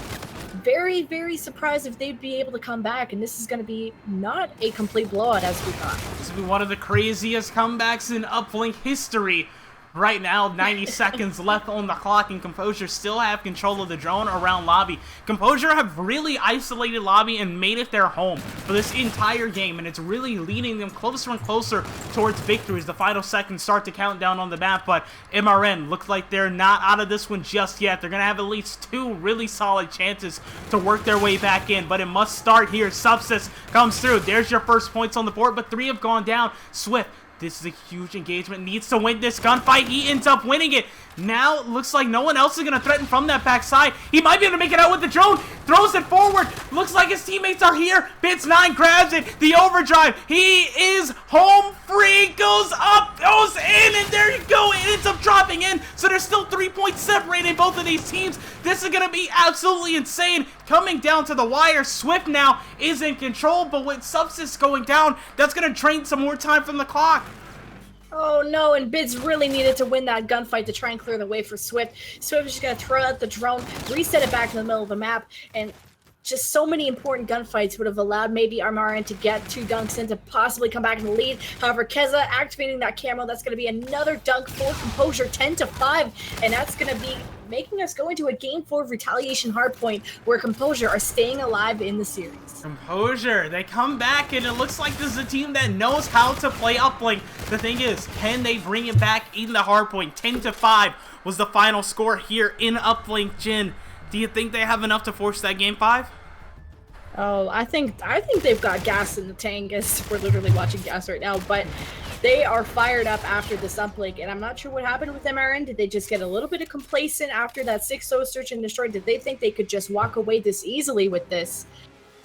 very, very surprised if they'd be able to come back, and this is going to be not a complete blowout as we thought. This will be one of the craziest comebacks in Uplink history. Right now, 90 seconds left on the clock, and Composure still have control of the drone around lobby. Composure have really isolated lobby and made it their home for this entire game, and it's really leading them closer and closer towards victory as the final seconds start to count down on the map. But MRN look like they're not out of this one just yet. They're going to have at least 2 really solid chances to work their way back in, but it must start here. Subsys comes through. There's your first points on the board, but 3 have gone down. Swift This is a huge engagement. Needs to win this gunfight. He ends up winning it. Now, looks like no one else is going to threaten from that backside. He might be able to make it out with the drone. Throws it forward. Looks like his teammates are here. Bits9 grabs it. The overdrive. He is home free. Goes up. Goes in. And there you go. It ends up dropping in. So there's still 3 points separating both of these teams. This is going to be absolutely insane. Coming down to the wire. Swift now is in control. But with Subsys going down, that's going to drain some more time from the clock. Oh no, and Bids really needed to win that gunfight to try and clear the way for Swift. Swift is just going to throw out the drone, reset it back in the middle of the map, and just so many important gunfights would have allowed maybe Armarin to get 2 dunks in to possibly come back in the lead. However, Keza activating that camo, that's going to be another dunk for Composure, 10-5, and that's going to be making us go into a Game 4 retaliation hardpoint where Composure are staying alive in the series. Composure, they come back, and it looks like this is a team that knows how to play Uplink. The thing is, can they bring it back in the hardpoint? 10-5 was the final score here in Uplink. Jin, do you think they have enough to force that Game 5? Oh, I think they've got gas in the tank, as we're literally watching gas right now, but they are fired up after this uplink, and I'm not sure what happened with MRN. Did they just get a little bit of complacent after that 6-0 search and destroy? Did they think they could just walk away this easily with this?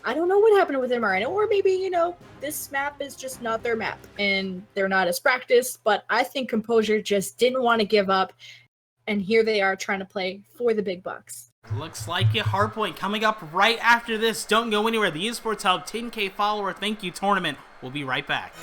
I don't know what happened with MRN, or maybe, you know, this map is just not their map, and they're not as practiced, but I think Composure just didn't want to give up, and here they are trying to play for the big bucks. Looks like it. Hardpoint coming up right after this. Don't go anywhere. The Esports Hub 10K follower thank you tournament. We'll be right back.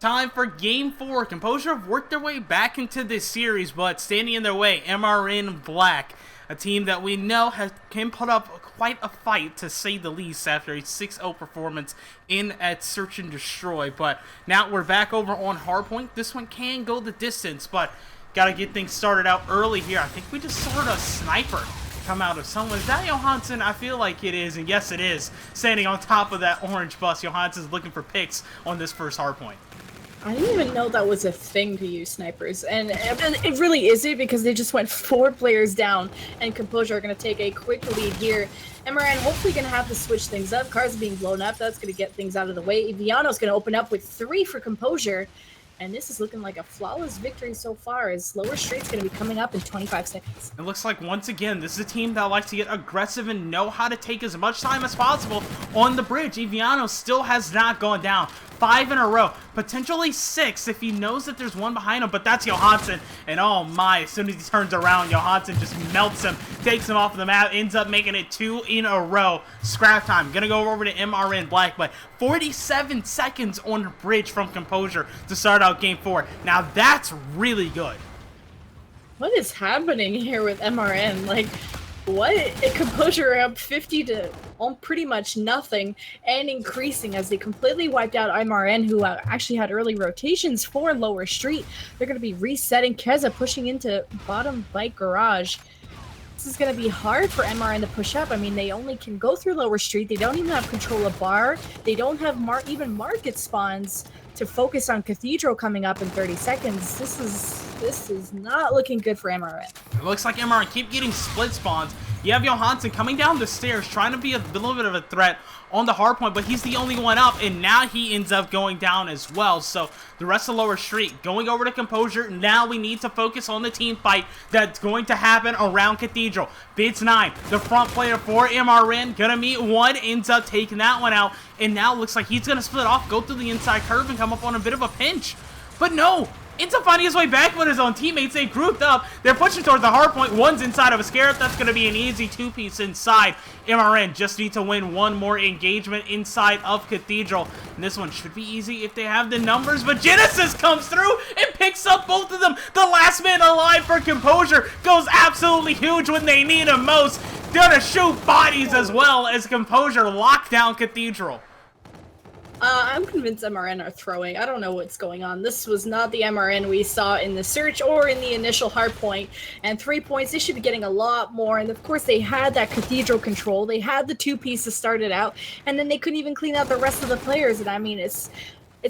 Time for Game 4. Composure have worked their way back into this series, but standing in their way, MRN Black, a team that we know can put up quite a fight, to say the least, after a 6-0 performance at Search and Destroy. But now we're back over on hardpoint. This one can go the distance, but gotta get things started out early here. I think we just saw a sniper come out of someone. Is that Johansson? I feel like it is, and yes it is. Standing on top of that orange bus, Johansson's looking for picks on this first hardpoint. I didn't even know that was a thing to use snipers, and it really isn't, because they just went 4 players down, and Composure are going to take a quick lead here. MRN hopefully going to have to switch things up. Cars being blown up, that's going to get things out of the way. Viano's going to open up with 3 for Composure, and this is looking like a flawless victory so far, as Lower Street's going to be coming up in 25 seconds. It looks like, once again, this is a team that likes to get aggressive and know how to take as much time as possible on the bridge. Viano still has not gone down. 5 in a row, potentially 6 if he knows that there's one behind him, but that's Johansson, and oh my, as soon as he turns around, Johansson just melts him, takes him off of the map, ends up making it 2 in a row. Scrap time. Gonna go over to MRN Black, but 47 seconds on the bridge from Composure to start out Game 4. Now that's really good. What is happening here with MRN? Like, what? Composure up 50 to on pretty much nothing, and increasing as they completely wiped out MRN, who actually had early rotations for Lower Street. They're going to be resetting. Keza pushing into bottom bike garage. This is going to be hard for MRN to push up. I mean, they only can go through Lower Street. They don't even have control of bar. They don't have even market spawns to focus on Cathedral coming up in 30 seconds. This is not looking good for MRN. It looks like MRN keep getting split spawns. You have Johansson coming down the stairs, trying to be a little bit of a threat on the hardpoint, but he's the only one up, and now he ends up going down as well. So the rest of Lower Street going over to Composure. Now we need to focus on the team fight that's going to happen around Cathedral. Bids9, the front player for MRN, gonna meet one, ends up taking that one out, and now looks like he's gonna split off, go through the inside curve, and come up on a bit of a pinch. But no! Ends up finding his way back with his own teammates. They grouped up. They're pushing towards the hardpoint. One's inside of a Scarab. That's going to be an easy 2-piece inside. MRN just need to win one more engagement inside of Cathedral. And this one should be easy if they have the numbers. But Genesis comes through and picks up both of them. The last man alive for Composure goes absolutely huge when they need him most. Gonna shoot bodies as well as Composure lock down Cathedral. I'm convinced MRN are throwing. I don't know what's going on. This was not the MRN we saw in the search or in the initial hardpoint. And 3 points, they should be getting a lot more. And of course, they had that Cathedral control. They had the 2 pieces started out, and then they couldn't even clean out the rest of the players. And I mean, it's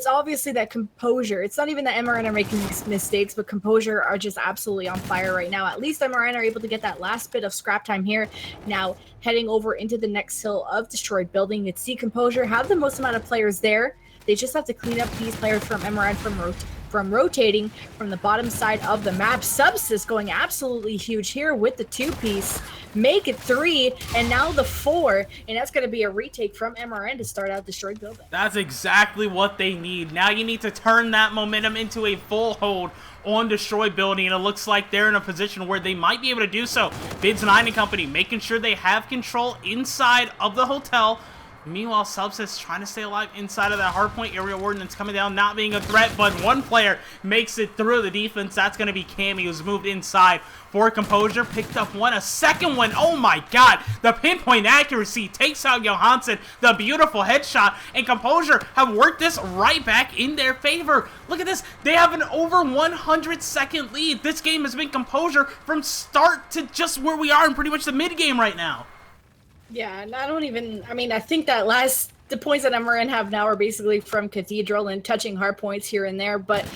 obviously that Composure. It's not even that MRN are making these mistakes, but Composure are just absolutely on fire right now. At least MRN are able to get that last bit of scrap time here. Now, heading over into the next hill of Destroyed Building. You'd see Composure have the most amount of players there. They just have to clean up these players from MRN from rotating from the bottom side of the map. Subsys going absolutely huge here with the 2-piece. Make it 3, and now the 4, and that's going to be a retake from MRN to start out Destroyed Building. That's exactly what they need. Now you need to turn that momentum into a full hold on Destroyed Building, and it looks like they're in a position where they might be able to do so. Bids9 and company making sure they have control inside of the hotel. Meanwhile, Subsys trying to stay alive inside of that hardpoint. Area Ordnance coming down, not being a threat, but one player makes it through the defense. That's going to be Cammy, who's moved inside for Composure. Picked up one, a second one. Oh my god, the pinpoint accuracy takes out Johansson. The beautiful headshot, and Composure have worked this right back in their favor. Look at this. They have an over 100-second lead. This game has been Composure from start to just where we are in pretty much the mid-game right now. Yeah, and I think that the points that MRN have now are basically from Cathedral and touching hard points here and there, but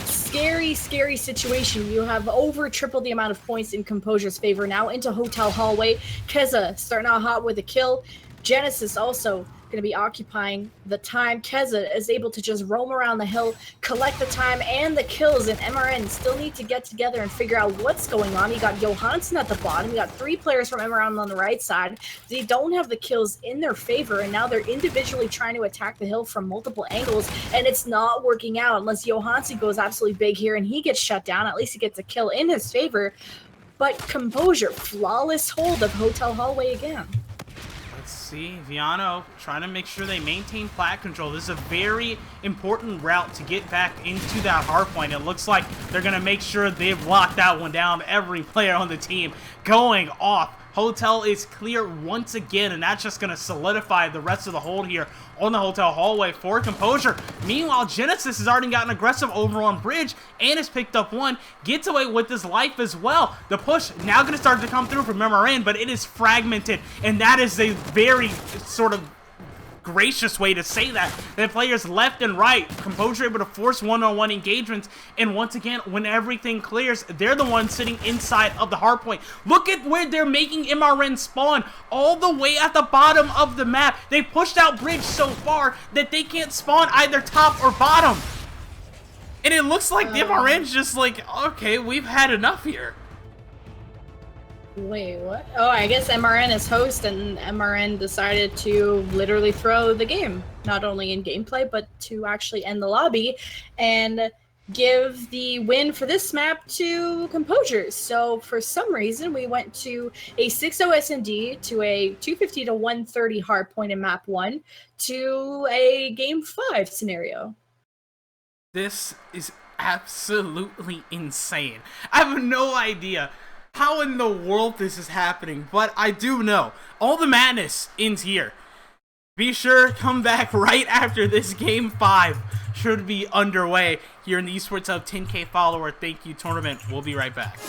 scary, scary situation. You have over triple the amount of points in Composure's favor. Now into Hotel Hallway. Keza starting out hot with a kill. Genesis also going to be occupying the time. Keza is able to just roam around the hill, collect the time and the kills, and MRN still need to get together and figure out what's going on. You got Johansson at the bottom. You got 3 players from MRN on the right side. They don't have the kills in their favor, and now they're individually trying to attack the hill from multiple angles, and it's not working out unless Johansson goes absolutely big here and he gets shut down. At least he gets a kill in his favor. But Composure, flawless hold of Hotel Hallway again. see Viano trying to make sure they maintain plat control. This is a very important route to get back into that hard point. It looks like they're going to make sure they've locked that one down. Every player on the team going off. Hotel is clear once again, and that's just going to solidify the rest of the hold here on the hotel hallway for Composure. Meanwhile, Genesis has already gotten aggressive over on Bridge and has picked up one. Gets away with his life as well. The push now going to start to come through from MRN, but it is fragmented, and that is a very sort of gracious way to say that. The players left and right, Composure able to force one-on-one engagements, and once again, when everything clears, they're the ones sitting inside of the hard point. Look at where they're making MRN spawn, all the way at the bottom of the map. They pushed out Bridge so far that they can't spawn either top or bottom. And it looks like the MRN's just like, okay, we've had enough here. Wait, what? Oh, I guess MRN is host, and MRN decided to literally throw the game, not only in gameplay, but to actually end the lobby and give the win for this map to Composure. So for some reason, we went to a 6-0 SMD, to a 250 to 130 hardpoint in map 1, to a game 5 scenario. This is absolutely insane. I have no idea how in the world this is happening, but I do know all the madness ends here. Be sure to come back right after this game 5 should be underway here in the Esports Hub 10K follower thank you tournament. We'll be right back.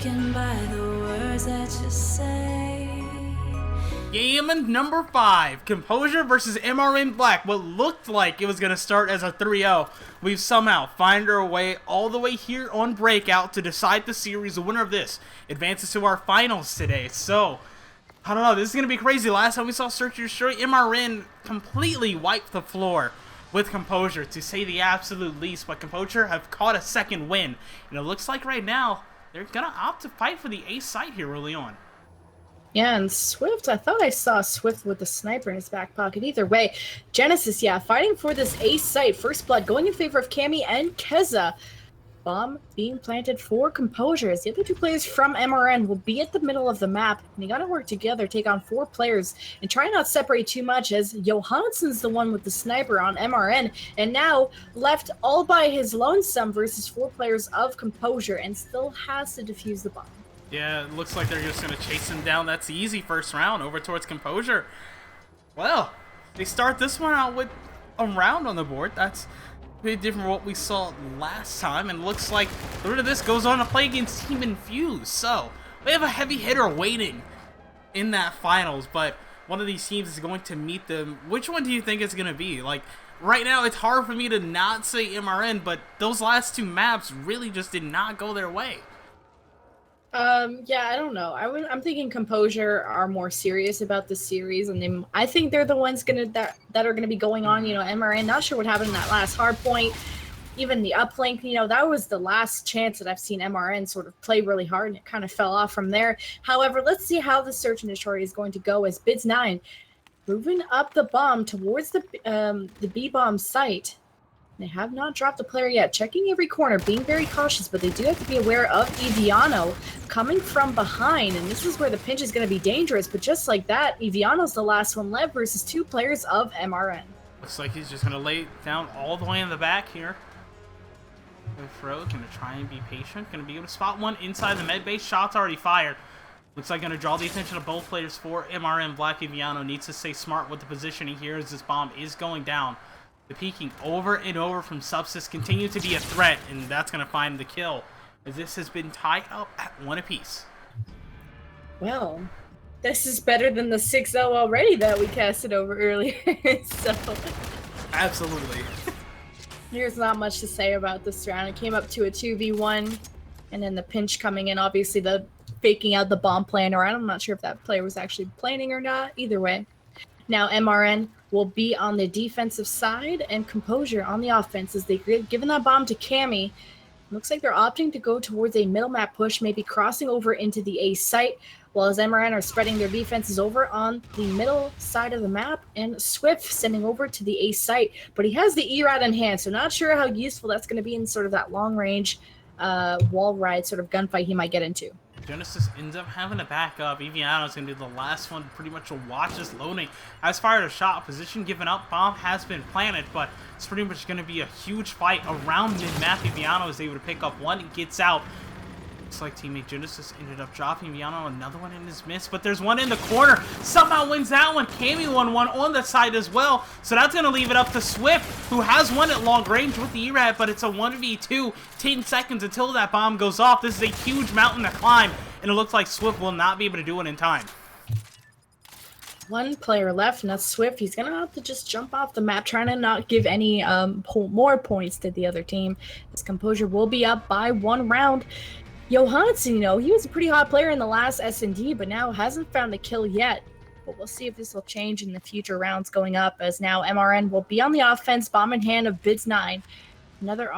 taken by the words that you say. Game number 5, Composure versus MRN Black. What looked like it was going to start as a 3-0. We've somehow found our way all the way here on Breakout to decide the series. The winner of this advances to our finals today. So, I don't know, this is going to be crazy. Last time we saw Search Your Story, MRN completely wiped the floor with Composure, to say the absolute least. But Composure have caught a second win. And it looks like right now, they're going to opt to fight for the ace site here early on. Yeah, and Swift, I thought I saw Swift with the sniper in his back pocket. Either way, Genesis, yeah, fighting for this ace site. First blood going in favor of Cammy and Keza. Bomb being planted for Composure, as the other two players from MRN will be at the middle of the map. And they got to work together, take on 4 players, and try not to separate too much, as Johansson's the one with the sniper on MRN, and now left all by his lonesome versus 4 players of Composure, and still has to defuse the bomb. Yeah, it looks like they're just going to chase him down. That's the easy first round over towards Composure. Well, they start this one out with a round on the board. That's a bit different from what we saw last time. And looks like the rid of this goes on to play against Team Infuse. So, we have a heavy hitter waiting in that finals. But one of these teams is going to meet them. Which one do you think it's going to be? Like, right now, it's hard for me to not say MRN. But those last 2 maps really just did not go their way. Yeah, I don't know. I'm thinking Composure are more serious about the series, and I think they're the ones that are gonna be going on. You know, MRN. Not sure what happened in that last hardpoint, even the uplink. You know, that was the last chance that I've seen MRN sort of play really hard, and it kind of fell off from there. However, let's see how the search and destroy is going to go, as Bids9 moving up the bomb towards the B bomb site. They have not dropped a player yet. Checking every corner, being very cautious, but they do have to be aware of Eviano coming from behind, and this is where the pinch is going to be dangerous. But just like that, Eviano's the last one left versus 2 players of MRN. Looks like he's just going to lay down all the way in the back here. Fro going to try and be patient. Going to be able to spot one inside the med base. Shots already fired. Looks like going to draw the attention of both players for MRN. Black Eviano needs to stay smart with the positioning here, as this bomb is going down. The peeking over and over from Subsys continue to be a threat, and that's going to find the kill, as this has been tied up at 1 apiece. Well, this is better than the 6-0 already that we casted over earlier. So, absolutely. There's not much to say about this round. It came up to a 2v1, and then the pinch coming in. Obviously, the faking out the bomb plan, or I'm not sure if that player was actually planning or not. Either way. Now, MRN will be on the defensive side, and Composure on the offense, as they've given that bomb to Cammy. Looks like they're opting to go towards a middle map push, maybe crossing over into the A site, while as MRN are spreading their defenses over on the middle side of the map, and Swift sending over to the A site. But he has the ERAD in hand, so not sure how useful that's going to be in sort of that long range wall ride sort of gunfight he might get into. Genesis ends up having to back up. Eviano is going to be the last one pretty much to watch this loading. Has fired a shot. Position given up. Bomb has been planted, but it's pretty much going to be a huge fight around mid-map. Eviano is able to pick up one. It gets out. Looks like teammate Genesis ended up dropping Eviano. Another one in his miss, but there's one in the corner. Somehow wins that one. Cammy won one on the side as well. So that's going to leave it up to Swift, who has one at long range with the ERAD, but it's a 1v2. 10 seconds until that bomb goes off. This is a huge mountain to climb, and it looks like Swift will not be able to do it in time. 1 player left, and that's Swift. He's going to have to just jump off the map, trying to not give any more points to the other team. His Composure will be up by 1 round. Johansson, you know, he was a pretty hot player in the last S&D, but now hasn't found the kill yet. But we'll see if this will change in the future rounds going up, as now MRN will be on the offense, bomb in hand of Bids9. Another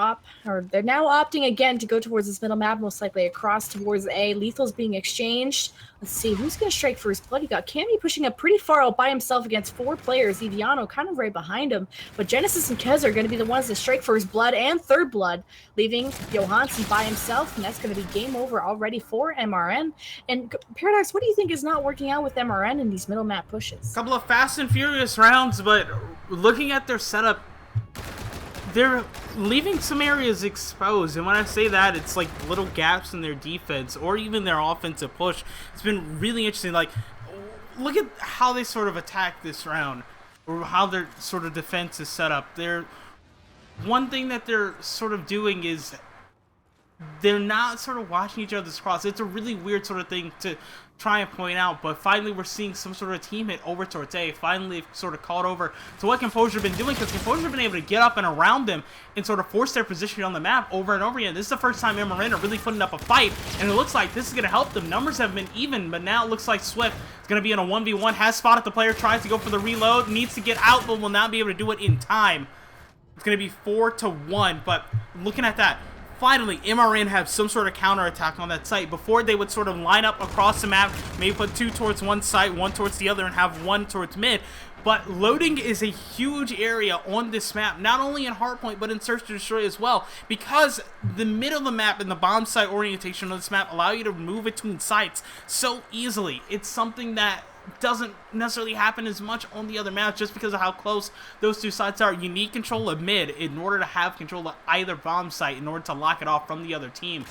they're now opting again to go towards this middle map, most likely across towards A. Lethal's being exchanged. Let's see, who's going to strike first blood? You got Cammy pushing up pretty far out by himself against 4 players. Eviano kind of right behind him. But Genesis and Kez are going to be the ones that strike first blood and third blood, leaving Johansson by himself, and that's going to be game over already for MRN. And Paradox, what do you think is not working out with MRN in these middle map pushes? A couple of fast and furious rounds, but looking at their setup, they're leaving some areas exposed, and when I say that, it's like little gaps in their defense or even their offensive push. It's been really interesting. Like, look at how they sort of attack this round, or how their sort of defense is set up. One thing that they're sort of doing is they're not sort of watching each other's cross. It's a really weird sort of thing to try and point out, but finally we're seeing some sort of team hit over towards A. Finally they've sort of called over to what Composure have been doing, because Composure have been able to get up and around them and sort of force their position on the map over and over again. This is the first time MRN are really putting up a fight, and it looks like this is going to help them. Numbers have been even, but now it looks like Swift is going to be in a 1v1, has spotted the player, tries to go for the reload, needs to get out, but will not be able to do it in time. It's going to be 4-1, but looking at that, finally, MRN have some sort of counterattack on that site. Before, they would sort of line up across the map, maybe put 2 towards one site, 1 towards the other, and have 1 towards mid. But loading is a huge area on this map, not only in hardpoint, but in search to destroy as well, because the middle of the map and the bomb site orientation of this map allow you to move between sites so easily. It's something that doesn't necessarily happen as much on the other maps just because of how close those two sites are. You need control of mid in order to have control of either bomb site in order to lock it off from the other team.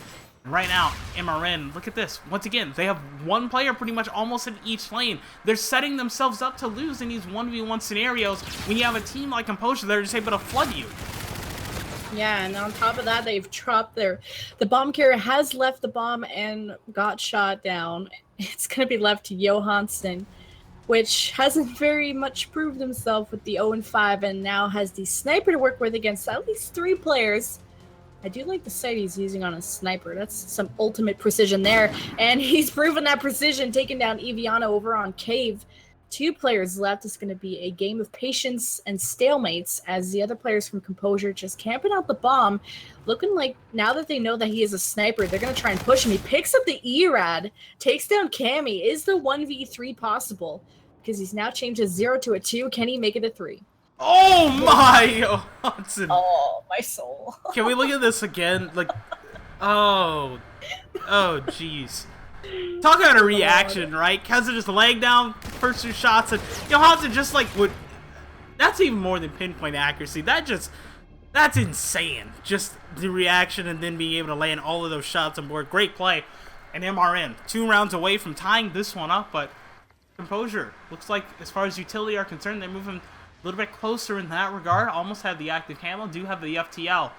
And right now, MRN, look at this. Once again, they have one player pretty much almost in each lane. They're setting themselves up to lose in these 1v1 scenarios when you have a team like Composure that are just able to flood you. Yeah, and on top of that, they've dropped the bomb carrier has left the bomb and got shot down. It's going to be left to Johansson, which hasn't very much proved himself with the 0-5, and now has the sniper to work with against at least 3 players. I do like the sight he's using on a sniper. That's some ultimate precision there, and he's proven that precision, taking down Eviano over on Cave. 2 players left. It's going to be a game of patience and stalemates as the other players from Composure just camping out the bomb, looking like now that they know that he is a sniper, they're going to try and push him. He picks up the E-Rad, takes down Cammy. Is the 1v3 possible? Because he's now changed his 0 to a 2. Can he make it a 3? Oh my, Hudson. Oh, my soul. Can we look at this again? Like, oh, jeez. Talk about a reaction, right? Keza just laying down first 2 shots, and Johansson just like would. That's even more than pinpoint accuracy. That's insane. Just the reaction and then being able to land all of those shots on board. Great play. And MRN 2 rounds away from tying this one up, but Composure looks like, as far as utility are concerned, they're moving a little bit closer in that regard. Almost have the active camo, do have the FTL.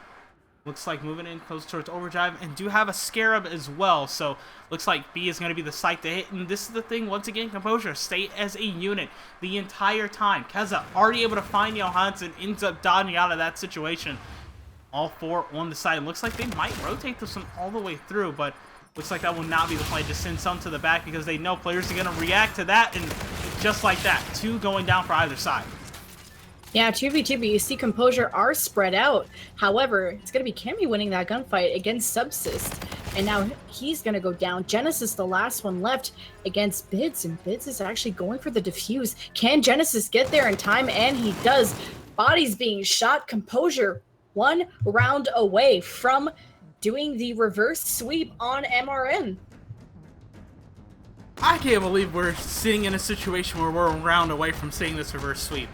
Looks like moving in close towards overdrive, and do have a Scarab as well. So looks like B is going to be the site to hit. And this is the thing, once again, Composure stay as a unit the entire time. Keza already able to find Johansson, ends up dodging out of that situation. All 4 on the side. Looks like they might rotate this one all the way through, but looks like that will not be the play. Just send some to the back because they know players are going to react to that, and just like that, 2 going down for either side. Yeah, 2v2, but you see Composure are spread out. However, it's going to be Cammy winning that gunfight against Subsist. And now he's going to go down. Genesis, the last one left against Bids. And Bids is actually going for the defuse. Can Genesis get there in time? And he does. Bodies being shot. Composure 1 round away from doing the reverse sweep on MRN. I can't believe we're sitting in a situation where we're a round away from seeing this reverse sweep.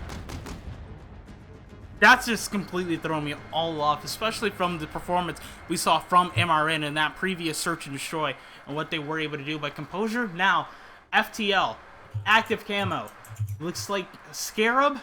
That's just completely throwing me all off, especially from the performance we saw from MRN in that previous search and destroy and what they were able to do. But Composure now, FTL, active camo, looks like Scarab,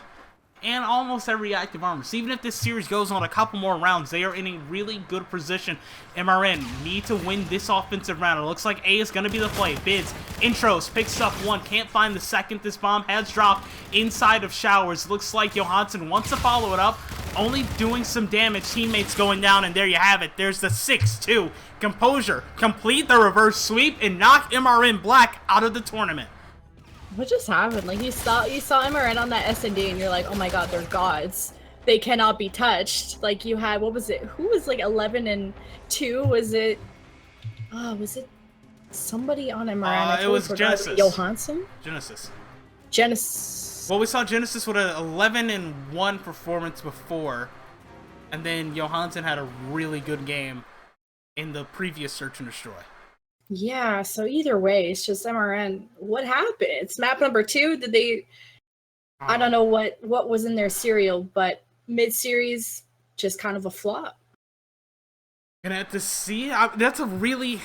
and almost every active armor. So even if this series goes on a couple more rounds, they are in a really good position. MRN need to win this offensive round. It looks like A is going to be the play. Bids, intros, picks up 1, can't find the second. This bomb has dropped inside of Showers. Looks like Johansson wants to follow it up, only doing some damage. Teammates going down, and there you have it. There's the 6-2. Composure complete the reverse sweep and knock MRN Black out of the tournament. What just happened? Like you saw MRN on that S&D and you're like, oh my god, they're gods. They cannot be touched. Like you had, what was it? Who was like 11-2? Was it somebody on MRN? It was Genesis. Johansson? Genesis. Well, we saw Genesis with an 11-1 performance before, and then Johansson had a really good game in the previous search and destroy. Yeah, so either way, it's just MRN. What happened? It's map number 2. Did they... I don't know what was in their serial, but mid-series, just kind of a flop. And at the C, that's a really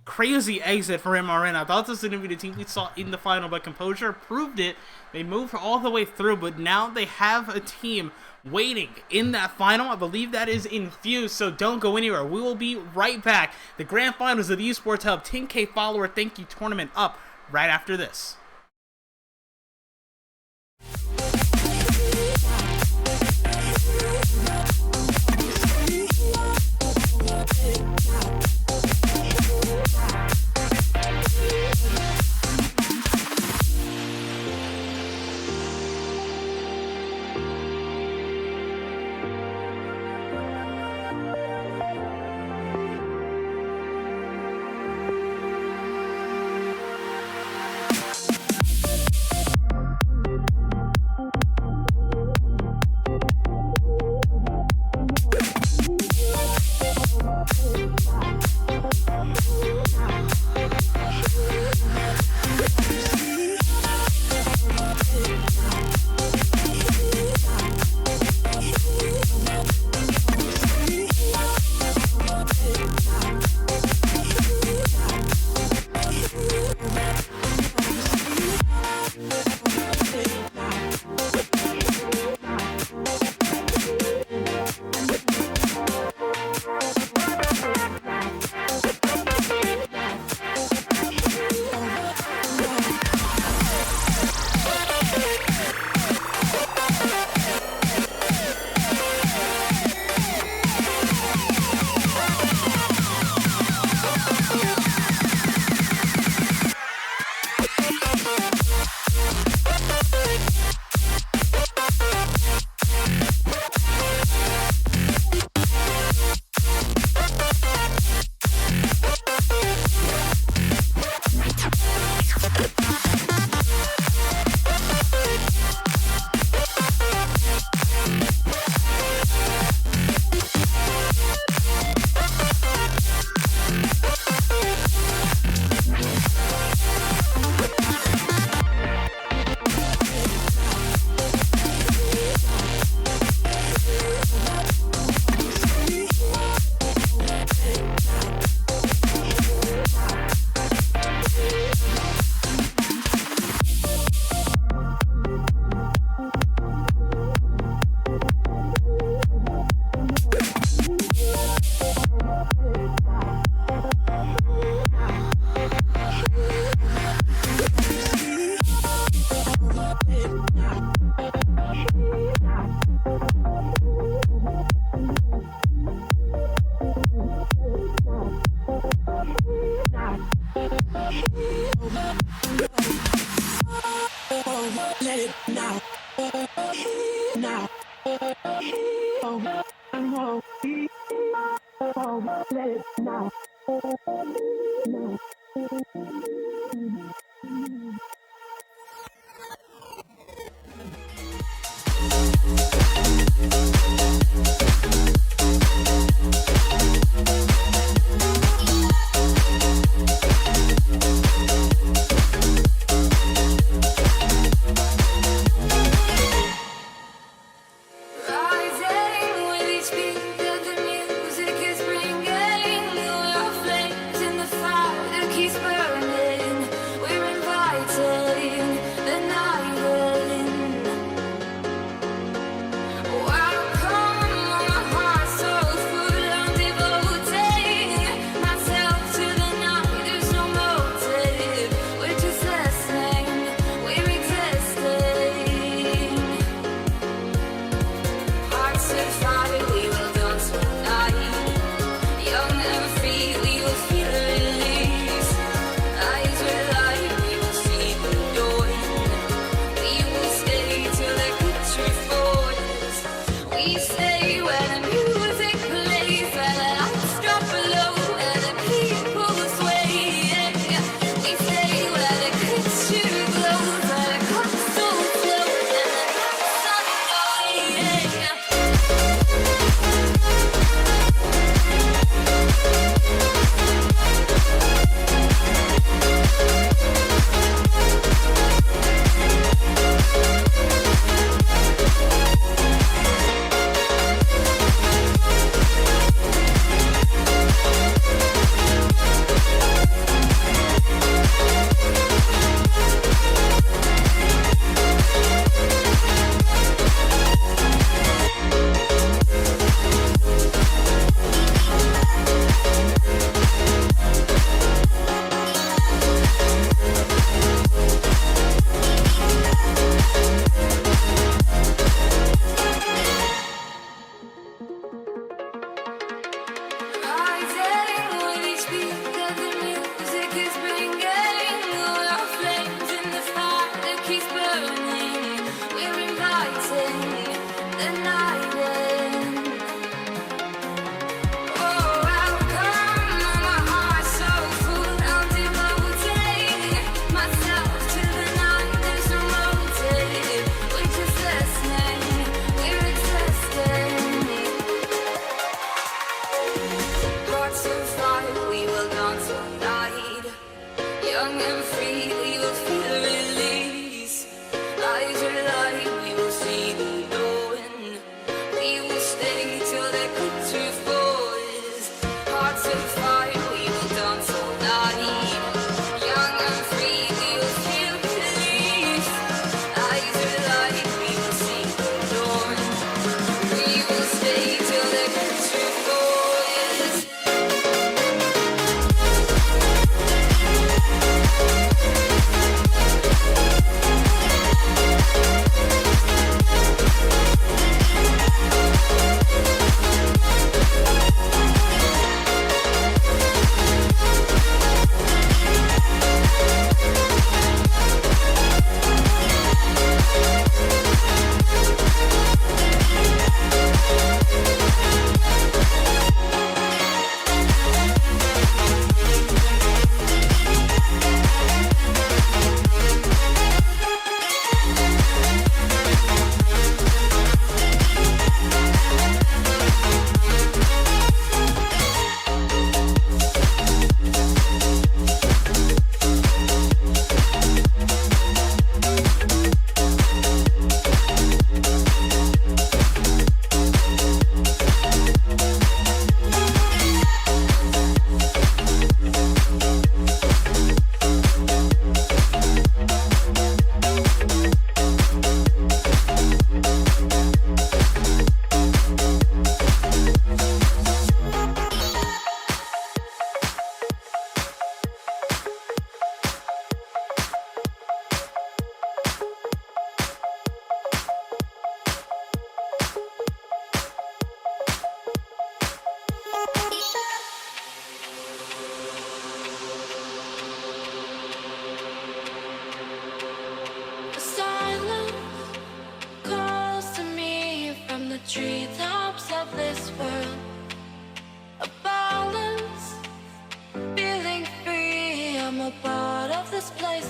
Crazy exit for MRN. I thought this was going to be the team we saw in the final, but Composure proved it. They moved all the way through, but now they have a team waiting in that final. I believe that is Infused, so don't go anywhere. We will be right back. The grand finals of the Esports Hub 10K follower thank you tournament up right after this.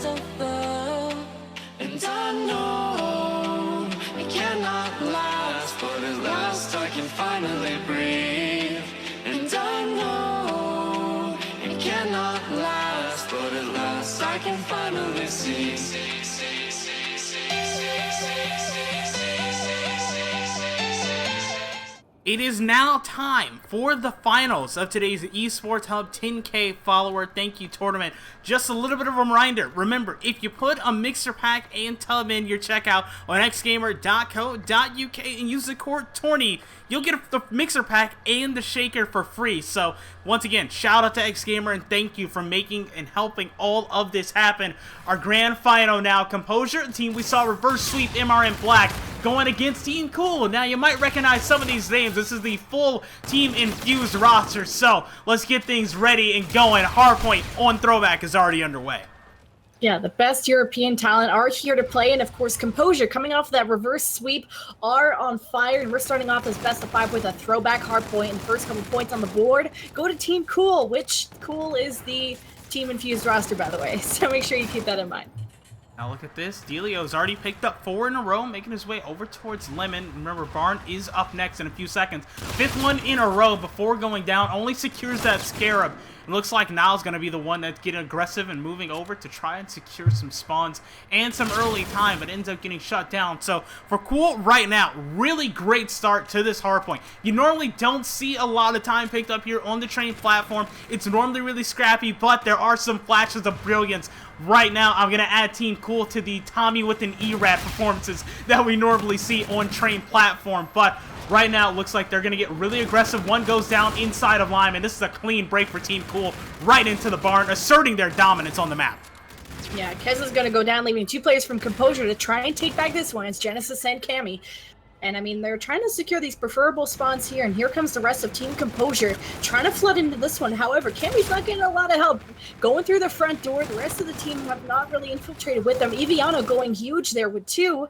over. And I know it cannot last, but at last I can finally breathe. And I know it cannot last, but at last I can finally see. It is now time for the finals of today's Esports Hub 10K follower thank you tournament. Just a little bit of a reminder. Remember, if you put a mixer pack and tub in your checkout on xgamer.co.uk and use the code TOURNEY, you'll get the mixer pack and the shaker for free. So, once again, shout out to XGamer and thank you for making and helping all of this happen. Our grand final now, Composure, the team we saw reverse sweep MRN Black, going against Team Cool. Now, you might recognize some of these names. This is the full Team Infused roster, so let's get things ready and going. Hardpoint on Throwback is already underway. Yeah, the best European talent are here to play, and of course, Composure, coming off of that reverse sweep, are on fire, and we're starting off as best of 5 with a Throwback Hardpoint, and first couple points on the board go to Team Cool, which Cool is the Team Infused roster, by the way, so make sure you keep that in mind. Now look at this. Delio's already picked up 4 in a row, making his way over towards Lemon. Remember, Barn is up next in a few seconds. 5th one in a row before going down. Only secures that Scarab. It looks like Niall's going to be the one that's getting aggressive and moving over to try and secure some spawns and some early time, but ends up getting shut down. So for Cool right now, really great start to this hardpoint. You normally don't see a lot of time picked up here on the train platform. It's normally really scrappy, but there are some flashes of brilliance. Right now, I'm going to add Team Cool to the Tommy with an E-Rat performances that we normally see on train platform, but right now, it looks like they're going to get really aggressive. One goes down inside of Lime, and this is a clean break for Team Cool right into the barn, asserting their dominance on the map. Yeah, Kez is going to go down, leaving 2 players from Composure to try and take back this one. It's Genesis and Cammy. And, I mean, they're trying to secure these preferable spawns here, and here comes the rest of Team Composure trying to flood into this one. However, Cammy's not getting a lot of help. Going through the front door, the rest of the team have not really infiltrated with them. Eviano going huge there with 2.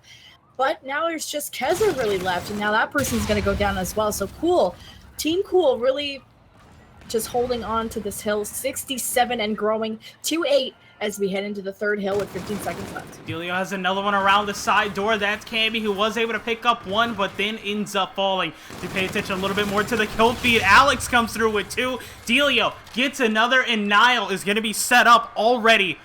But now there's just Keza really left, and now that person's going to go down as well. So Cool, Team Cool really just holding on to this hill, 67 and growing, 2-8 as we head into the 3rd hill with 15 seconds left. Delio has another one around the side door. That's Cammy, who was able to pick up 1, but then ends up falling. To pay attention a little bit more to the kill feed, Alex comes through with 2. Delio gets another, and Niall is going to be set up already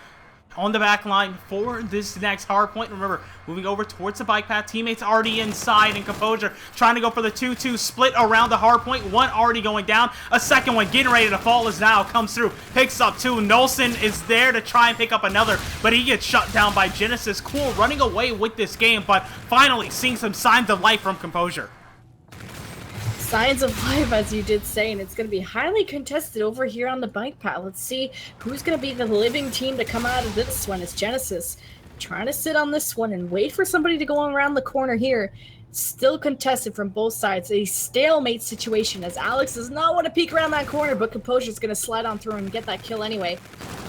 on the back line for this next hard point. Remember, moving over towards the bike path. Teammates already inside, and Composure trying to go for the 2-2 split around the hard point. One already going down. A second one getting ready to fall as Niall comes through. Picks up 2. Nolson is there to try and pick up another, but he gets shut down by Genesis. Cool running away with this game, but finally seeing some signs of life from Composure. Signs of life, as you did say, and it's going to be highly contested over here on the bike path. Let's see who's going to be the living team to come out of this one. It's Genesis trying to sit on this one and wait for somebody to go around the corner here. Still contested from both sides. A stalemate situation as Alex does not want to peek around that corner, but Composure's going to slide on through and get that kill anyway,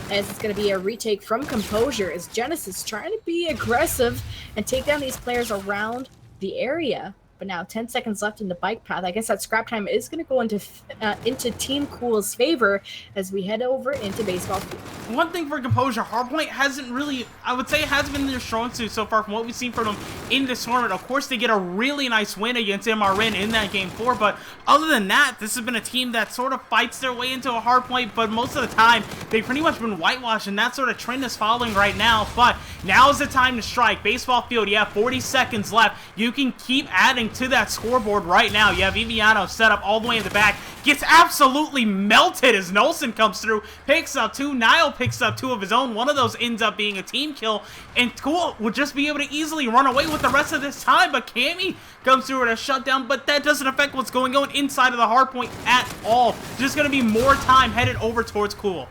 as it's going to be a retake from Composure as Genesis trying to be aggressive and take down these players around the area. But now 10 seconds left in the bike path. I guess that scrap time is going to go into Team Cool's favor as we head over into baseball field. One thing for Composure, Hardpoint hasn't really, I would say, hasn't been their strong suit so far from what we've seen from them in this tournament. Of course, they get a really nice win against MRN in that Game 4, but other than that, this has been a team that sort of fights their way into a Hardpoint, but most of the time, they've pretty much been whitewashed, and that sort of trend is following right now. But now is the time to strike. Baseball field, you have 40 seconds left. You can keep adding to that scoreboard right now. You have Eviano set up all the way in the back. Gets absolutely melted as Nolson comes through. Picks up 2. Niall picks up 2 of his own. One of those ends up being a team kill. And Cool will just be able to easily run away with the rest of this time. But Cammy comes through with a shutdown. But that doesn't affect what's going on inside of the hardpoint at all. Just going to be more time headed over towards Cool.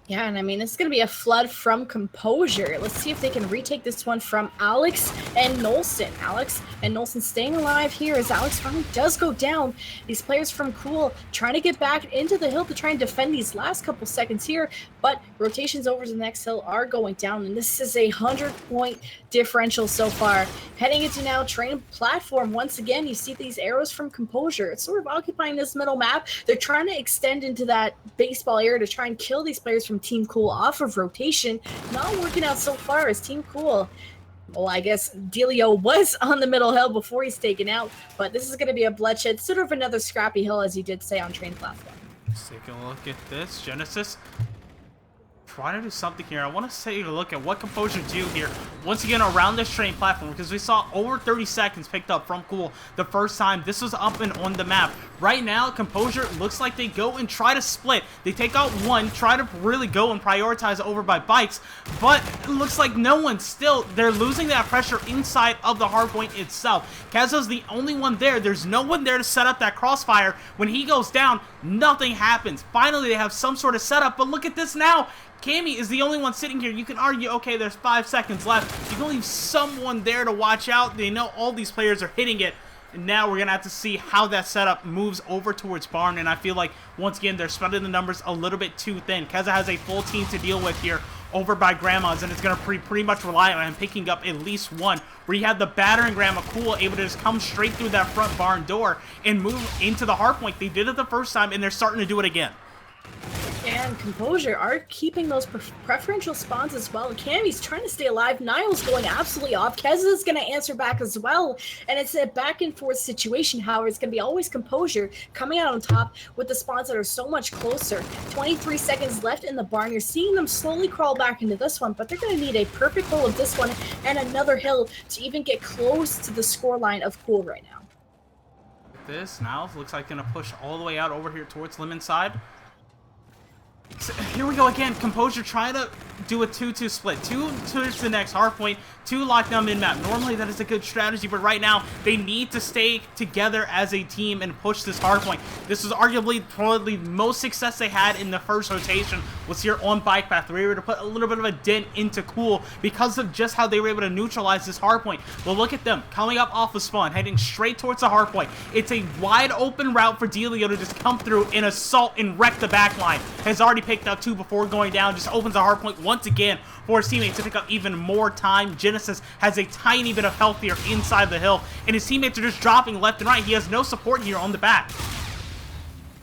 Yeah, and I mean, it's going to be a flood from Composure. Let's see if they can retake this one from Alex and Nolson. Alex and Nolson staying alive here as Alex finally does go down. These players from Cool trying to get back into the hill to try and defend these last couple seconds here, but rotations over to the next hill are going down, and this is a 100-point differential so far. Heading into now train platform once again, you see these arrows from Composure. It's sort of occupying this middle map. They're trying to extend into that baseball area to try and kill these players from from Team Cool off of rotation. Not working out so far as Team Cool. Well, I guess Delio was on the middle hill before he's taken out, but this is going to be a bloodshed, sort of another scrappy hill, as you did say on train platform. Let's take a look at this. Genesis trying to do something here. I want to take a look at what Composure do here. Once again, around this train platform, because we saw over 30 seconds picked up from Cool the first time. This was up and on the map. Right now, Composure looks like they go and try to split. They take out one, try to really go and prioritize over by bikes, but it looks like no one still. They're losing that pressure inside of the hardpoint itself. Kezza's the only one there. There's no one there to set up that crossfire. When he goes down, nothing happens. Finally, they have some sort of setup, but look at this now. Cammy is the only one sitting here. You can argue, okay, there's 5 seconds left. You can leave someone there to watch out. They know all these players are hitting it. And now we're going to have to see how that setup moves over towards Barn. And I feel like, once again, they're spreading the numbers a little bit too thin. Keza has a full team to deal with here over by Grandma's, and it's going to pretty much rely on him picking up at least one, where you have the battering Grandma Cool able to just come straight through that front barn door and move into the hardpoint. They did it the first time, and they're starting to do it again. And Composure are keeping those preferential spawns as well. Cammy's trying to stay alive. Niall's going absolutely off. Keza is going to answer back as well. And it's a back and forth situation. However, it's going to be always Composure coming out on top with the spawns that are so much closer. 23 seconds left in the barn. You're seeing them slowly crawl back into this one, but they're going to need a perfect hole of this one and another hill to even get close to the scoreline of Cool right now. This now looks like going to push all the way out over here towards Lemon side. So here we go again. Composure trying to do a 2-2 split. 2 towards the next hardpoint, 2 lockdown mid-map. Normally that is a good strategy, but right now they need to stay together as a team and push this hardpoint. This was arguably probably the most success they had in the first rotation was here on Bike Path. They were able to put a little bit of a dent into Cool because of just how they were able to neutralize this hardpoint. Well, look at them coming up off the spawn, heading straight towards the hardpoint. It's a wide open route for Delio to just come through and assault and wreck the backline. Has already picked up 2 before going down, just opens the hardpoint once again for his teammates to pick up even more time. Genesis has a tiny bit of health here inside the hill, and his teammates are just dropping left and right. He has no support here on the back.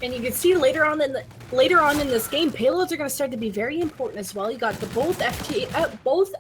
And you can see later on in this game, payloads are going to start to be very important as well. You got the both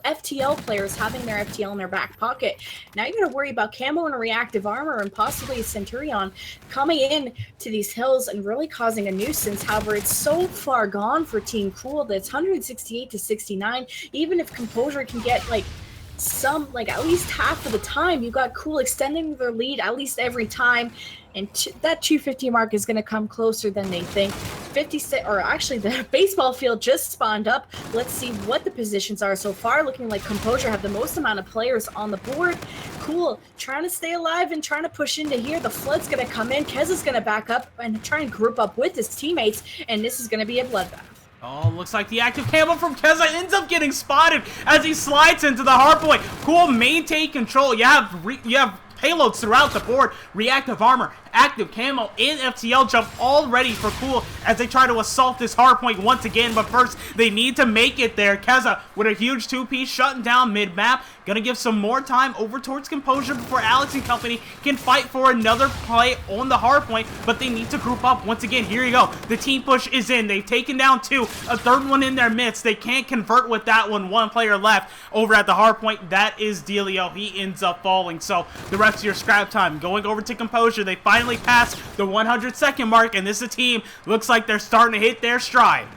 FTL players having their FTL in their back pocket. Now you're going to worry about camo and a reactive armor and possibly a Centurion coming in to these hills and really causing a nuisance. However, it's so far gone for Team Cool that it's 168 to 69. Even if Composure can get at least half of the time, you got Cool extending their lead at least every time. And that 250 mark is going to come closer than they think. 56, or actually the baseball field just spawned up. Let's see what the positions are so far. Looking like Composure have the most amount of players on the board. Cool, trying to stay alive and trying to push into here. The flood's going to come in. Keza's going to back up and try and group up with his teammates. And this is going to be a bloodbath. Oh, looks like the active camo from Keza ends up getting spotted as he slides into the hardpoint. Cool, maintain control. You have payloads throughout the board. Reactive armor, active camo, and FTL jump all ready for Cool as they try to assault this hardpoint once again. But first, they need to make it there. Keza with a huge 2-piece shutting down mid-map. Gonna give some more time over towards Composure before Alex and company can fight for another play on the hardpoint, but they need to group up once again. Here you go. The team push is in. They've taken down 2. A third one in their midst. They can't convert with that one. 1 player left over at the hardpoint. That is Delio. He ends up falling. So the rest of your scrap time going over to Composure. They finally pass the 100-second mark, and this is a team looks like they're starting to hit their stride.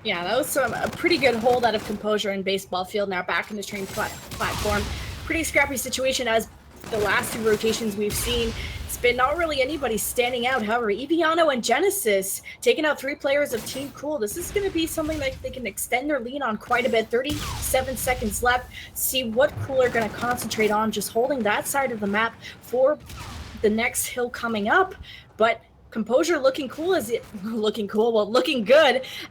Yeah, that was a pretty good hold out of Composure in baseball field. Now back in the train platform. Pretty scrappy situation as the last 2 rotations we've seen. It's been not really anybody standing out. However, Eviano and Genesis taking out 3 players of Team Cool. This is going to be something that they can extend their lead on quite a bit. 37 seconds left. See what Cool are going to concentrate on, just holding that side of the map for the next hill coming up. But Composure looking good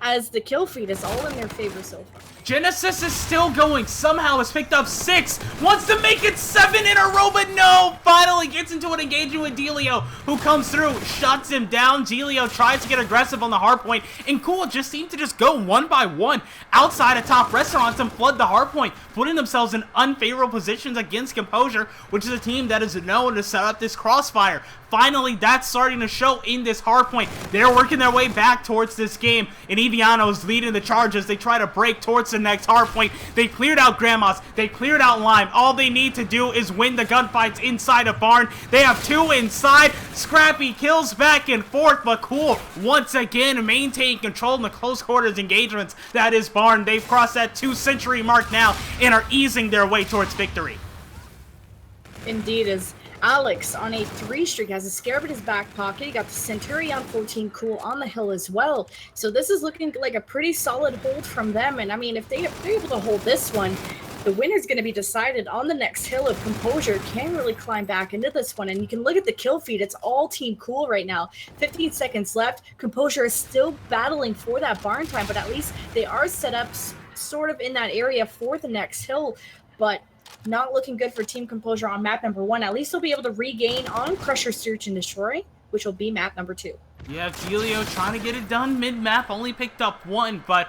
as the kill feed is all in their favor so far. Genesis is still going. Somehow has picked up 6. Wants to make it 7 in a row, but no. Finally gets into an engagement with Delio, who comes through, shuts him down. Delio tries to get aggressive on the hardpoint, and Cool just seem to just go one by one outside of top restaurants and flood the hardpoint, putting themselves in unfavorable positions against Composure, which is a team that is known to set up this crossfire. Finally, that's starting to show in this hard point. They're working their way back towards this game, and Eviano's leading the charge as they try to break towards the next hard point. They cleared out Grandma's, they cleared out Lime. All they need to do is win the gunfights inside of Barn. They have 2 inside. Scrappy kills back and forth, but Cool once again maintaining control in the close quarters engagements. That is Barn. They've crossed that 2-century mark now and are easing their way towards victory. Indeed, as Alex on a 3 streak has a Scarab in his back pocket. He got the Centurion 14 Cool on the hill as well. So this is looking like a pretty solid hold from them. And I mean, if they're able to hold this one, the winner's going to be decided on the next hill if Composure can really climb back into this one. And you can look at the kill feed. It's all Team Cool right now. 15 seconds left. Composure is still battling for that barn time, but at least they are set up sort of in that area for the next hill. But not looking good for Team Composure on map number 1. At least they'll be able to regain on Crusher, Search, and Destroy, which will be map number 2. You have Delio trying to get it done mid-map. Only picked up 1, but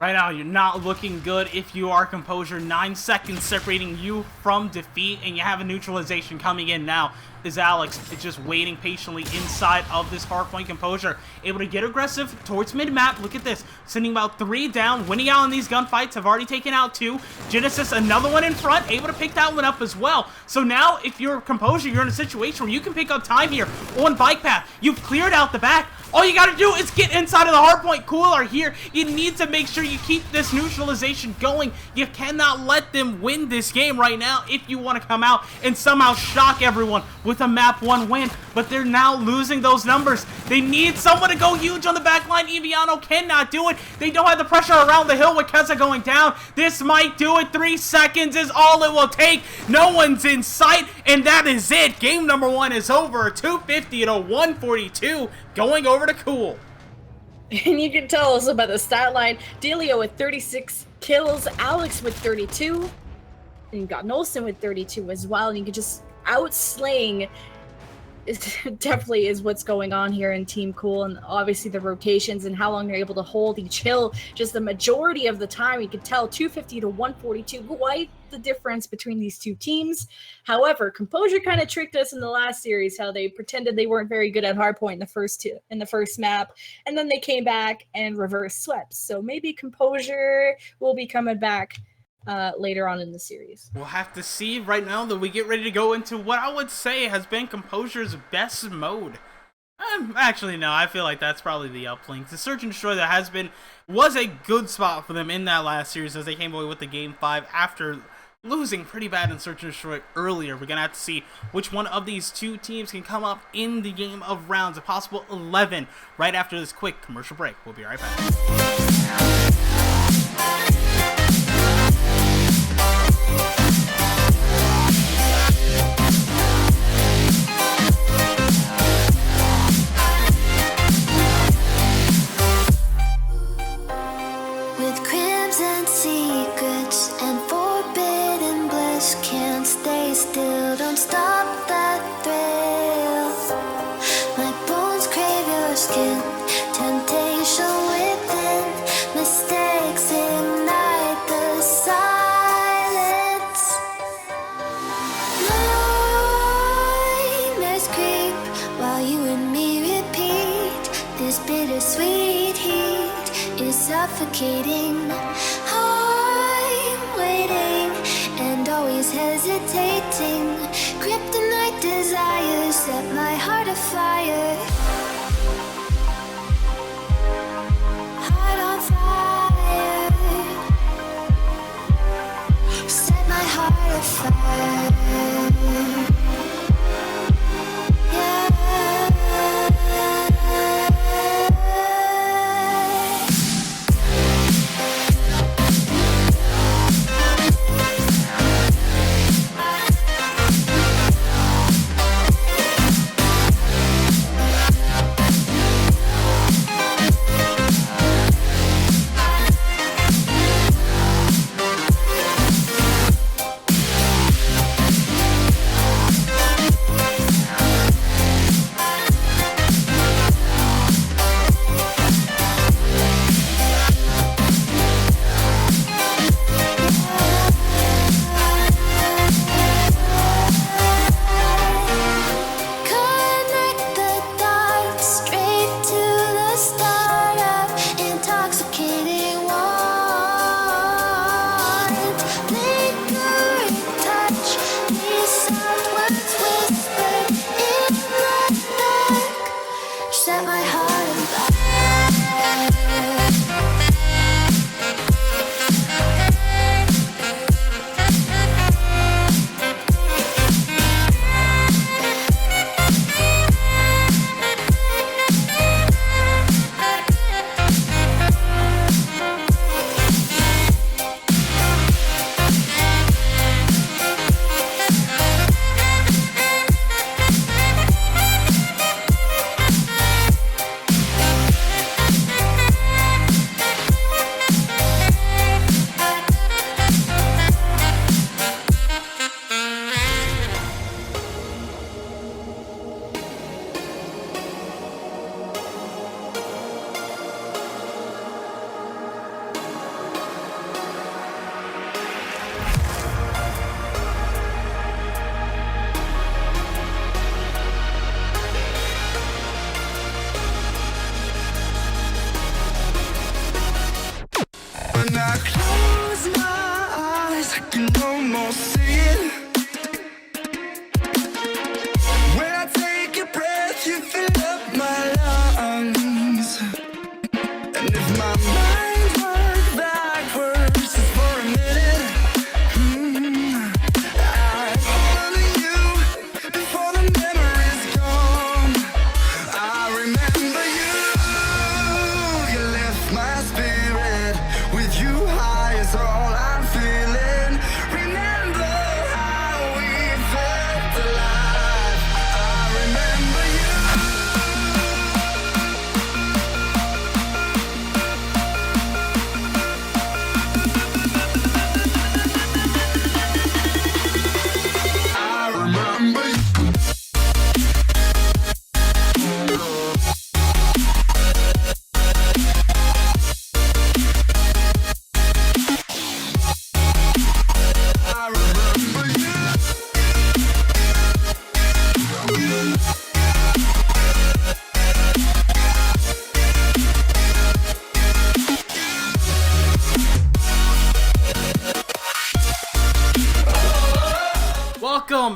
right now, you're not looking good if you are Composure. 9 seconds separating you from defeat, and you have a neutralization coming in now. Is Alex is just waiting patiently inside of this hardpoint. Composure able to get aggressive towards mid-map. Look at this, sending about 3 down, winning out in these gunfights. Have already taken out 2. Genesis, another one in front, able to pick that one up as well. So now, if you're Composure, you're in a situation where you can pick up time here on bike path. You've cleared out the back. All you gotta do is get inside of the hardpoint. Cool are here. You need to make sure you keep this neutralization going. You cannot let them win this game right now if you want to come out and somehow shock everyone with a map 1 win. But they're now losing those numbers. They need someone to go huge on the back line. Eviano cannot do it. They don't have the pressure around the hill with Keza going down. This might do it. 3 seconds is all it will take. No one's in sight, and that is it. Game number 1 is over. 250 to 142. Going over to Cool. And you can tell us about the stat line. Delio with 36 kills, Alex with 32, and you got Nolson with 32 as well. And you can just outslaying. It definitely is what's going on here in Team Cool, and obviously the rotations and how long they're able to hold each hill. Just the majority of the time, you can tell 250 to 142, quite the difference between these two teams. However, Composure kind of tricked us in the last series, how they pretended they weren't very good at hardpoint in the first map, and then they came back and reverse swept. So maybe Composure will be coming back later on in the series. We'll have to see right now that we get ready to go into what I would say has been Composure's best mode. Actually, no, I feel like that's probably the Uplink. The Search and Destroy that was a good spot for them in that last series as they came away with the Game 5 after losing pretty bad in Search and Destroy earlier. We're going to have to see which one of these two teams can come up in the game of rounds, a possible 11, right after this quick commercial break. We'll be right back. With crimson secrets and forbidden bliss, can't stay still, don't stop that thrill. My bones crave your skin, temptation within, mistakes ignite the silence. Nightmares creep while you and me repeat, this bittersweet heat is suffocating. I'm waiting and always hesitating. Kryptonite desires set my heart afire. Heart on fire. Set my heart afire.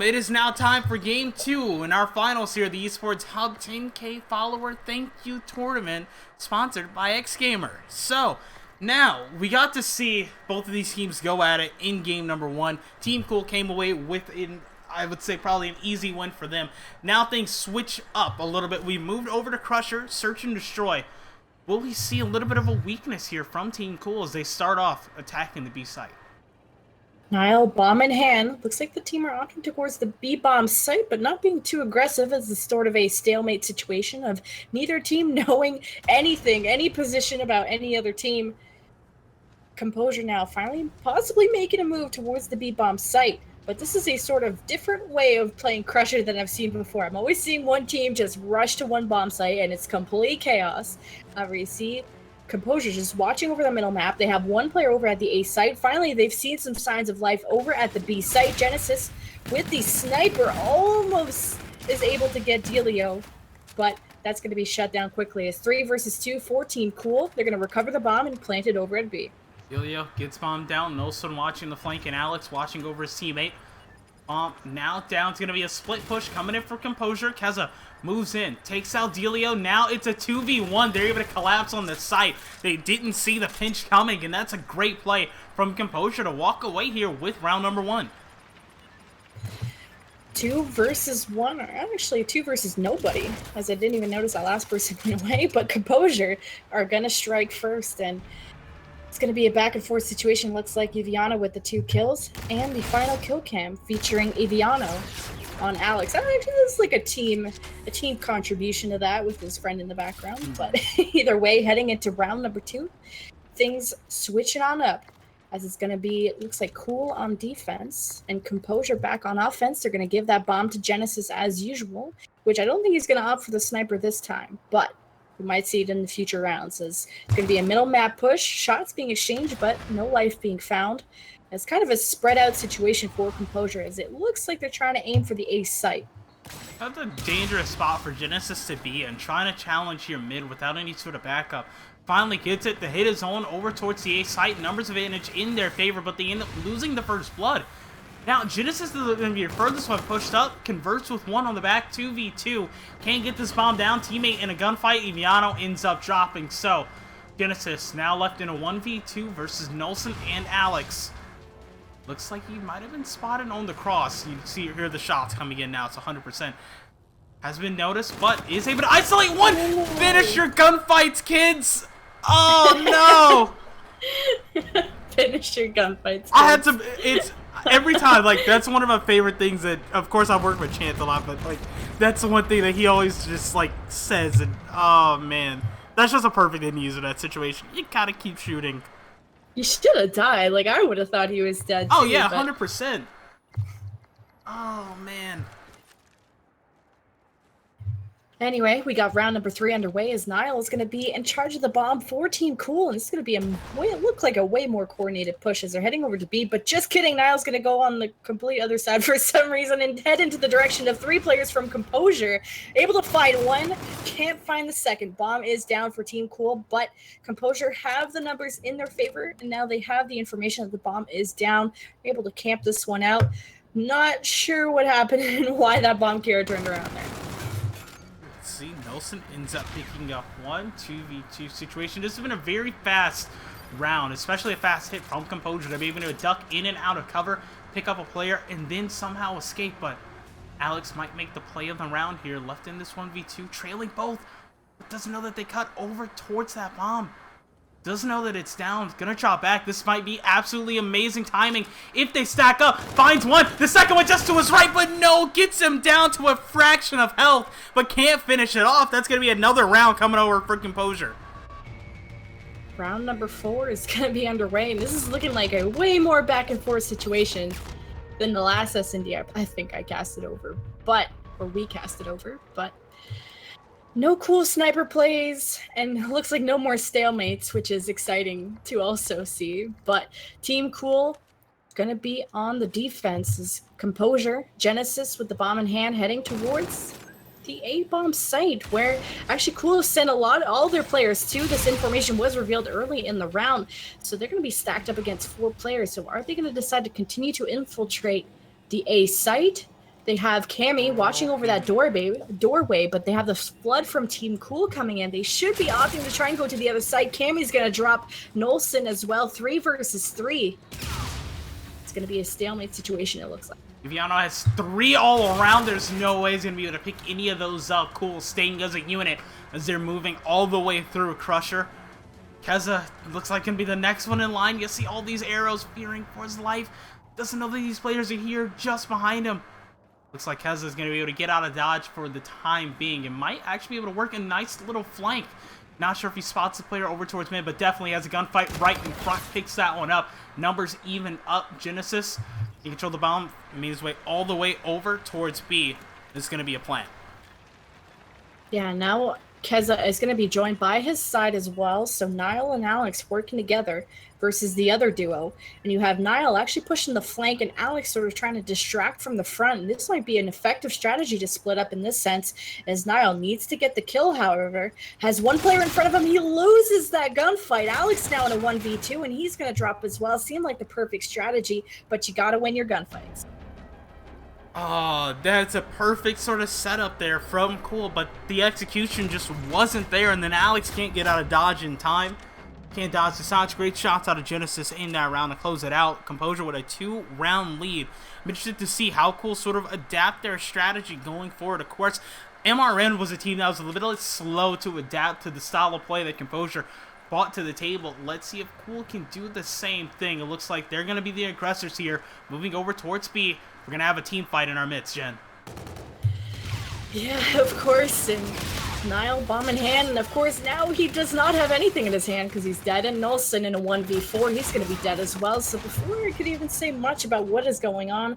it is now time for Game 2 in our finals here, the Esports Hub 10K Follower Thank You Tournament, sponsored by XGamer. So, now, we got to see both of these teams go at it in game number 1. Team Cool came away with, I would say, probably an easy win for them. Now things switch up a little bit. We moved over to Crusher, Search and Destroy. Will we see a little bit of a weakness here from Team Cool as they start off attacking the B site? Nile, bomb in hand. Looks like the team are opting towards the B-bomb site, but not being too aggressive as the sort of a stalemate situation of neither team knowing anything, any position about any other team. Composure now finally possibly making a move towards the B-bomb site, but this is a sort of different way of playing Crusher than I've seen before. I'm always seeing one team just rush to one bomb site and it's complete chaos. However, you see Composure just watching over the middle map. They have one player over at the A site. Finally, they've seen some signs of life over at the B site. Genesis with the sniper almost is able to get Delio, but that's going to be shut down quickly. It's 3 versus 2 for Team Cool. They're going to recover the bomb and plant it over at B. Delio gets bombed down. Nolson watching the flank and Alex watching over his teammate. Now down. It's going to be a split push coming in for Composure. Keza moves in, takes out Delio. Now it's a 2v1. They're able to collapse on the site. They didn't see the pinch coming, and that's a great play from Composure to walk away here with round number 1. 2 versus 1, or actually 2 versus nobody, as I didn't even notice that last person went away, but Composure are going to strike first, and it's going to be a back and forth situation. Looks like Eviano with the 2 kills, and the final kill cam featuring Eviano on Alex. I think this is like a team contribution to that with his friend in the background, but either way, heading into round number 2, things switching on up. As it's going to be, it looks like Cool on defense and Composure back on offense. They're going to give that bomb to Genesis as usual, which I don't think he's going to opt for the sniper this time, but we might see it in the future rounds. As it's going to be a middle map push, shots being exchanged, but no life being found. It's kind of a spread out situation for Composure, as it looks like they're trying to aim for the A site. That's a dangerous spot for Genesis to be in, trying to challenge here mid without any sort of backup. Finally gets it to hit his own over towards the A site. Numbers advantage in their favor, but they end up losing the first blood. Now, Genesis is going to be the furthest one pushed up, converts with 1 on the back, 2v2. Can't get this bomb down. Teammate in a gunfight, Eviano ends up dropping. So, Genesis now left in a 1v2 versus Nolson and Alex. Looks like he might have been spotted on the cross. You see, hear the shots coming in now. It's 100%. Has been noticed, but is able to isolate one. Finish your gunfights, kids. Oh, no. Finish your gunfights, kids. I had to, it's, every time, like, that's one of my favorite things that, of course, I work with Chance a lot, but, like, that's the one thing that he always just, like, says, and, oh, man. That's just a perfect end user in that situation. You gotta keep shooting. You should have died. Like, I would have thought he was dead, Oh, too, yeah, but 100%. Oh, man. Anyway, we got round number 3 underway as Nile is going to be in charge of the bomb for Team Cool, and it's going to be it looked like a way more coordinated push as they're heading over to B, but just kidding, Nile's going to go on the complete other side for some reason and head into the direction of 3 players from Composure. Able to find one, can't find the second. Bomb is down for Team Cool, but Composure have the numbers in their favor, and now they have the information that the bomb is down. They're able to camp this one out. Not sure what happened and why that bomb carrier turned around there. See, Nelson ends up picking up 2v2 situation. This has been a very fast round, especially a fast hit from Composure to be able to duck in and out of cover, pick up a player, and then somehow escape. But Alex might make the play of the round here, left in this 1v2, trailing both, but doesn't know that they cut over towards that bomb. Doesn't know that it's down. Gonna drop back. This might be absolutely amazing timing if they stack up. Finds one. The second one just to his right, but no. Gets him down to a fraction of health, but can't finish it off. That's gonna be another round coming over for Composure. Round number 4 is going to be underway, and this is looking like a way more back and forth situation than the last S&D. I think I cast it over, or we cast it over, but no cool sniper plays, and it looks like no more stalemates, which is exciting to also see. But Team Cool going to be on the defense is Composure, Genesis with the bomb in hand heading towards the A-bomb site, where actually Cool sent all their players to. This information was revealed early in the round, so they're going to be stacked up against 4 players. So are they going to decide to continue to infiltrate the A site? They have Cammy watching over that doorway, but they have the flood from Team Cool coming in. They should be opting to try and go to the other side. Cammy's going to drop Nolson as well. 3 versus 3. It's going to be a stalemate situation, it looks like. Viviano has 3 all around. There's no way he's going to be able to pick any of those up. Cool staying as a unit as they're moving all the way through Crusher. Keza looks like going to be the next one in line. You see all these arrows fearing for his life. Doesn't know that these players are here just behind him. Looks like Keza is going to be able to get out of dodge for the time being. It might actually be able to work a nice little flank. Not sure if he spots the player over towards mid, but definitely has a gunfight right in front. Picks that one up. Numbers even up. Genesis, he controlled the bomb. Made his way all the way over towards B. This is going to be a plan. Yeah, now Keza is going to be joined by his side as well. So Niall and Alex working together versus the other duo. And you have Niall actually pushing the flank and Alex sort of trying to distract from the front. And this might be an effective strategy to split up in this sense, as Niall needs to get the kill, however. Has one player in front of him. He loses that gunfight. Alex now in a 1v2, and he's going to drop as well. Seemed like the perfect strategy, but you got to win your gunfights. Oh, that's a perfect sort of setup there from Cool, but the execution just wasn't there, and then Alex can't get out of dodge in time. Can't dodge the shots. Great shots out of Genesis in that round to close it out. Composure with a 2-round lead. I'm interested to see how Cool sort of adapt their strategy going forward. Of course, MRN was a team that was a little bit slow to adapt to the style of play that Composure brought to the table. Let's see if Cool can do the same thing. It looks like they're going to be the aggressors here, moving over towards B. We're going to have a team fight in our midst, Jen. Yeah, of course, and Niall bomb in hand, and of course now he does not have anything in his hand because he's dead, and Nolson in a 1v4, he's going to be dead as well. So before I could even say much about what is going on,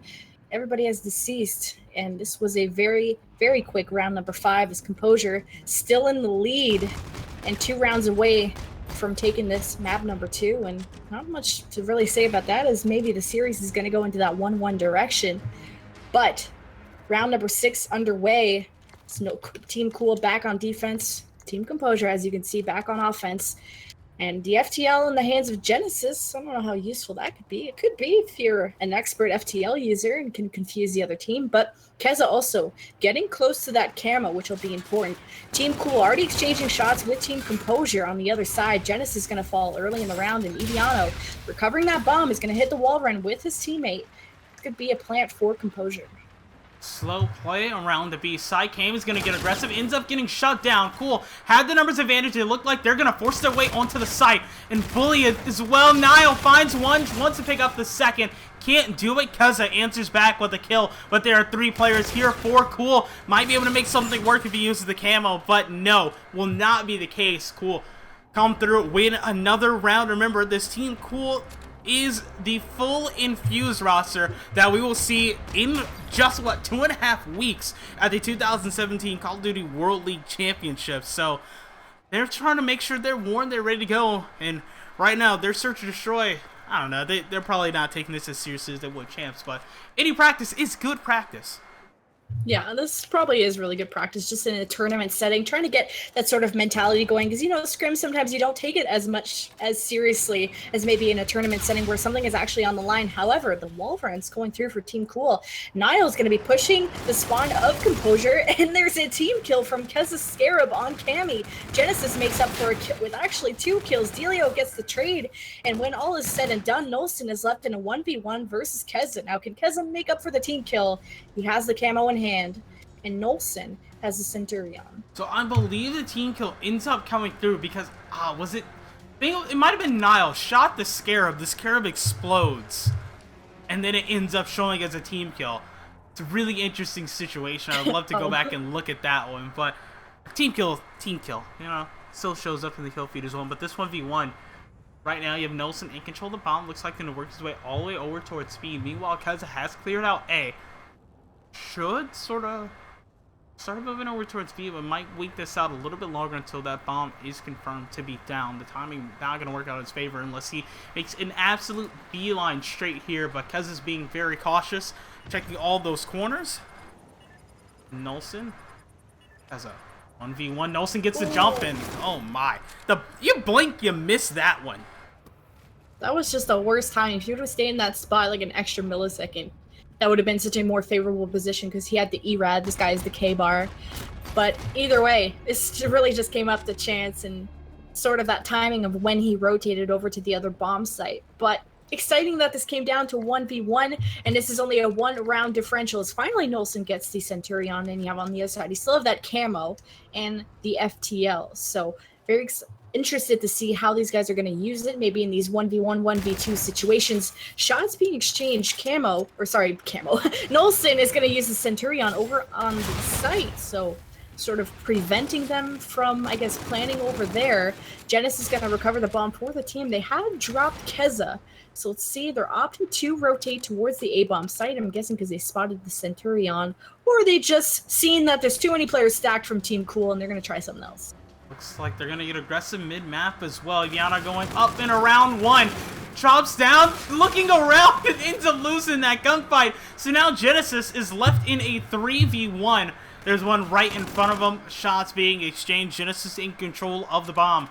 everybody has deceased, and this was a very, very quick round number 5 as Composure still in the lead and 2 rounds away from taking this map number 2, and not much to really say about that, as maybe the series is going to go into that 1-1 direction. But round number 6 underway. Team Cool back on defense. Team Composure, as you can see, back on offense. And the FTL in the hands of Genesis, I don't know how useful that could be. It could be if you're an expert FTL user and can confuse the other team. But Keza also getting close to that camo, which will be important. Team Cool already exchanging shots with Team Composure on the other side. Genesis is going to fall early in the round, and Ibiano recovering that bomb is going to hit the wall run with his teammate. It could be a plant for Composure. Slow play around the B side. Cam is going to get aggressive. Ends up getting shut down. Cool. Had the numbers advantage. They look like they're going to force their way onto the site and bully it as well. Niall finds one. Wants to pick up the second. Can't do it. Keza answers back with a kill. But there are 3 players here for Cool. Might be able to make something work if he uses the camo. But no, will not be the case. Cool. Come through. Win another round. Remember, this Team Cool is the full infused roster that we will see in just, 2.5 weeks at the 2017 Call of Duty World League Championship. So they're trying to make sure they're warned, they're ready to go, and right now their search to destroy, I don't know, they're probably not taking this as seriously as they would champs, but any practice is good practice. Yeah, this probably is really good practice just in a tournament setting, trying to get that sort of mentality going, because, scrim, sometimes you don't take it as much as seriously as maybe in a tournament setting where something is actually on the line. However, the wall run's going through for Team Cool. Niall's going to be pushing the spawn of Composure, and there's a team kill from Keza Scarab on Cammy. Genesis makes up for a kill with actually 2 kills. Delio gets the trade, and when all is said and done, Nolson is left in a 1v1 versus Keza. Now, can Keza make up for the team kill? He has the camo in hand, and Nolson has the Centurion. So I believe the team kill ends up coming through because, was it? It might have been Niall shot the Scarab. The Scarab explodes, and then it ends up showing as a team kill. It's a really interesting situation. I'd love to go back and look at that one, but team kill, still shows up in the kill feed as well. But this 1v1, right now you have Nolson in control of the bomb. Looks like going to work his way all the way over towards speed. Meanwhile, Keza has cleared out A. Should sort of start moving over towards B, but might wait this out a little bit longer until that bomb is confirmed to be down. The timing not going to work out in his favor unless he makes an absolute beeline straight here, but Keza's being very cautious, checking all those corners. Nolson has a 1v1. Nolson gets the jump in. Oh my. You blink, you miss that one. That was just the worst time. If you would have stayed in that spot like an extra millisecond, That would have been such a more favorable position because he had the E-Rad, this guy is the K-Bar. But either way, this really just came up to chance and sort of that timing of when he rotated over to the other bomb site. But exciting that this came down to 1v1, and this is only a 1-round differential. As finally Nolson gets the Centurion, and you have on the other side, you still have that camo and the FTL. So very interested to see how these guys are going to use it, maybe in these 1v1, 1v2 situations. Shots being exchanged, Nolson is going to use the Centurion over on the site, so sort of preventing them from, I guess, planning over there. Genesis is going to recover the bomb for the team. They have dropped Keza, so let's see, they're opting to rotate towards the A-bomb site, I'm guessing because they spotted the Centurion, or they just seen that there's too many players stacked from Team Cool and they're going to try something else. Looks like they're going to get aggressive mid-map as well. Yana going up in round 1. Drops down, looking around and ends up losing that gunfight. So now Genesis is left in a 3v1. There's one right in front of them. Shots being exchanged. Genesis in control of the bomb.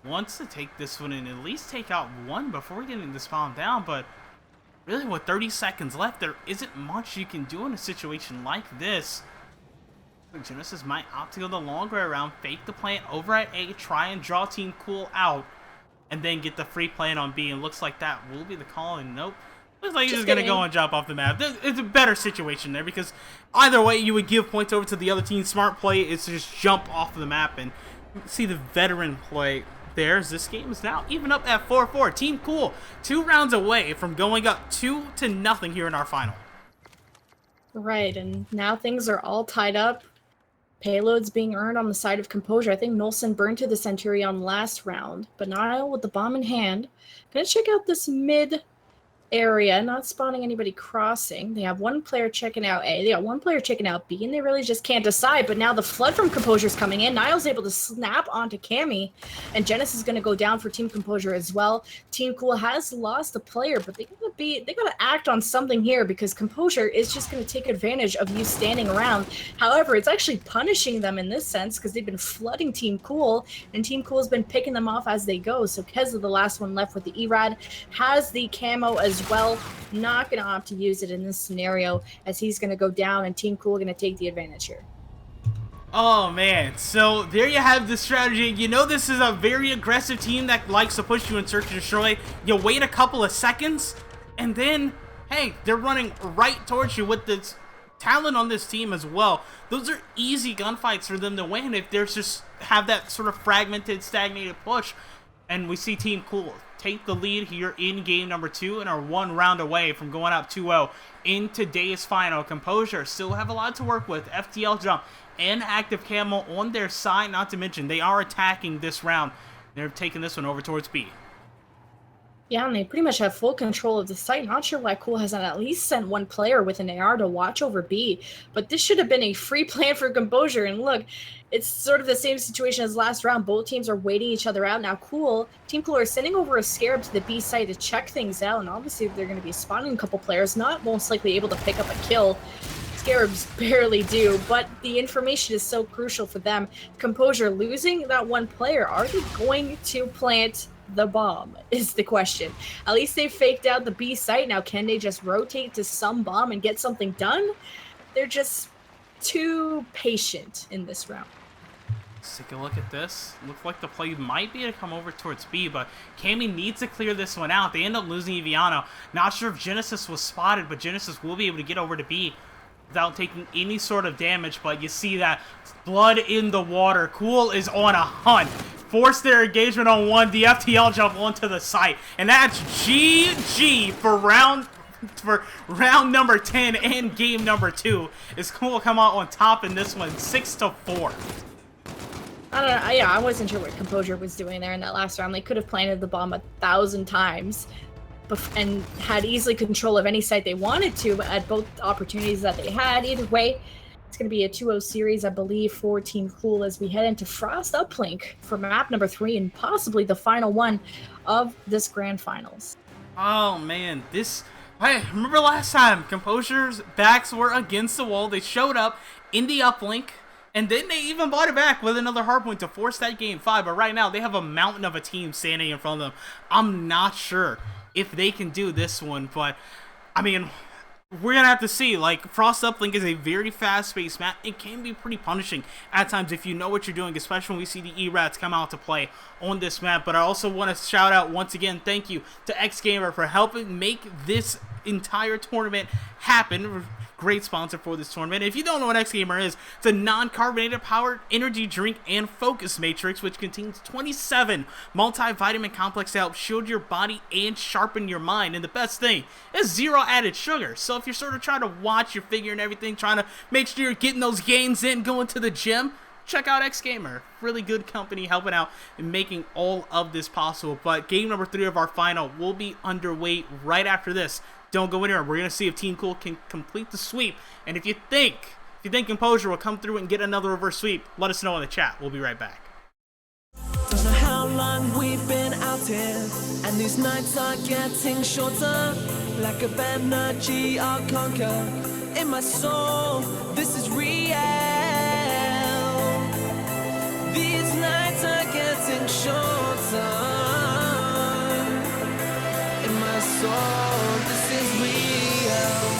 Wants to take this one and at least take out one before getting this bomb down. But really with 30 seconds left, there isn't much you can do in a situation like this. Genesis might opt to go the long way around, fake the plant over at A, try and draw Team Cool out, and then get the free plant on B. And looks like that will be the call, and nope. Looks like he's just going to go and jump off the map. It's a better situation there because either way you would give points over to the other team. Smart play is to just jump off the map and see the veteran play there. As this game is now even up at 4-4. Team Cool 2 rounds away from going up 2-0 here in our final. Right, and now things are all tied up. Payloads being earned on the side of Composure. I think Nolson burned to the Centurion last round, but Niall with the bomb in hand. Gonna check out this mid area, not spawning anybody crossing. They have one player checking out A, they got one player checking out B, and they really just can't decide. But now the flood from Composure's coming in. Niall's able to snap onto Cammy, and Genesis is going to go down for Team Composure as well. Team Cool has lost a player, but they gotta act on something here because Composure is just going to take advantage of you standing around. However, it's actually punishing them in this sense because they've been flooding Team Cool, and Team Cool has been picking them off as they go. So Keza, the last one left with the E-Rad, has the camo as well. Not going to opt to use it in this scenario as he's going to go down, and Team Cool going to take the advantage here. Oh man, so there you have the strategy. You know this is a very aggressive team that likes to push you in search and destroy. You wait a couple of seconds, and then, hey, they're running right towards you with this talent on this team as well. Those are easy gunfights for them to win if there's just have that sort of fragmented, stagnated push. And we see Team Cool take the lead here in game number 2 and are 1 round away from going up 2-0 in today's final. Composure still have a lot to work with. FTL jump and active camo on their side, not to mention they are attacking this round. They're taking this one over towards B. Yeah, and they pretty much have full control of the site. Not sure why Cool hasn't at least sent one player with an AR to watch over B, but this should have been a free plan for Composure. And look, it's sort of the same situation as last round. Both teams are waiting each other out. Now Team Cool are sending over a Scarab to the B site to check things out, and obviously they're going to be spawning a couple players, not most likely able to pick up a kill. Scarabs barely do, but the information is so crucial for them. Composure losing that one player, are they going to plant the bomb is the question. At least they faked out the B site. Now can they just rotate to some bomb and get something done? They're just too patient in this round. Let's take a look at this. Looks like the play might be to come over towards B, but Cammy needs to clear this one out. They end up losing Eviano. Not sure if Genesis was spotted, but Genesis will be able to get over to B without taking any sort of damage. But you see that blood in the water. Cool is on a hunt. Force their engagement on one. The FTL jump onto the site, and that's GG for round number 10 and game number 2. Is Cool come out on top in this one, 6-4. I don't know. Yeah, I wasn't sure what Composure was doing there in that last round. They could have planted the bomb 1,000 times and had easily control of any site they wanted to at both opportunities that they had. Either way, it's going to be a 2-0 series, I believe, for Team Cool as we head into Frost Uplink for map number 3 and possibly the final one of this grand finals. Oh man, I remember last time Composure's backs were against the wall. They showed up in the uplink, and then they even bought it back with another hardpoint to force that game 5. But right now, they have a mountain of a team standing in front of them. I'm not sure if they can do this one, but I mean, we're gonna have to see. Like, Frost Uplink is a very fast-paced map. It can be pretty punishing at times if you know what you're doing, especially when we see the E-Rats come out to play on this map. But I also want to shout out once again, thank you to X Gamer for helping make this entire tournament happen. Great sponsor for this tournament. If you don't know what X Gamer is, it's a non-carbonated powered energy drink and focus matrix which contains 27 multivitamin complex to help shield your body and sharpen your mind. And the best thing is zero added sugar. So if you're sort of trying to watch your figure and everything, trying to make sure you're getting those gains in, going to the gym, check out X Gamer. Really good company helping out and making all of this possible. But game number 3 of our final will be underway right after this. Don't go anywhere. We're going to see if Team Cool can complete the sweep. And if you think Composure will come through and get another reverse sweep, let us know in the chat. We'll be right back. Don't know how long we've been out here, and these nights are getting shorter. Like a energy I'll conquer. In my soul, this is real. These nights are getting shorter. In my soul, this is real.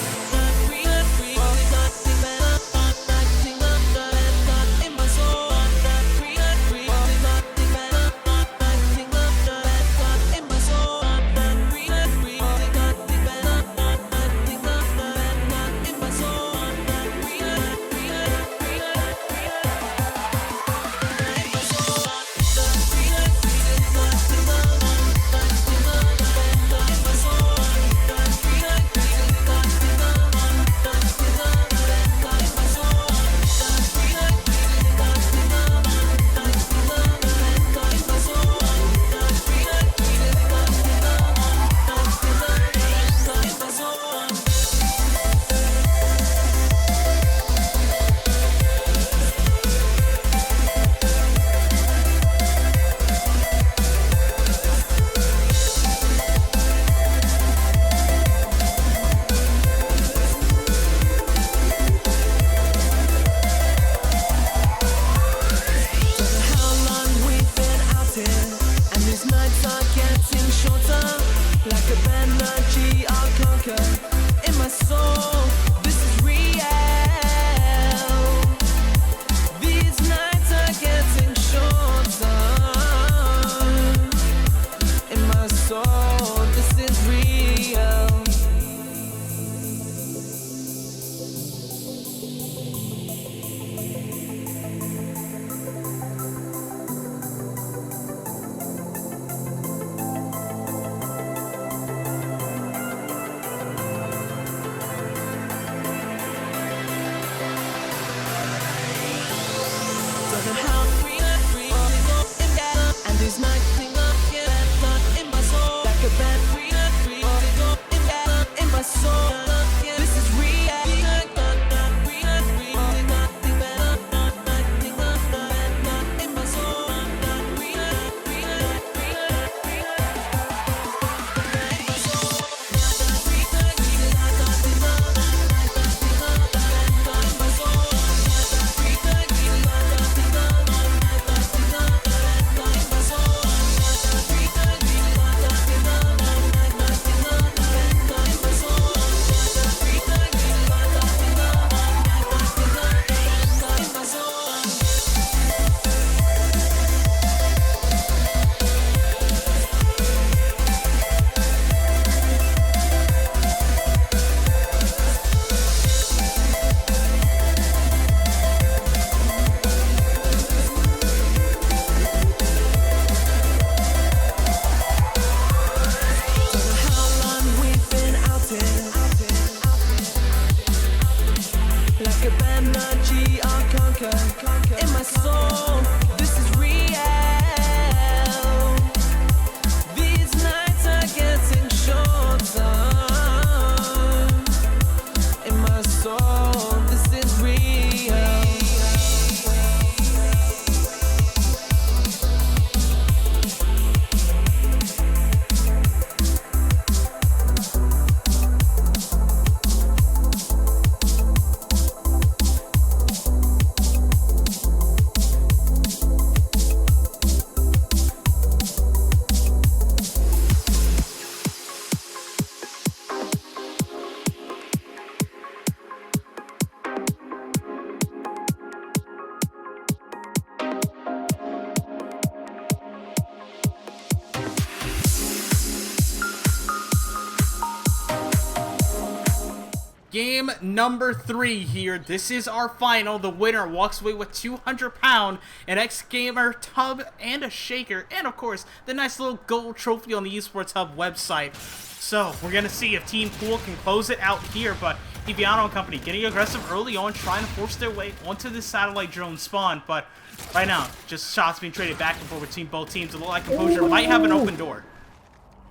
game number 3 here. This is our final. The winner walks away with 200 pound, an X Gamer tub, and a shaker, and of course, the nice little gold trophy on the Esports Hub website. So, we're going to see if Team Cool can close it out here, but Eviano and company getting aggressive early on, trying to force their way onto the satellite drone spawn, but right now, just shots being traded back and forth between both teams. It looks like Composure might have an open door.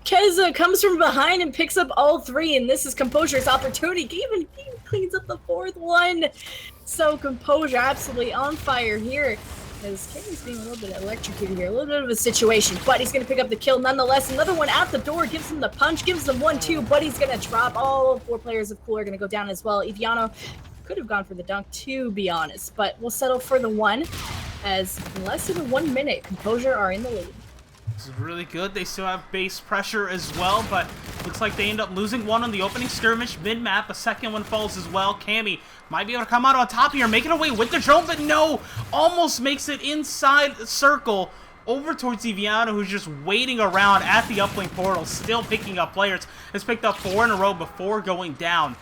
Keza comes from behind and picks up all 3, and this is Composure's opportunity. He even cleans up the 4th one. So Composure absolutely on fire here, as Kenny's being a little bit electrocuted here, a little bit of a situation, but he's going to pick up the kill nonetheless. Another one out the door, gives him the punch, gives him 1-2, but he's going to drop. All 4 players of Cool are going to go down as well. Eviano could have gone for the dunk, to be honest, but we'll settle for the 1, as in less than 1 minute, Composure are in the lead. This is really good. They still have base pressure as well, but looks like they end up losing 1 on the opening skirmish mid-map. A second one falls as well. Cammy might be able to come out on top here, making away with the drone, but no! Almost makes it inside the circle over towards Eviano, who's just waiting around at the Uplink portal, still picking up players. Has picked up 4 in a row before going down.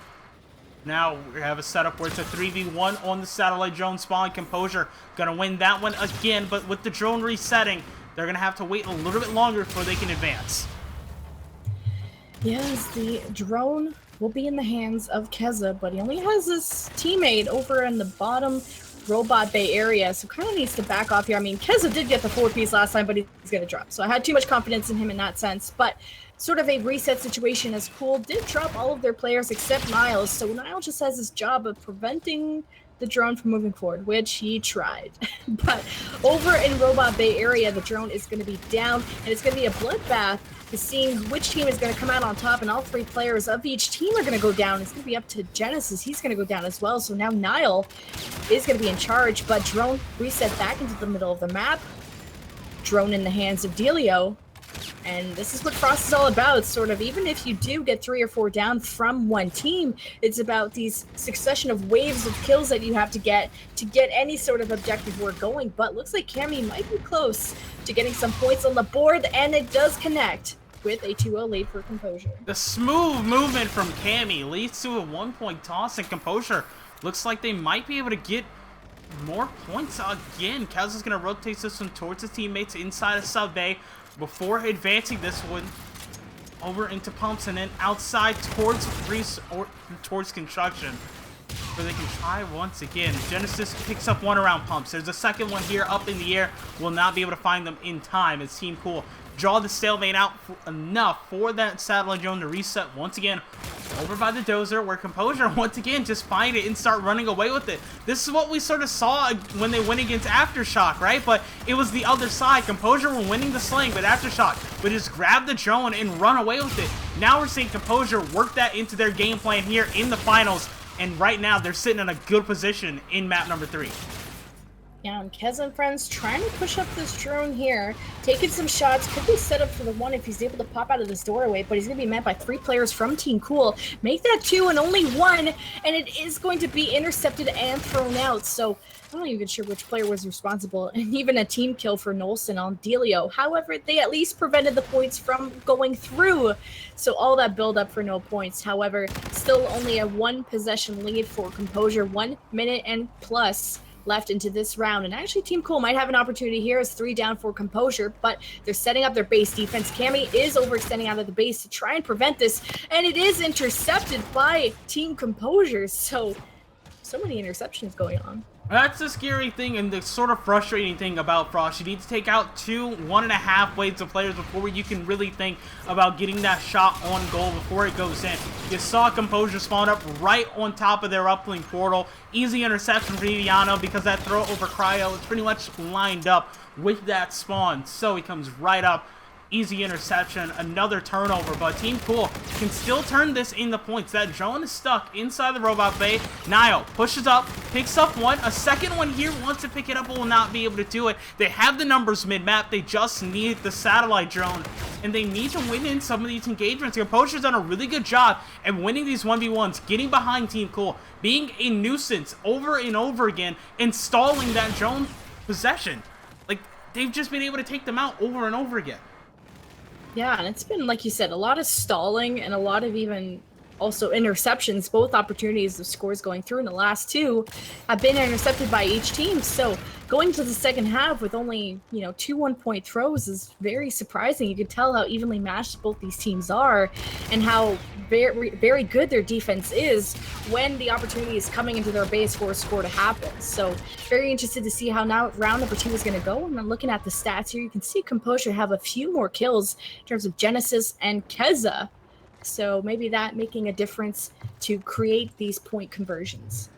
Now we have a setup where it's a 3v1 on the satellite drone spawn. Composure gonna win that one again, but with the drone resetting, they're going to have to wait a little bit longer before they can advance. Yes, the drone will be in the hands of Keza, but he only has his teammate over in the bottom robot bay area, so kind of needs to back off here. I mean, Keza did get the 4-piece last time, but he's going to drop, so I had too much confidence in him in that sense, but sort of a reset situation as Cool did drop all of their players except Niles, so Niles just has his job of preventing the drone from moving forward, which he tried. But over in Robot Bay area, the drone is going to be down, and it's going to be a bloodbath to seeing which team is going to come out on top, and all 3 players of each team are going to go down. It's going to be up to Genesis. He's going to go down as well, so now Nile is going to be in charge, but drone reset back into the middle of the map. Drone in the hands of Delio. And this is what Frost is all about, sort of. Even if you do get 3 or 4 down from one team, it's about these succession of waves of kills that you have to get any sort of objective work going. But looks like Cammy might be close to getting some points on the board, and it does connect with a 2-0 lead for Composure. The smooth movement from Cammy leads to a 1-point toss, and Composure looks like they might be able to get more points again. Kaz is going to rotate this one towards his teammates inside of sub bay, before advancing this one over into pumps and then outside towards towards construction, where they can try once again. Genesis picks up 1 around pumps. There's a second one here up in the air. Will not be able to find them in time as Team Cool draw the stalemate out enough for that satellite drone to reset once again over by the dozer, where Composure once again just find it and start running away with it. This is what we sort of saw when they went against Aftershock, right? But it was the other side. Composure were winning the slaying, but Aftershock would just grab the drone and run away with it. Now we're seeing Composure work that into their game plan here in the finals, and right now they're sitting in a good position in map number 3. Yeah, and Kez and friends trying to push up this drone here, taking some shots, could be set up for the 1 if he's able to pop out of this doorway, but he's going to be met by 3 players from Team Cool. Make that 2 and only 1, and it is going to be intercepted and thrown out, so I'm not even sure which player was responsible, and even a team kill for Nolson on Delio. However, they at least prevented the points from going through, so all that build up for no points. However, still only a 1 possession lead for Composure, 1 minute and plus left into this round, and actually Team Cool might have an opportunity here as 3 down for Composure, but they're setting up their base defense. Cammy is overextending out of the base to try and prevent this, and it is intercepted by Team Composure, so many interceptions going on. That's the scary thing and the sort of frustrating thing about Frost. You need to take out 2 1.5 waves of players before you can really think about getting that shot on goal before it goes in. You saw Composure spawn up right on top of their uplink portal. Easy interception for Eviano because that throw over Cryo is pretty much lined up with that spawn. So he comes right up. Easy interception, another turnover, but Team Cool can still turn this into points. That drone is stuck inside the robot bay. Nile pushes up, picks up 1. A second one here wants to pick it up, but will not be able to do it. They have the numbers mid-map. They just need the satellite drone, and they need to win in some of these engagements. Composure's done a really good job at winning these 1v1s, getting behind Team Cool, being a nuisance over and over again, and stalling that drone possession. Like, they've just been able to take them out over and over again. Yeah, and it's been, like you said, a lot of stalling and a lot of even also interceptions. Both opportunities of scores going through in the last two have been intercepted by each team. So going to the second half with only, 2 1-point throws is very surprising. You could tell how evenly matched both these teams are and how very, very good their defense is when the opportunity is coming into their base for a score to happen. So very interested to see how now round number 2 is going to go. And then looking at the stats here, you can see Composure have a few more kills in terms of Genesis and Keza. So maybe that making a difference to create these point conversions.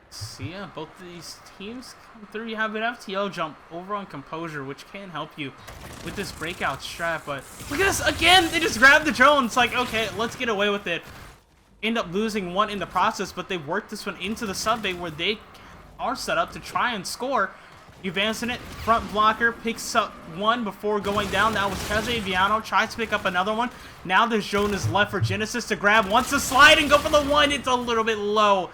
So yeah, both of these teams come through. You have an FTL jump over on Composure, which can help you with this breakout strat. But look at this again. They just grab the drone. It's like, okay, let's get away with it. End up losing one in the process, but they worked this one into the sub bay where they are set up to try and score. Advancing it, front blocker picks up one before going down. That was Keze Viano, tries to pick up another one. Now the zone is left for Genesis to grab, wants to slide and go for the one. It's a little bit low.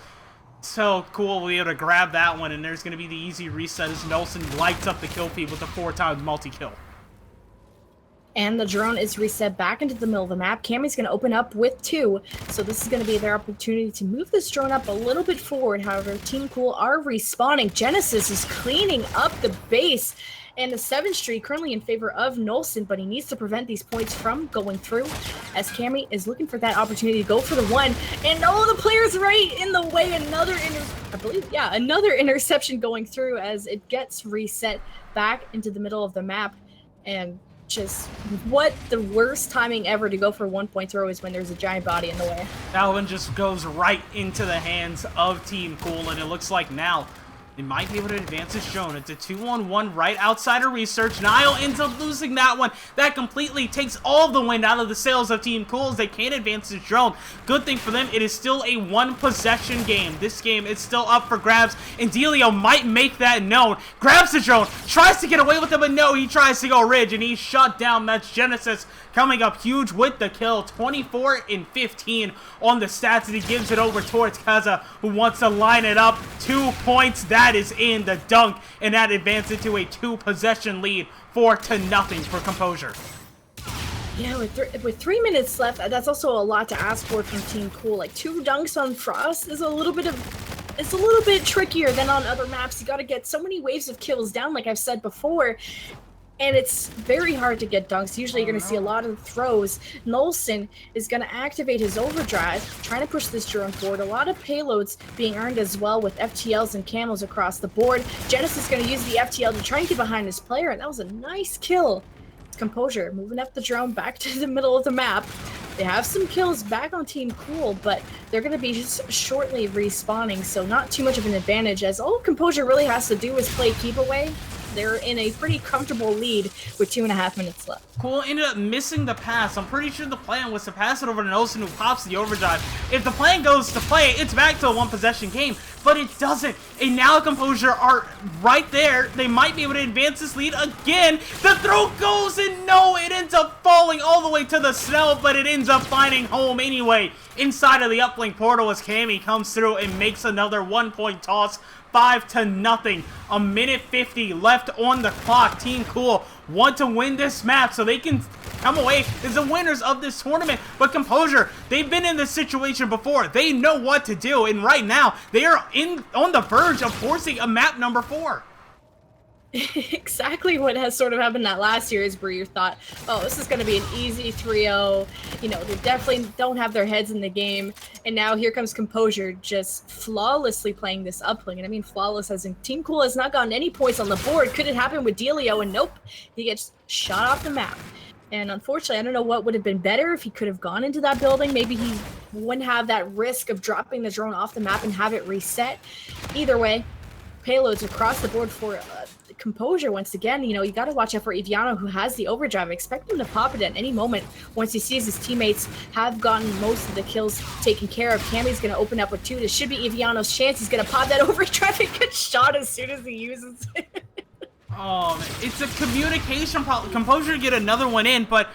So cool, we'll be able to grab that one, and there's going to be the easy reset as Nelson lights up the kill feed with a 4x multi-kill. And the drone is reset back into the middle of the map. Cammy's going to open up with 2. So this is going to be their opportunity to move this drone up a little bit forward. However, Team Cool are respawning. Genesis is cleaning up the base. And the 7th Street currently in favor of Nolson, but he needs to prevent these points from going through as Cammy is looking for that opportunity to go for the 1. And the player's right in the way. Another interception going through as it gets reset back into the middle of the map. And just what the worst timing ever to go for 1-point throw is when there's a giant body in the way. That one just goes right into the hands of Team Cool, and it looks like now they might be able to advance this drone. It's a 2-on-1 right outside of research. Nile ends up losing that one. That completely takes all the wind out of the sails of Team Cool as they can't advance this drone. Good thing for them, it is still a 1-possession game. This game is still up for grabs, and Delio might make that known. Grabs the drone, tries to get away with it, but no, he tries to go Ridge, and he's shut down. That's Genesis coming up huge with the kill. 24 and 15 on the stats, and he gives it over towards Keza, who wants to line it up. 2 points. That is in the dunk, and that advances to a 2-possession lead, 4-0 for Composure. Yeah, with 3 minutes left, that's also a lot to ask for from Team Cool. Like 2 dunks on Frost is a little bit trickier than on other maps. You got to get so many waves of kills down, like I've said before. And it's very hard to get dunks. Usually you're going to see a lot of throws. Nolson is going to activate his overdrive, trying to push this drone forward. A lot of payloads being earned as well with FTLs and camos across the board. Genesis is going to use the FTL to try and get behind his player, and that was a nice kill. Composure moving up the drone back to the middle of the map. They have some kills back on Team Cool, but they're going to be just shortly respawning, so not too much of an advantage, as all Composure really has to do is play keep away. They're in a pretty comfortable lead with 2.5 minutes left. Cool ended up missing the pass. I'm pretty sure the plan was to pass it over to Nelson, who pops the overdrive. If the plan goes to play, it's back to a 1-possession game, but it doesn't. And now Composure are right there. They might be able to advance this lead again. The throw goes, and no, it ends up falling all the way to the snow, but it ends up finding home anyway inside of the uplink portal as Cammy comes through and makes another 1-point toss. 5-0. A minute 50 left on the clock. Team Cool want to win this map so they can come away as the winners of this tournament. But Composure, they've been in this situation before. They know what to do, and right now they are on the verge of forcing a map number 4. Exactly what has sort of happened that last series where you thought, oh, this is going to be an easy 3-0. They definitely don't have their heads in the game. And now here comes Composure just flawlessly playing this uplink. And I mean flawless as in Team Cool has not gotten any points on the board. Could it happen with Delio? And nope, he gets shot off the map. And unfortunately, I don't know what would have been better if he could have gone into that building. Maybe he wouldn't have that risk of dropping the drone off the map and have it reset. Either way, payloads across the board for Composure once again. You got to watch out for Iviano, who has the overdrive. Expect him to pop it at any moment once he sees his teammates have gotten most of the kills taken care of. Cammy's going to open up with 2. This should be Iviano's chance. He's going to pop that overdrive and get shot as soon as he uses it. Oh, man. It's a communication problem. Composure get another one in, but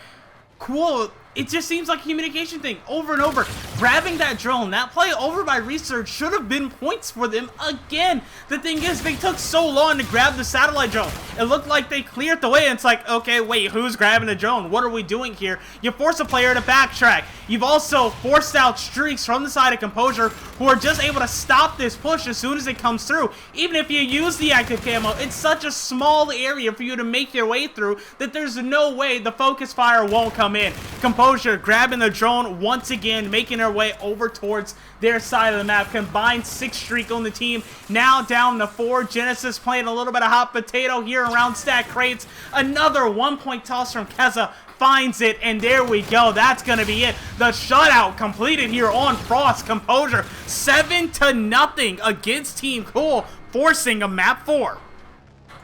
Cool, it just seems like a communication thing over and over. Grabbing that drone, that play over by Research should have been points for them again. The thing is, they took so long to grab the satellite drone. It looked like they cleared the way, and it's like, okay, wait, who's grabbing the drone? What are we doing here? You force a player to backtrack. You've also forced out streaks from the side of Composure, who are just able to stop this push as soon as it comes through. Even if you use the active camo, it's such a small area for you to make your way through that there's no way the focus fire won't come in. Composure grabbing the drone once again, making their way over towards their side of the map. Combined 6 streak on the team, now down to 4. Genesis playing a little bit of hot potato here around stack crates. Another 1-point toss from Keza finds it, and there we go. That's gonna be it. The shutout completed here on Frost. Composure 7-0 against Team Cool, forcing a map 4.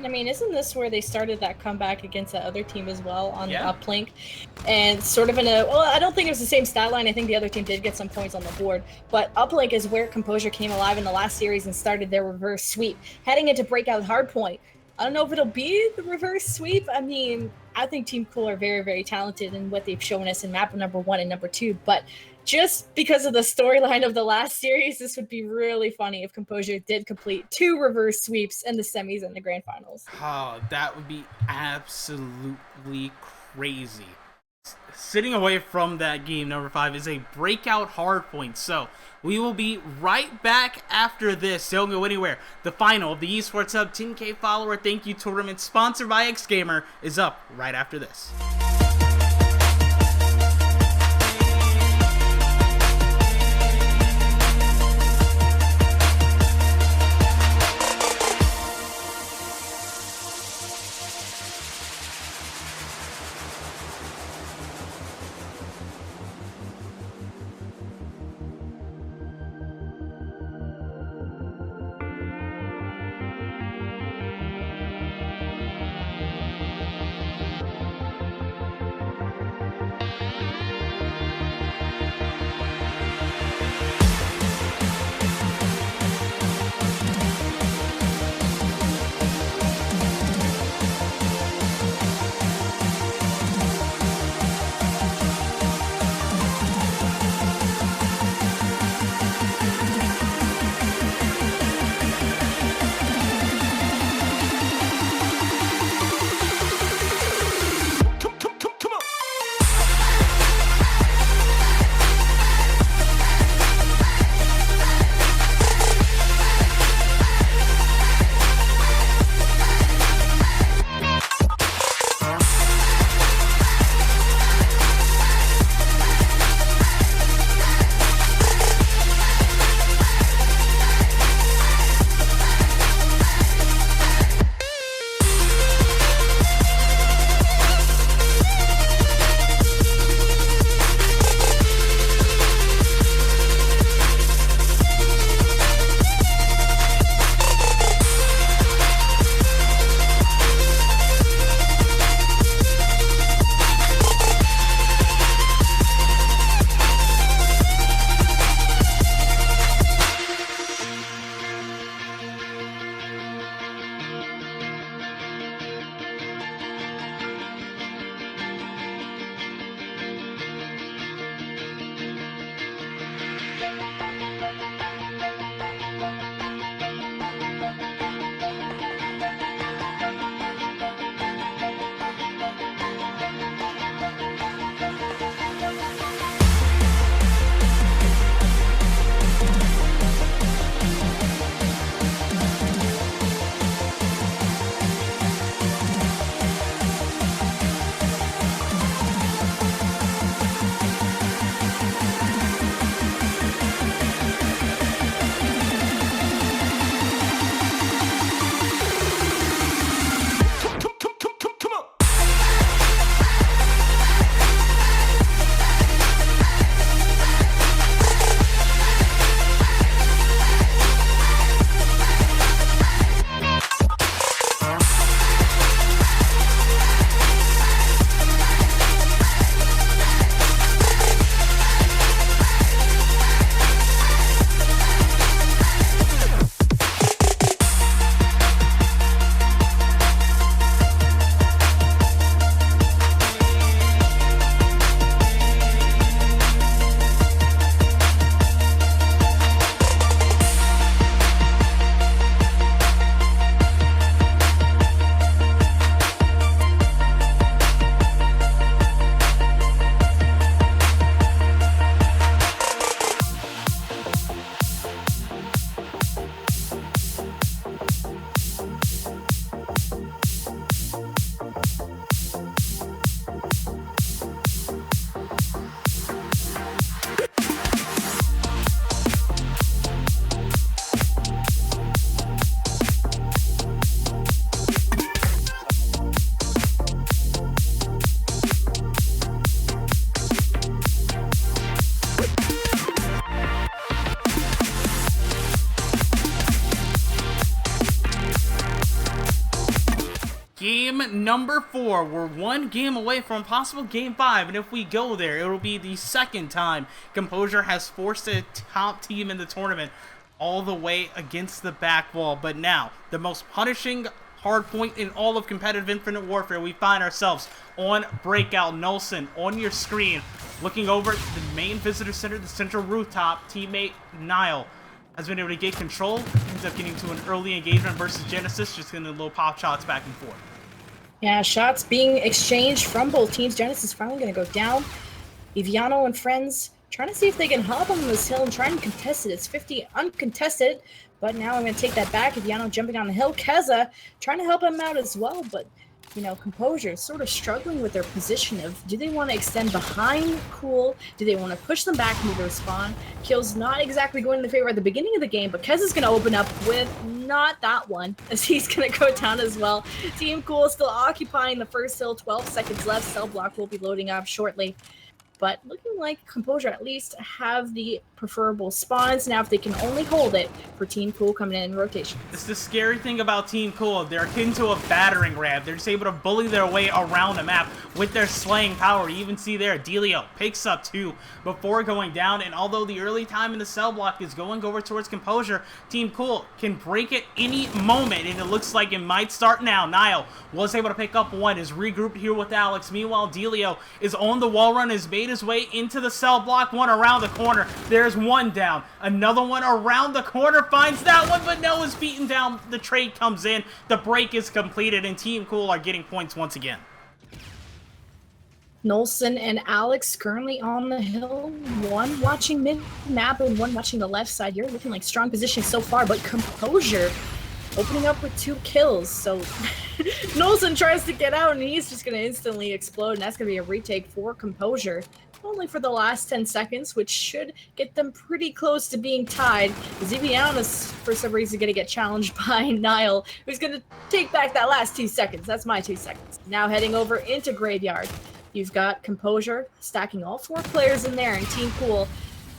I mean, isn't this where they started that comeback against that other team as well on the Uplink? And sort of in a, well, I don't think it was the same stat line. I think the other team did get some points on the board. But Uplink is where Composure came alive in the last series and started their reverse sweep. Heading into breakout hardpoint. I don't know if it'll be the reverse sweep. I mean, I think Team Cool are very, very talented in what they've shown us in map number 1 and number 2. But just because of the storyline of the last series, this would be really funny if Composure did complete 2 reverse sweeps in the semis and the grand finals. Oh, that would be absolutely crazy. Sitting away from that game, number 5, is a breakout hardpoint. So we will be right back after this. Don't go anywhere. The final of the Esports Hub 10K follower thank you tournament, sponsored by XGamer, is up right after this. game number 4. We're one game away from possible game 5, and if we go there, it will be the second time Composure has forced a top team in the tournament all the way against the back wall. But now, the most punishing hardpoint in all of competitive Infinite Warfare, we find ourselves on Breakout. Nolson on your screen, looking over at the main visitor center, the central rooftop. Teammate Niall has been able to get control, ends up getting to an early engagement versus Genesis, just getting a little pop shots back and forth. Yeah, shots being exchanged from both teams. Genesis finally going to go down. Eviano and friends trying to see if they can hop on this hill and try and contest it. It's 50 uncontested, but now I'm going to take that back. Eviano jumping on the hill. Keza trying to help him out as well, but you know, Composure is sort of struggling with their position of, do they want to extend behind Cool? Do they want to push them back into their spawn? Kill's not exactly going in the favor at the beginning of the game, but Keza's going to open up with not that one, as he's going to go down as well. Team Cool still occupying the first hill, 12 seconds left. Cell block will be loading up shortly. But looking like Composure at least have the preferable spawns. Now if they can only hold it for Team Cool coming in rotation. It's the scary thing about Team Cool. They're akin to a battering ram. They're just able to bully their way around the map with their slaying power. You even see there, Delio picks up 2 before going down. And although the early time in the cell block is going over towards Composure, Team Cool can break it any moment. And it looks like it might start now. Niall was able to pick up 1, is regrouped here with Alex. Meanwhile, Delio is on the wall run, has made his way into the cell block. 1 around the corner. There's 1 down. Another 1 around the corner, finds that one, but no, is beaten down. The trade comes in. The break is completed, and Team Cool are getting points once again. Nolson and Alex currently on the hill. 1 watching mid-map and 1 watching the left side. You're looking like strong position so far, but Composure opening up with 2 kills. So Nolson tries to get out, and he's just going to instantly explode, and that's going to be a retake for Composure. Only for the last 10 seconds, which should get them pretty close to being tied. Ziviana's, for some reason, going to get challenged by Niall, who's going to take back that last 2 seconds. That's my 2 seconds. Now heading over into Graveyard. You've got Composure stacking all 4 players in there, and Team Cool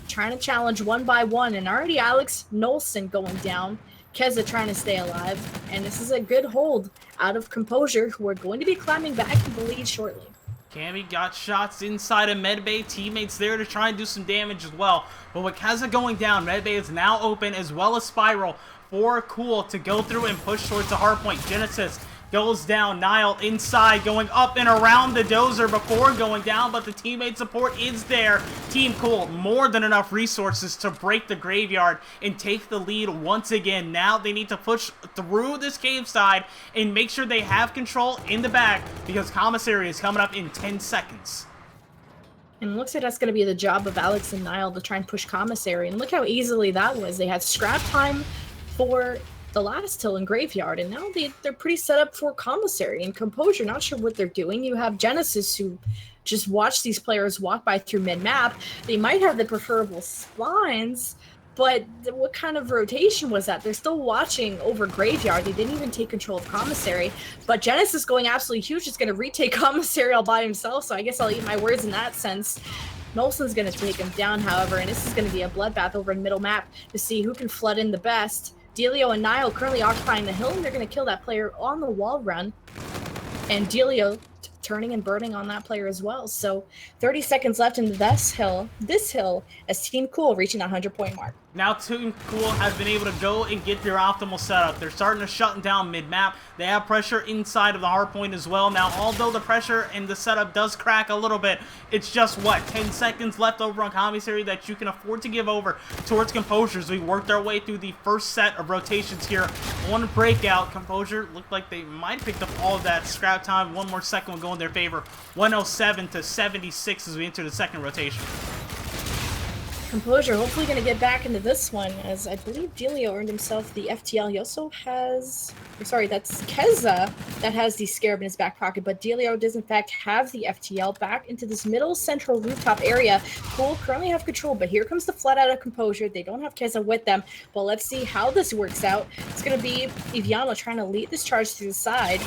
trying to challenge 1 by 1. And already Alex Nolson going down. Keza trying to stay alive. And this is a good hold out of Composure, who are going to be climbing back in the lead shortly. Cammy got shots inside of Medbay. Teammates there to try and do some damage as well. But with Keza going down, Medbay is now open, as well as Spiral for Cool to go through and push towards the hardpoint. Genesis goes down. Niall inside, going up and around the dozer before going down, but the teammate support is there. Team Cool, more than enough resources to break the Graveyard and take the lead once again. Now they need to push through this cave side and make sure they have control in the back, because Commissary is coming up in 10 seconds. And it looks like that's going to be the job of Alex and Niall to try and push Commissary. And look how easily that was. They had scrap time for the last hill in Graveyard, and now they're pretty set up for Commissary. And Composure, not sure what they're doing. You have Genesis, who just watch these players walk by through mid-map. They might have the preferable spawns, but what kind of rotation was that? They're still watching over Graveyard. They didn't even take control of Commissary. But Genesis going absolutely huge is going to retake Commissary all by himself, so I guess I'll eat my words in that sense. Nolson's going to take him down, however, and this is going to be a bloodbath over in middle map to see who can flood in the best. Delio and Niall currently occupying the hill, and they're going to kill that player on the wall run. And Delio turning and burning on that player as well. So 30 seconds left in this hill, as Team Cool reaching that 100-point mark. Now Team Cool has been able to go and get their optimal setup. They're starting to shut down mid-map. They have pressure inside of the hardpoint as well. Now, although the pressure and the setup does crack a little bit, it's just, 10 seconds left over on Commissary that you can afford to give over towards Composure as we worked our way through the first set of rotations here on Breakout. Composure looked like they might have picked up all of that scrap time. 1 more second will go in their favor. 107 to 76 as we enter the second rotation. Composure hopefully going to get back into this one, as I believe Delio earned himself the FTL. He also has, sorry, that's Keza that has the Scarab in his back pocket, but Delio does in fact have the FTL back into this middle central rooftop area. Cool currently have control, but here comes the flood out of Composure. They don't have Keza with them, but let's see how this works out. It's going to be Eviano trying to lead this charge to the side.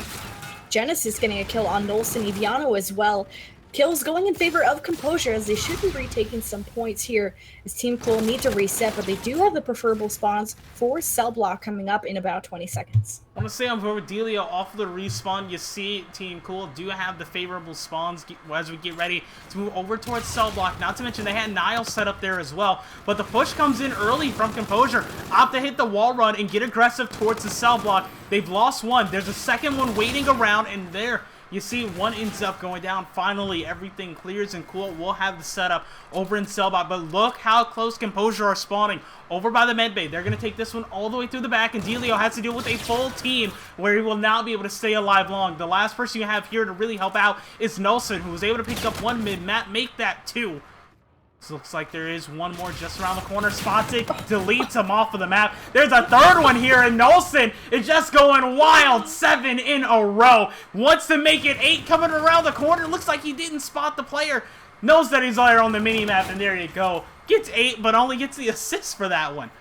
Genesis getting a kill on Nolson. Eviano as well. kills going in favor of Composure, as they should be retaking some points here as Team Cool need to reset, but they do have the preferable spawns for Cell Block coming up in about 20 seconds. I'm going to say on Delio off the respawn, you see Team Cool do have the favorable spawns as we get ready to move over towards Cell Block. Not to mention they had Nile set up there as well, but the push comes in early from Composure. Opt to hit the wall run and get aggressive towards the Cell Block. They've lost one. There's a second one waiting around, and there you see one ends up going down. Finally, everything clears and Cool will have the setup over in Cellbot. But look how close Composure are spawning over by the med bay. They're going to take this one all the way through the back, and Delio has to deal with a full team where he will not be able to stay alive long. The last person you have here to really help out is Nelson, who was able to pick up one mid-map, make that two. So looks like there is one more just around the corner. Spots it, deletes him off of the map. There's a third one here, and Nelson is just going wild. 7 in a row. Wants to make it 8 coming around the corner. Looks like he didn't spot the player. Knows that he's there on the mini-map, and there you go. Gets 8, but only gets the assist for that one.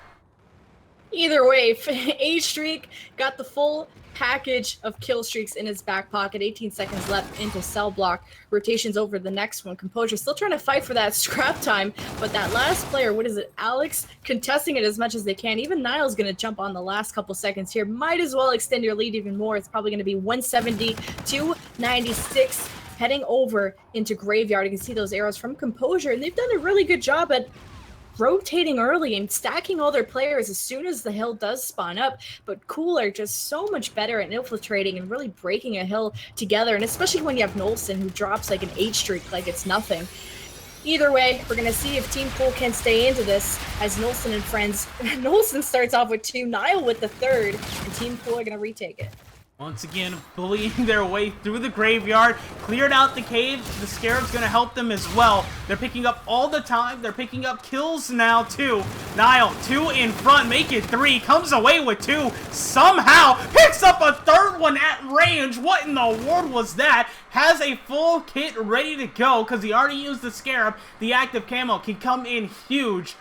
Either way, A-Streak got the full package of kill streaks in his back pocket. 18 seconds left into Cell Block. Rotations over the next one. Composure still trying to fight for that scrap time, but that last player, what is it, Alex, contesting it as much as they can. Even Niall's going to jump on the last couple seconds here. Might as well extend your lead even more. It's probably going to be 170 to 96. Heading over into Graveyard. You can see those arrows from Composure, and they've done a really good job at rotating early and stacking all their players as soon as the hill does spawn up. But Cool are just so much better at infiltrating and really breaking a hill together, and especially when you have Nolson, who drops like an 8 streak like it's nothing. Either way, we're going to see if Team Cool can stay into this as Nolson and friends. Nolson starts off with 2, Niall with the 3rd, and Team Cool are going to retake it. Once again, bullying their way through the graveyard, cleared out the cave. The Scarab's going to help them as well. They're picking up all the time. They're picking up kills now, too. Niall, 2 in front, make it 3. Comes away with 2. Somehow picks up a 3rd one at range. What in the world was that? Has a full kit ready to go because he already used the Scarab. The active camo can come in huge.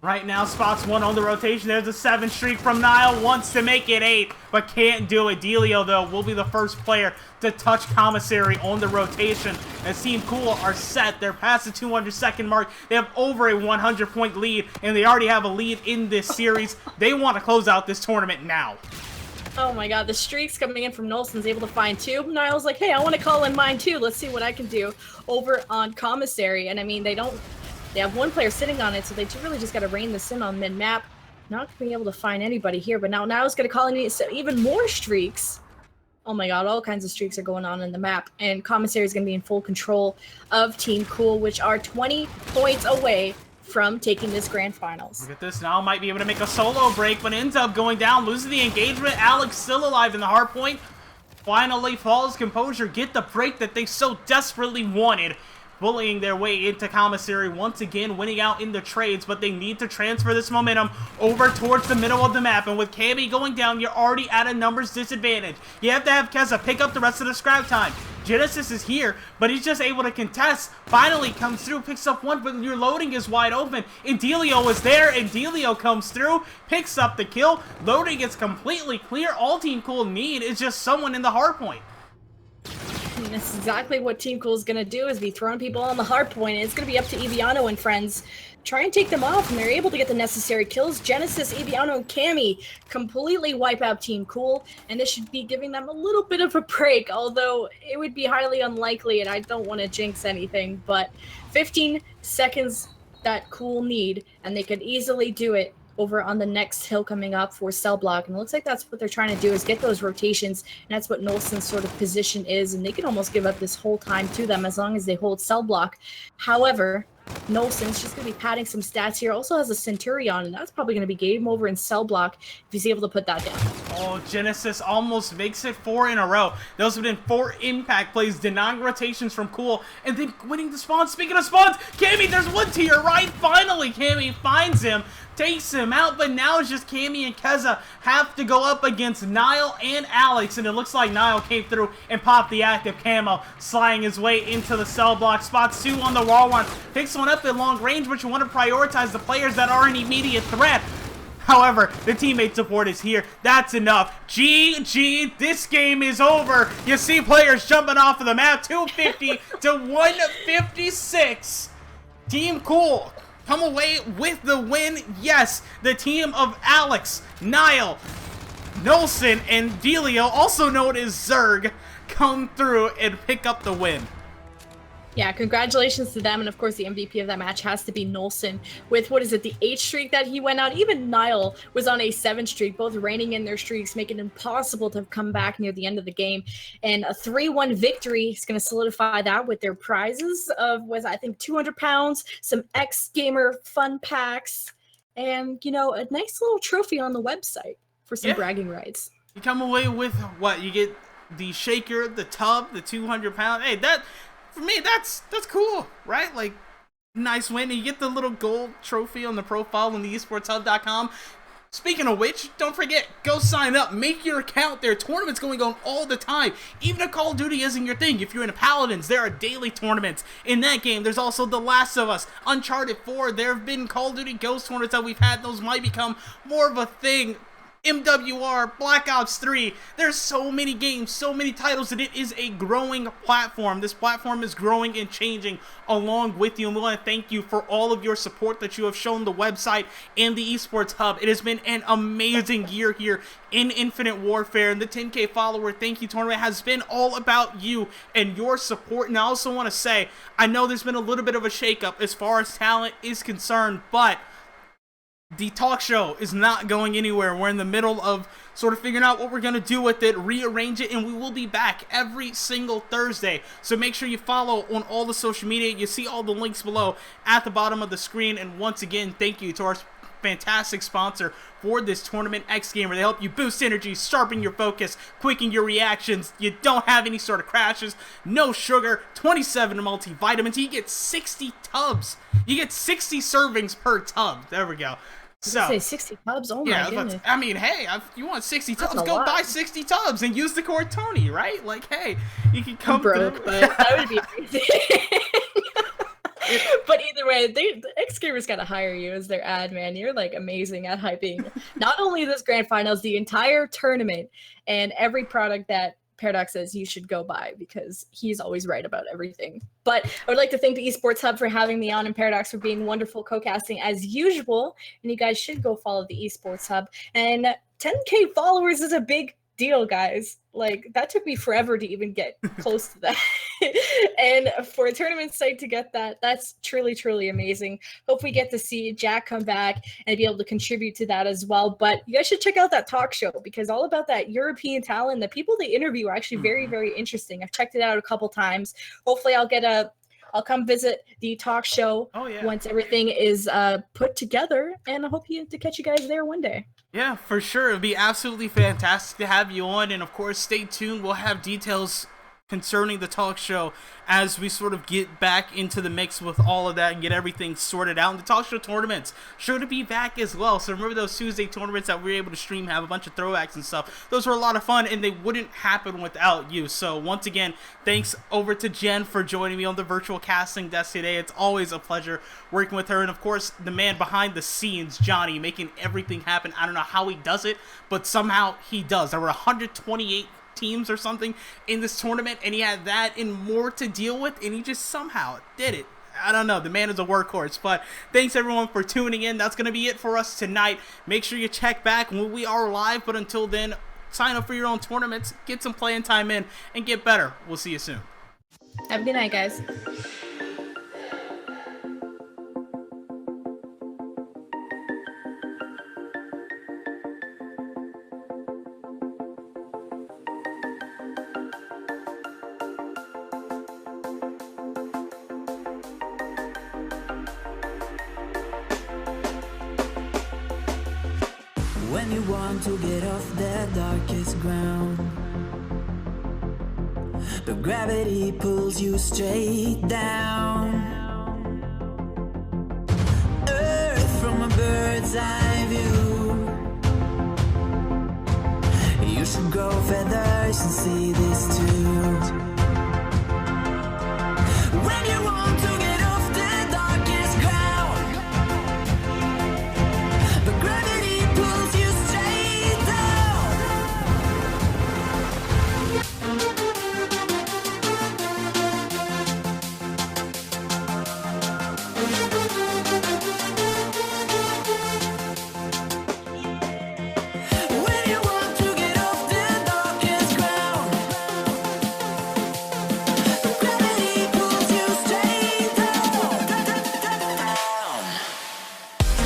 Right now, spots 1 on the rotation. There's a 7 streak from Niall. Wants to make it 8, but can't do it. Delio, though, will be the first player to touch Commissary on the rotation. As Team Cool are set. They're past the 200-second mark. They have over a 100-point lead, and they already have a lead in this series. They want to close out this tournament now. Oh my god, the streaks coming in from Nolson's able to find 2. Niall's like, hey, I want to call in mine too. Let's see what I can do over on Commissary. And I mean, they have 1 player sitting on it, so they really just got to rein this in on mid-map. Not being able to find anybody here, but now Niall's going to call in even more streaks. Oh my god, all kinds of streaks are going on in the map, and Commissary is going to be in full control of Team Cool, which are 20 points away from taking this grand finals. Look at this. Now might be able to make a solo break, but ends up going down, losing the engagement. Alex still alive in the hardpoint. Finally falls. Composure get the break that they so desperately wanted. Bullying their way into Commissary, once again winning out in the trades, but they need to transfer this momentum over towards the middle of the map. And with Cammy going down, you're already at a numbers disadvantage. You have to have Keza pick up the rest of the scrap time. Genesis is here, but he's just able to contest. Finally comes through, picks up 1, but your loading is wide open. And Delio is there, and Delio comes through, picks up the kill. Loading is completely clear. All Team Cool need is just someone in the hardpoint. And that's exactly what Team Cool is going to do, is be throwing people on the hard point. And it's going to be up to Eviano and friends. Try and take them off, and they're able to get the necessary kills. Genesis, Eviano, and Cammy completely wipe out Team Cool, and this should be giving them a little bit of a break, although it would be highly unlikely, and I don't want to jinx anything, but 15 seconds that Cool need, and they could easily do it over on the next hill coming up for Cell Block. And it looks like that's what they're trying to do, is get those rotations, and that's what Nolson's sort of position is, and they can almost give up this whole time to them as long as they hold Cell Block. However, Nolson's just going to be padding some stats here. Also has a Centurion, and that's probably going to be game over in Cell Block if he's able to put that down. Oh, Genesis almost makes it 4 in a row. Those have been 4 impact plays, denying rotations from Cool, and then winning the spawn. Speaking of spawns, Cammy, there's one to your right. Finally, Cammy finds him, takes him out, but now it's just Cammy and Keza have to go up against Niall and Alex, and it looks like Niall came through and popped the active camo, sliding his way into the Cell Block. Spots 2 on the wall one, picks one up at long range, but you want to prioritize the players that are an immediate threat. However, the teammate support is here. That's enough. GG, this game is over. You see players jumping off of the map. 250 to 156. Team Cool come away with the win. Yes, the team of Alex, Niall, Nolson, and Delio, also known as Zerg, come through and pick up the win. Yeah, congratulations to them, and of course the MVP of that match has to be Nolson with, what is it, the 8th streak that he went on. Even Niall was on a 7th streak, both reining in their streaks, making it impossible to come back near the end of the game. And a 3-1 victory is going to solidify that with their prizes of, was I think 200 pounds, some X Gamer fun packs, and, you know, a nice little trophy on the website for some bragging rights. You come away with what? You get the shaker, the tub, the 200 pound. Hey, that... For me, that's cool, right? Like, nice win. And you get the little gold trophy on the profile on the esportshub.com. Speaking of which, don't forget, go sign up. Make your account. There are tournaments going on all the time. Even if Call of Duty isn't your thing, if you're in Paladins, there are daily tournaments. In that game, there's also The Last of Us, Uncharted 4. There have been Call of Duty Ghost tournaments that we've had. Those might become more of a thing. MWR, Black Ops 3, there's so many games, so many titles, and it is a growing platform. This platform is growing and changing along with you, and we want to thank you for all of your support that you have shown the website and the Esports Hub. It has been an amazing year here in Infinite Warfare, and the 10K follower thank you tournament has been all about you and your support. And I also want to say, I know there's been a little bit of a shakeup as far as talent is concerned, but the talk show is not going anywhere. We're in the middle of sort of figuring out what we're going to do with it, rearrange it, and we will be back every single Thursday. So make sure you follow on all the social media. You see all the links below at the bottom of the screen. And once again, thank you to our fantastic sponsor for this tournament, X Gamer. They help you boost energy, sharpen your focus, quicken your reactions. You don't have any sort of crashes, no sugar, 27 multivitamins. You get 60 tubs. You get 60 servings per tub. There we go. So, say 60 tubs? Oh my goodness. I mean, hey, if you want 60 tubs, go buy 60 tubs and use the code Tony, right? Like, hey, you can come broke, through. But that would be amazing. But either way, the X Gamers gotta hire you as their ad man. You're like amazing at hyping not only this grand finals, the entire tournament, and every product that Paradox says you should go buy, because he's always right about everything. But I would like to thank the Esports Hub for having me on, and Paradox for being wonderful co-casting as usual. And you guys should go follow the Esports Hub. And 10K followers is a big deal, guys. Like, that took me forever to even get close to that. And for a tournament site to get that, that's truly, truly amazing. Hope we get to see Jack come back and be able to contribute to that as well. But you guys should check out that talk show, because all about that European talent, the people they interview are actually very, very interesting. I've checked it out a couple times. Hopefully I'll come visit the talk show once everything is put together, and I hope to catch you guys there one day. Yeah, for sure. It would be absolutely fantastic to have you on. And of course, stay tuned. We'll have details concerning the talk show as we sort of get back into the mix with all of that and get everything sorted out. And the talk show tournaments sure to be back as well. So remember those Tuesday tournaments that we were able to stream, have a bunch of throwbacks and stuff. Those were a lot of fun, and they wouldn't happen without you. So once again, thanks over to Jen for joining me on the virtual casting desk today. It's always a pleasure working with her. And of course, the man behind the scenes, Johnny, making everything happen. I don't know how he does it, but somehow he does. There were 128 teams or something in this tournament, and he had that and more to deal with, and he just somehow did it. I don't know, the man is a workhorse. But thanks everyone for tuning in. That's gonna be it for us tonight. Make sure you check back when we are live, but until then, sign up for your own tournaments, get some playing time in, and get better. We'll see you soon. Have a good night, guys. When you want to get off the darkest ground, but gravity pulls you straight down. Earth from a bird's eye view. You should grow feathers and see this too.